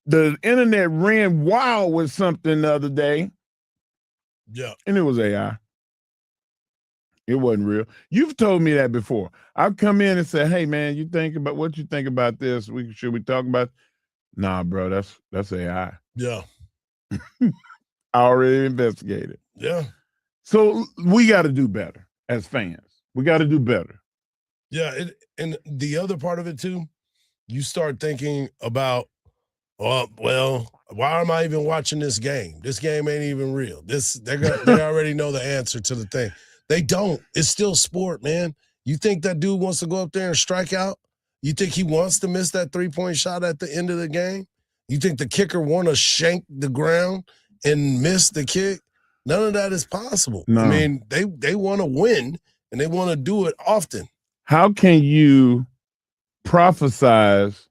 Speaker 1: The internet ran wild with something the other day.
Speaker 22: Yeah.
Speaker 1: And it was AI. It wasn't real. You've told me that before. I've come in and said, hey man, what you think about this? Should we talk about? Nah, bro, that's AI.
Speaker 22: Yeah.
Speaker 1: I already investigated.
Speaker 22: Yeah.
Speaker 1: So we got to do better as fans. We got to do better.
Speaker 22: Yeah. And the other part of it too, you start thinking about, well, why am I even watching this game? This game ain't even real. They already know the answer to the thing. They don't. It's still sport, man. You think that dude wants to go up there and strike out? You think he wants to miss that 3-point shot at the end of the game? You think the kicker want to shank the ground and miss the kick? None of that is possible.
Speaker 1: No.
Speaker 22: I mean, they want to win, and they want to do it often.
Speaker 1: How can you prophesize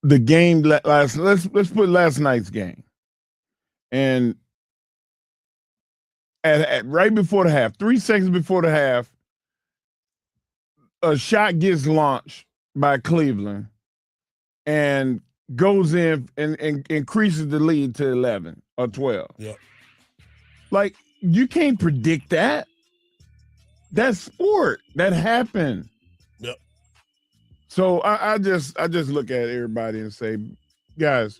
Speaker 1: the game let's put last night's game. And at right before the half, 3 seconds before the half, a shot gets launched by Cleveland and goes in and increases the lead to 11 or 12.
Speaker 22: Yeah.
Speaker 1: Like, you can't predict that. That's sport. That happened.
Speaker 22: Yep.
Speaker 1: So I just look at everybody and say, guys,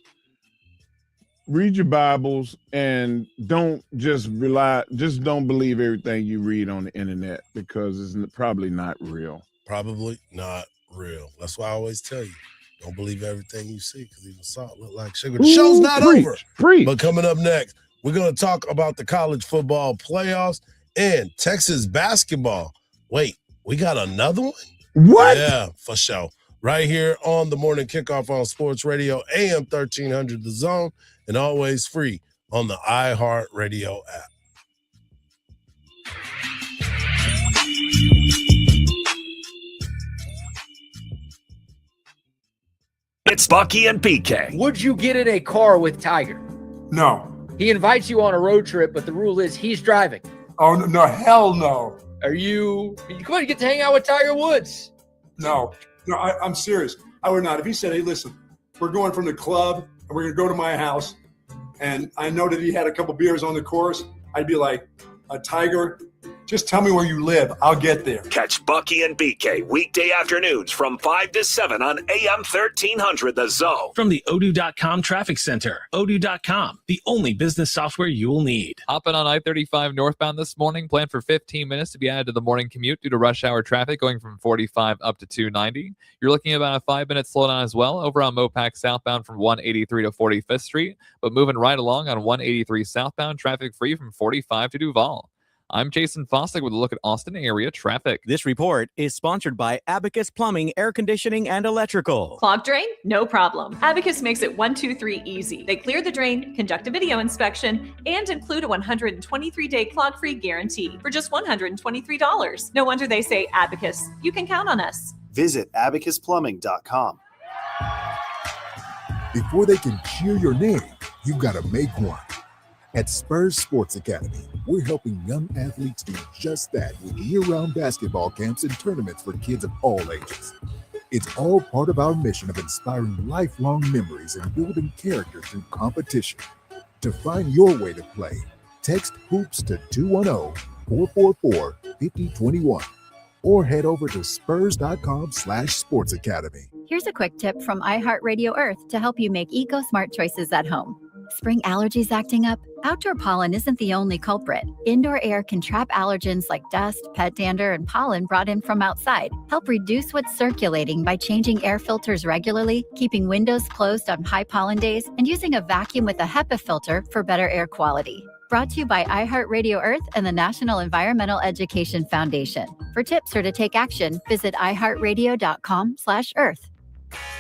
Speaker 1: read your Bibles and don't believe everything you read on the internet because it's probably not real.
Speaker 22: Probably not real. That's why I always tell you, don't believe everything you see because even salt look like sugar. The show's not over. But coming up next, we're going to talk about the college football playoffs and Texas basketball. Wait, we got another one?
Speaker 1: What?
Speaker 22: Yeah, for sure. Right here on the Morning Kickoff on Sports Radio, AM 1300 The Zone, and always free on the iHeartRadio app.
Speaker 19: It's Bucky and PK.
Speaker 3: Would you get in a car with Tiger?
Speaker 11: No.
Speaker 3: He invites you on a road trip, but the rule is he's driving.
Speaker 11: Oh, no, hell no.
Speaker 3: Come on, you get to hang out with Tiger Woods.
Speaker 11: No, I'm serious. I would not. If he said, hey, listen, we're going from the club and we're going to go to my house, and I know that he had a couple beers on the course, I'd be like, Tiger, Just tell me where you live. I'll get there.
Speaker 19: Catch Bucky and BK weekday afternoons from 5 to 7 on AM 1300 The Zone.
Speaker 4: From the Odoo.com Traffic Center. Odoo.com, the only business software you will need.
Speaker 6: Hopping on I-35 northbound this morning. Planned for 15 minutes to be added to the morning commute due to rush hour traffic going from 45 up to 290. You're looking at about a 5-minute slowdown as well over on Mopac southbound from 183 to 45th Street, but moving right along on 183 southbound, traffic free from 45 to Duval. I'm Jason Fostick with a look at Austin area traffic.
Speaker 17: This report is sponsored by Abacus Plumbing, Air Conditioning, and Electrical.
Speaker 8: Clogged drain? No problem. Abacus makes it 1, 2, 3 easy. They clear the drain, conduct a video inspection, and include a 123-day clog-free guarantee for just $123. No wonder they say Abacus. You can count on us.
Speaker 12: Visit abacusplumbing.com.
Speaker 14: Before they can cheer your name, you've got to make one. At Spurs Sports Academy, we're helping young athletes do just that with year-round basketball camps and tournaments for kids of all ages. It's all part of our mission of inspiring lifelong memories and building character through competition. To find your way to play, text HOOPS to 210-444-5021 or head over to spurs.com/sportsacademy.
Speaker 15: Here's a quick tip from iHeartRadio Earth to help you make eco-smart choices at home. Spring allergies acting up? Outdoor pollen isn't the only culprit. Indoor air can trap allergens like dust, pet dander, and pollen brought in from outside. Help reduce what's circulating by changing air filters regularly, keeping windows closed on high pollen days, and using a vacuum with a HEPA filter for better air quality. Brought to you by iHeartRadio Earth and the National Environmental Education Foundation. For tips or to take action, visit iHeartRadio.com/earth.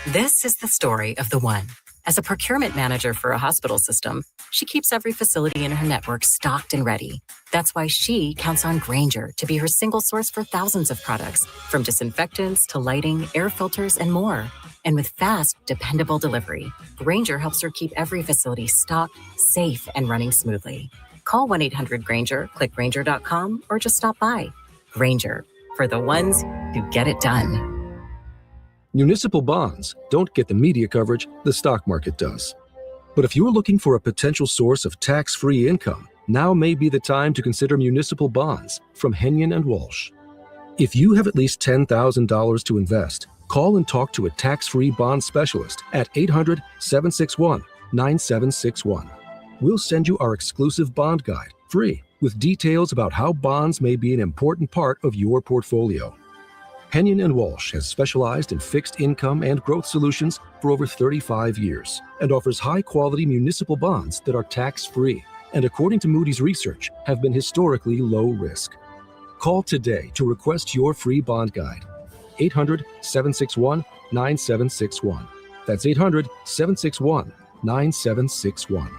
Speaker 24: This is the story of the one. As a procurement manager for a hospital system, she keeps every facility in her network stocked and ready. That's why she counts on Grainger to be her single source for thousands of products, from disinfectants to lighting, air filters, and more. And with fast, dependable delivery, Grainger helps her keep every facility stocked, safe, and running smoothly. Call 1-800-GRAINGER, click Grainger.com, or just stop by. Grainger, for the ones who get it done.
Speaker 26: Municipal bonds don't get the media coverage the stock market does. But if you're looking for a potential source of tax-free income, now may be the time to consider municipal bonds from Henyon & Walsh. If you have at least $10,000 to invest, call and talk to a tax-free bond specialist at 800-761-9761. We'll send you our exclusive bond guide, free, with details about how bonds may be an important part of your portfolio. Henyon & Walsh has specialized in fixed income and growth solutions for over 35 years and offers high-quality municipal bonds that are tax-free and, according to Moody's research, have been historically low risk. Call today to request your free bond guide. 800-761-9761. That's 800-761-9761.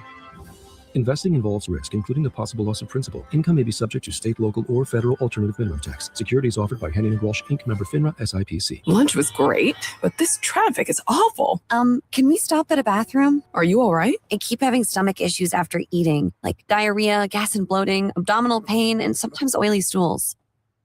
Speaker 26: Investing involves risk, including the possible loss of principal. Income may be subject to state, local, or federal alternative minimum tax. Securities offered by Henyon & Walsh, Inc., member FINRA, SIPC.
Speaker 27: Lunch was great, but this traffic is awful.
Speaker 28: Can we stop at a bathroom?
Speaker 27: Are you all right?
Speaker 28: I keep having stomach issues after eating, like diarrhea, gas and bloating, abdominal pain, and sometimes oily stools.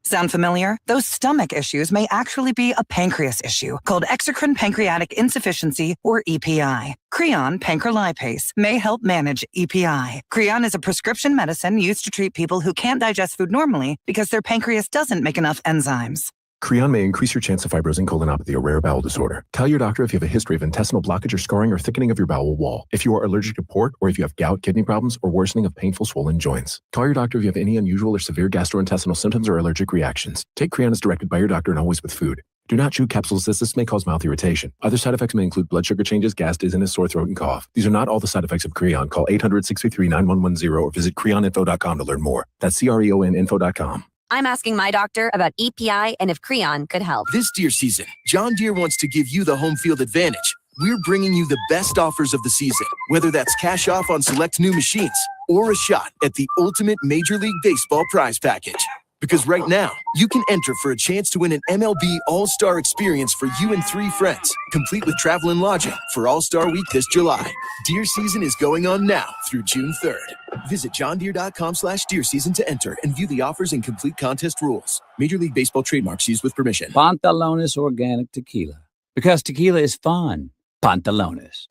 Speaker 16: Sound familiar? Those stomach issues may actually be a pancreas issue called exocrine pancreatic insufficiency, or EPI. Creon pancrelipase may help manage EPI. Creon is a prescription medicine used to treat people who can't digest food normally because their pancreas doesn't make enough enzymes.
Speaker 29: Creon may increase your chance of fibrosing colonopathy, a rare bowel disorder. Tell your doctor if you have a history of intestinal blockage or scarring or thickening of your bowel wall, if you are allergic to pork, or if you have gout, kidney problems, or worsening of painful swollen joints. Call your doctor if you have any unusual or severe gastrointestinal symptoms or allergic reactions. Take Creon as directed by your doctor and always with food. Do not chew capsules as this may cause mouth irritation. Other side effects may include blood sugar changes, gas, dizziness, sore throat, and cough. These are not all the side effects of Creon. Call 800-633-9110 or visit creoninfo.com to learn more. That's CREONinfo.com.
Speaker 28: I'm asking my doctor about EPI and if Creon could help.
Speaker 30: This deer season, John Deere wants to give you the home field advantage. We're bringing you the best offers of the season, whether that's cash off on select new machines or a shot at the ultimate Major League Baseball prize package. Because right now, you can enter for a chance to win an MLB All-Star experience for you and 3 friends, complete with travel and lodging for All-Star Week this July. Deer season is going on now through June 3rd. Visit johndeere.com/deer season to enter and view the offers and complete contest rules. Major League Baseball trademarks used with permission.
Speaker 31: Pantalones Organic Tequila. Because tequila is fun. Pantalones.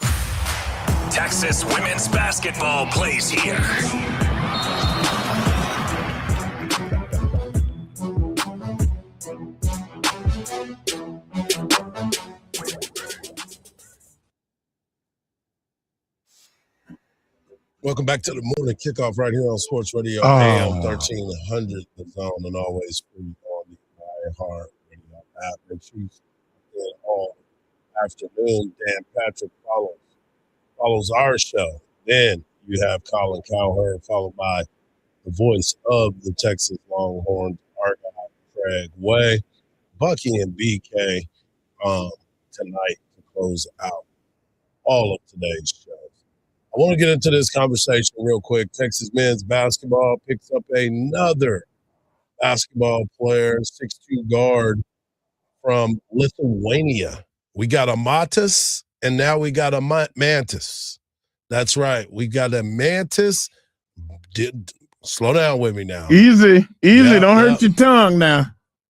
Speaker 19: Texas women's basketball plays here.
Speaker 22: Welcome back to the morning kickoff right here on Sports Radio
Speaker 1: Oh.
Speaker 22: AM 1300 The Zone, and always free on the iHeart Radio app. Make sure you stay all afternoon. Dan Patrick follows our show. Then you have Colin Cowherd, followed by the voice of the Texas Longhorns, our guy Craig Way, Bucky and BK tonight to close out all of today's shows. I want to get into this conversation real quick. Texas men's basketball picks up another basketball player, 6'2" guard from Lithuania. We got a Matas, and now we got a Mantis. That's right. We got a Mantis. Slow down with me now.
Speaker 1: Easy. Don't hurt your tongue now.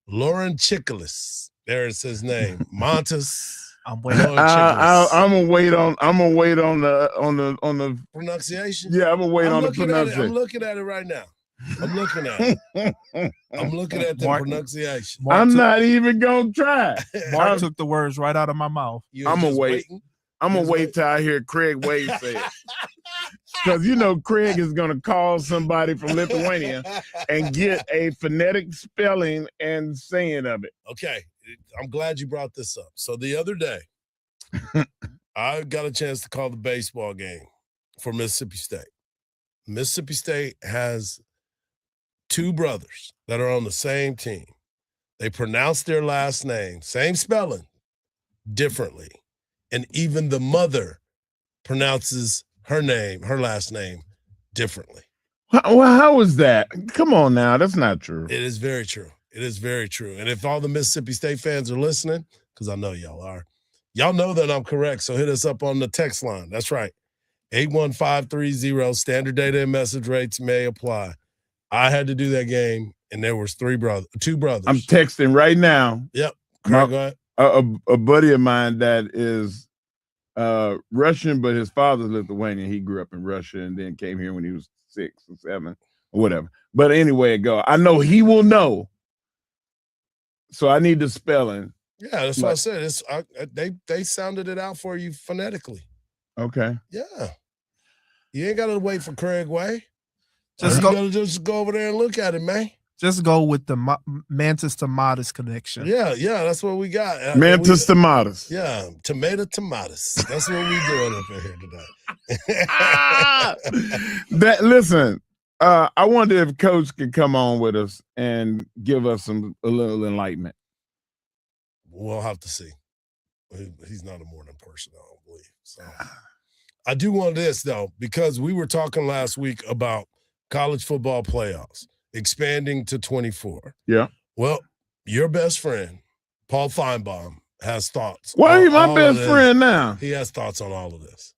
Speaker 22: Lauren Chikalis. There's his name. Montes.
Speaker 2: I'm waiting.
Speaker 1: I'm gonna wait on the
Speaker 22: pronunciation.
Speaker 1: Yeah, I'm gonna wait on the pronunciation.
Speaker 22: I'm looking at it right now. I'm looking at it. I'm looking at the pronunciation.
Speaker 1: I'm not even gonna try.
Speaker 2: Mark took the words right out of my mouth.
Speaker 1: I'm gonna wait. I'm gonna wait till I hear Craig Wade say it. Because you know Craig is gonna call somebody from Lithuania and get a phonetic spelling and saying of it.
Speaker 22: Okay. I'm glad you brought this up. So the other day, I got a chance to call the baseball game for Mississippi State. Mississippi State has two brothers that are on the same team. They pronounce their last name, same spelling, differently. And even the mother pronounces her last name differently.
Speaker 1: Well, how is that? Come on now. That's not true.
Speaker 22: It is very true. It is very true. And if all the Mississippi State fans are listening, because I know y'all are, y'all know that I'm correct. So hit us up on the text line. That's right. 81530. Standard data and message rates may apply. I had to do that game, and there was two brothers.
Speaker 1: I'm texting right now.
Speaker 22: Yep. Craig, go ahead.
Speaker 1: A buddy of mine that is Russian, but his father's Lithuanian. He grew up in Russia and then came here when he was 6 or 7 or whatever. But anyway, I know he will know. So I need the spelling.
Speaker 22: Yeah, that's what I said. They sounded it out for you phonetically.
Speaker 1: Okay.
Speaker 22: Yeah. You ain't got to wait for Craig Way.
Speaker 2: Just
Speaker 22: go over there and look at it, man.
Speaker 2: Just go with the Mantis to Modest connection.
Speaker 22: Yeah, that's what we got.
Speaker 1: Mantis to Modest.
Speaker 22: Yeah, tomato tomatoes. That's what we doing up in here today.
Speaker 1: Listen, I wonder if Coach could come on with us and give us a little enlightenment.
Speaker 22: We'll have to see. He's not a morning person, I don't believe. So I do want this, though, because we were talking last week about college football playoffs expanding to 24.
Speaker 1: Yeah.
Speaker 22: Well, your best friend, Paul Feinbaum, has thoughts.
Speaker 1: Why are you my best friend now?
Speaker 22: He has thoughts on all of this.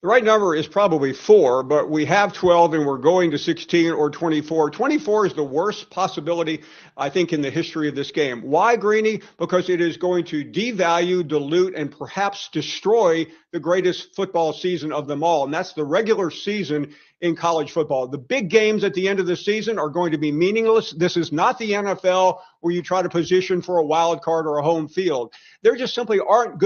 Speaker 5: The right number is probably 4, but we have 12 and we're going to 16 or 24. 24 is the worst possibility, I think, in the history of this game. Why, Greeny? Because it is going to devalue, dilute, and perhaps destroy the greatest football season of them all. And that's the regular season in college football. The big games at the end of the season are going to be meaningless. This is not the NFL where you try to position for a wild card or a home field. There just simply aren't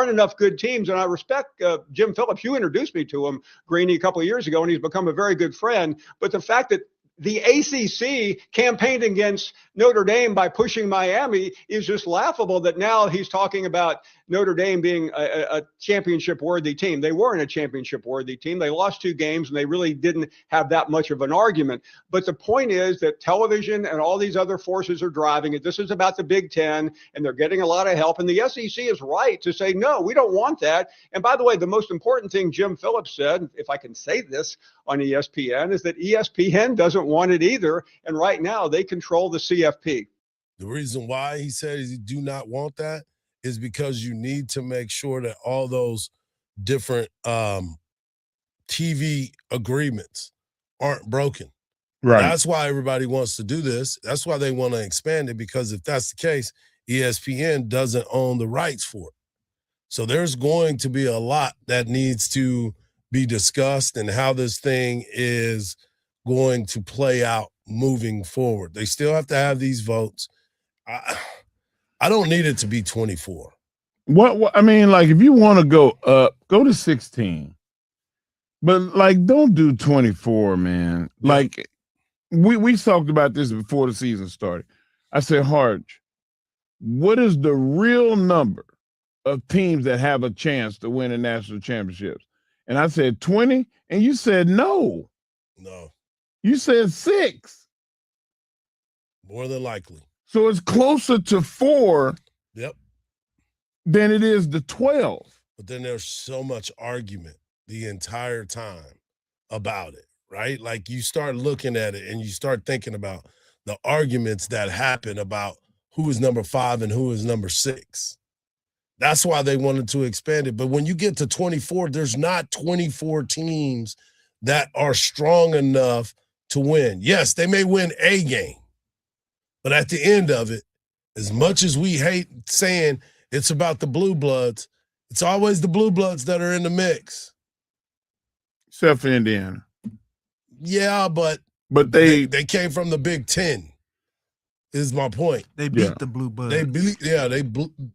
Speaker 5: enough good teams. And I respect Jim Phillips. You introduced me to him, Greeny, a couple of years ago, and he's become a very good friend. But the fact that the ACC campaigned against Notre Dame by pushing Miami is just laughable, that now he's talking about Notre Dame being a championship-worthy team. They weren't a championship-worthy team. They lost 2 games, and they really didn't have that much of an argument. But the point is that television and all these other forces are driving it. This is about the Big Ten, and they're getting a lot of help. And the SEC is right to say, no, we don't want that. And by the way, the most important thing Jim Phillips said, if I can say this on ESPN, is that ESPN doesn't want it either. And right now, they control the CFP.
Speaker 22: The reason why he said he do not want that is because you need to make sure that all those different TV agreements aren't broken.
Speaker 1: Right.
Speaker 22: That's why everybody wants to do this. That's why they want to expand it, because if that's the case, ESPN doesn't own the rights for it. So there's going to be a lot that needs to be discussed and how this thing is going to play out moving forward. They still have to have these votes. I don't need it to be 24.
Speaker 1: What I mean, like, if you want to go up, go to 16. But like, don't do 24, man.
Speaker 22: Yeah.
Speaker 1: Like, we talked about this before the season started. I said, Hardge, what is the real number of teams that have a chance to win a national championships? And I said 20, and you said no.
Speaker 22: No.
Speaker 1: You said 6.
Speaker 22: More than likely.
Speaker 1: So it's closer to 4
Speaker 22: Yep.
Speaker 1: than it is to 12.
Speaker 22: But then there's so much argument the entire time about it, right? Like you start looking at it and you start thinking about the arguments that happen about who is number 5 and who is number 6. That's why they wanted to expand it. But when you get to 24, there's not 24 teams that are strong enough to win. Yes, they may win a game, but at the end of it, as much as we hate saying it's about the blue bloods, it's always the blue bloods that are in the mix.
Speaker 1: Except for Indiana.
Speaker 22: Yeah, but
Speaker 1: they
Speaker 22: came from the Big Ten, is my point.
Speaker 2: They beat the blue bloods.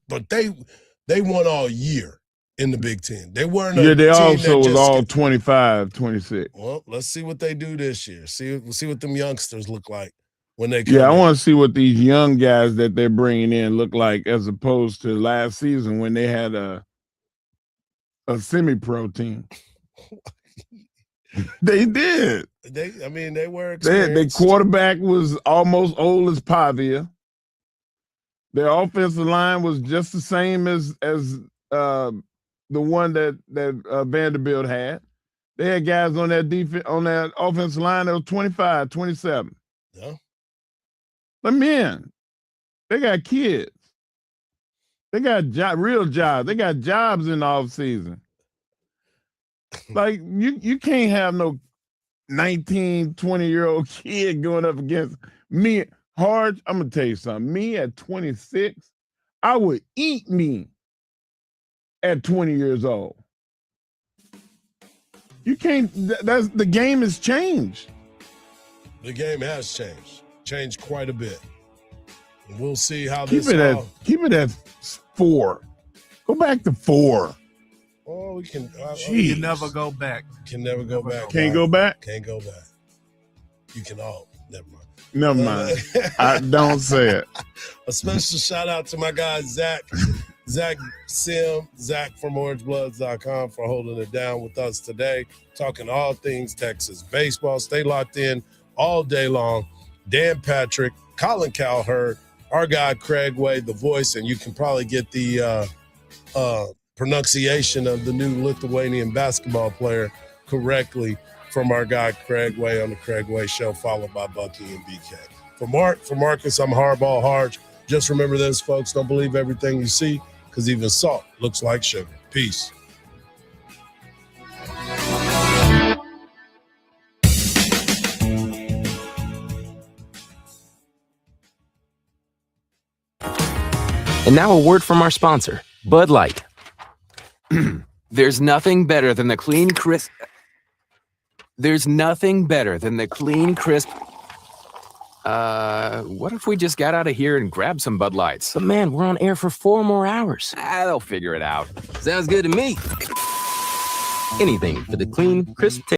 Speaker 22: But they won all year in the Big Ten. They weren't
Speaker 1: Yeah, they
Speaker 22: team
Speaker 1: also
Speaker 22: that
Speaker 1: was all 25, 26.
Speaker 22: Well, let's see what they do this year. We'll see what them youngsters look like when they come
Speaker 1: Yeah, I
Speaker 22: in.
Speaker 1: want to see what these young guys that they're bringing in look like as opposed to last season when they had a semi-pro team. They did.
Speaker 22: They were
Speaker 1: Their
Speaker 22: experienced.
Speaker 1: quarterback was almost old as Pavia. Their offensive line was just the same as the one that Vanderbilt had. They had guys on that offensive line that was 25, 27.
Speaker 22: Yeah.
Speaker 1: Let me in. They got kids. They got real jobs. They got jobs in the offseason. Like, you can't have no 19, 20-year-old kid going up against me. Hardge, I'm going to tell you something. Me at 26, I would eat me at 20 years old. You can't, the game has changed.
Speaker 22: The game has changed quite a bit. And we'll see how
Speaker 1: Keep
Speaker 22: this
Speaker 1: it at 4. Go back to 4.
Speaker 22: Oh, we can.
Speaker 2: You can never go back.
Speaker 22: Can never go back.
Speaker 1: Can't go back?
Speaker 22: Can't go back. You can all. Never mind.
Speaker 1: Never mind. I don't say it.
Speaker 22: A special shout out to my guy, Zach Sim, Zach from OrangeBloods.com for holding it down with us today, talking all things Texas baseball. Stay locked in all day long. Dan Patrick, Colin Cowherd, our guy Craig Way, the voice, and you can probably get the pronunciation of the new Lithuanian basketball player correctly from our guy Craig Way on the Craig Way Show, followed by Bucky and BK. For Marcus, I'm Hardball Hardge. Just remember this, folks. Don't believe everything you see, because even salt looks like sugar. Peace.
Speaker 3: And now a word from our sponsor, Bud Light. There's nothing better than the clean, crisp. There's nothing better than the clean, crisp. What if we just got out of here and grabbed some Bud Lights? But man, we're on air for 4 more hours. They'll figure it out. Sounds good to me. Anything for the clean, crisp taste.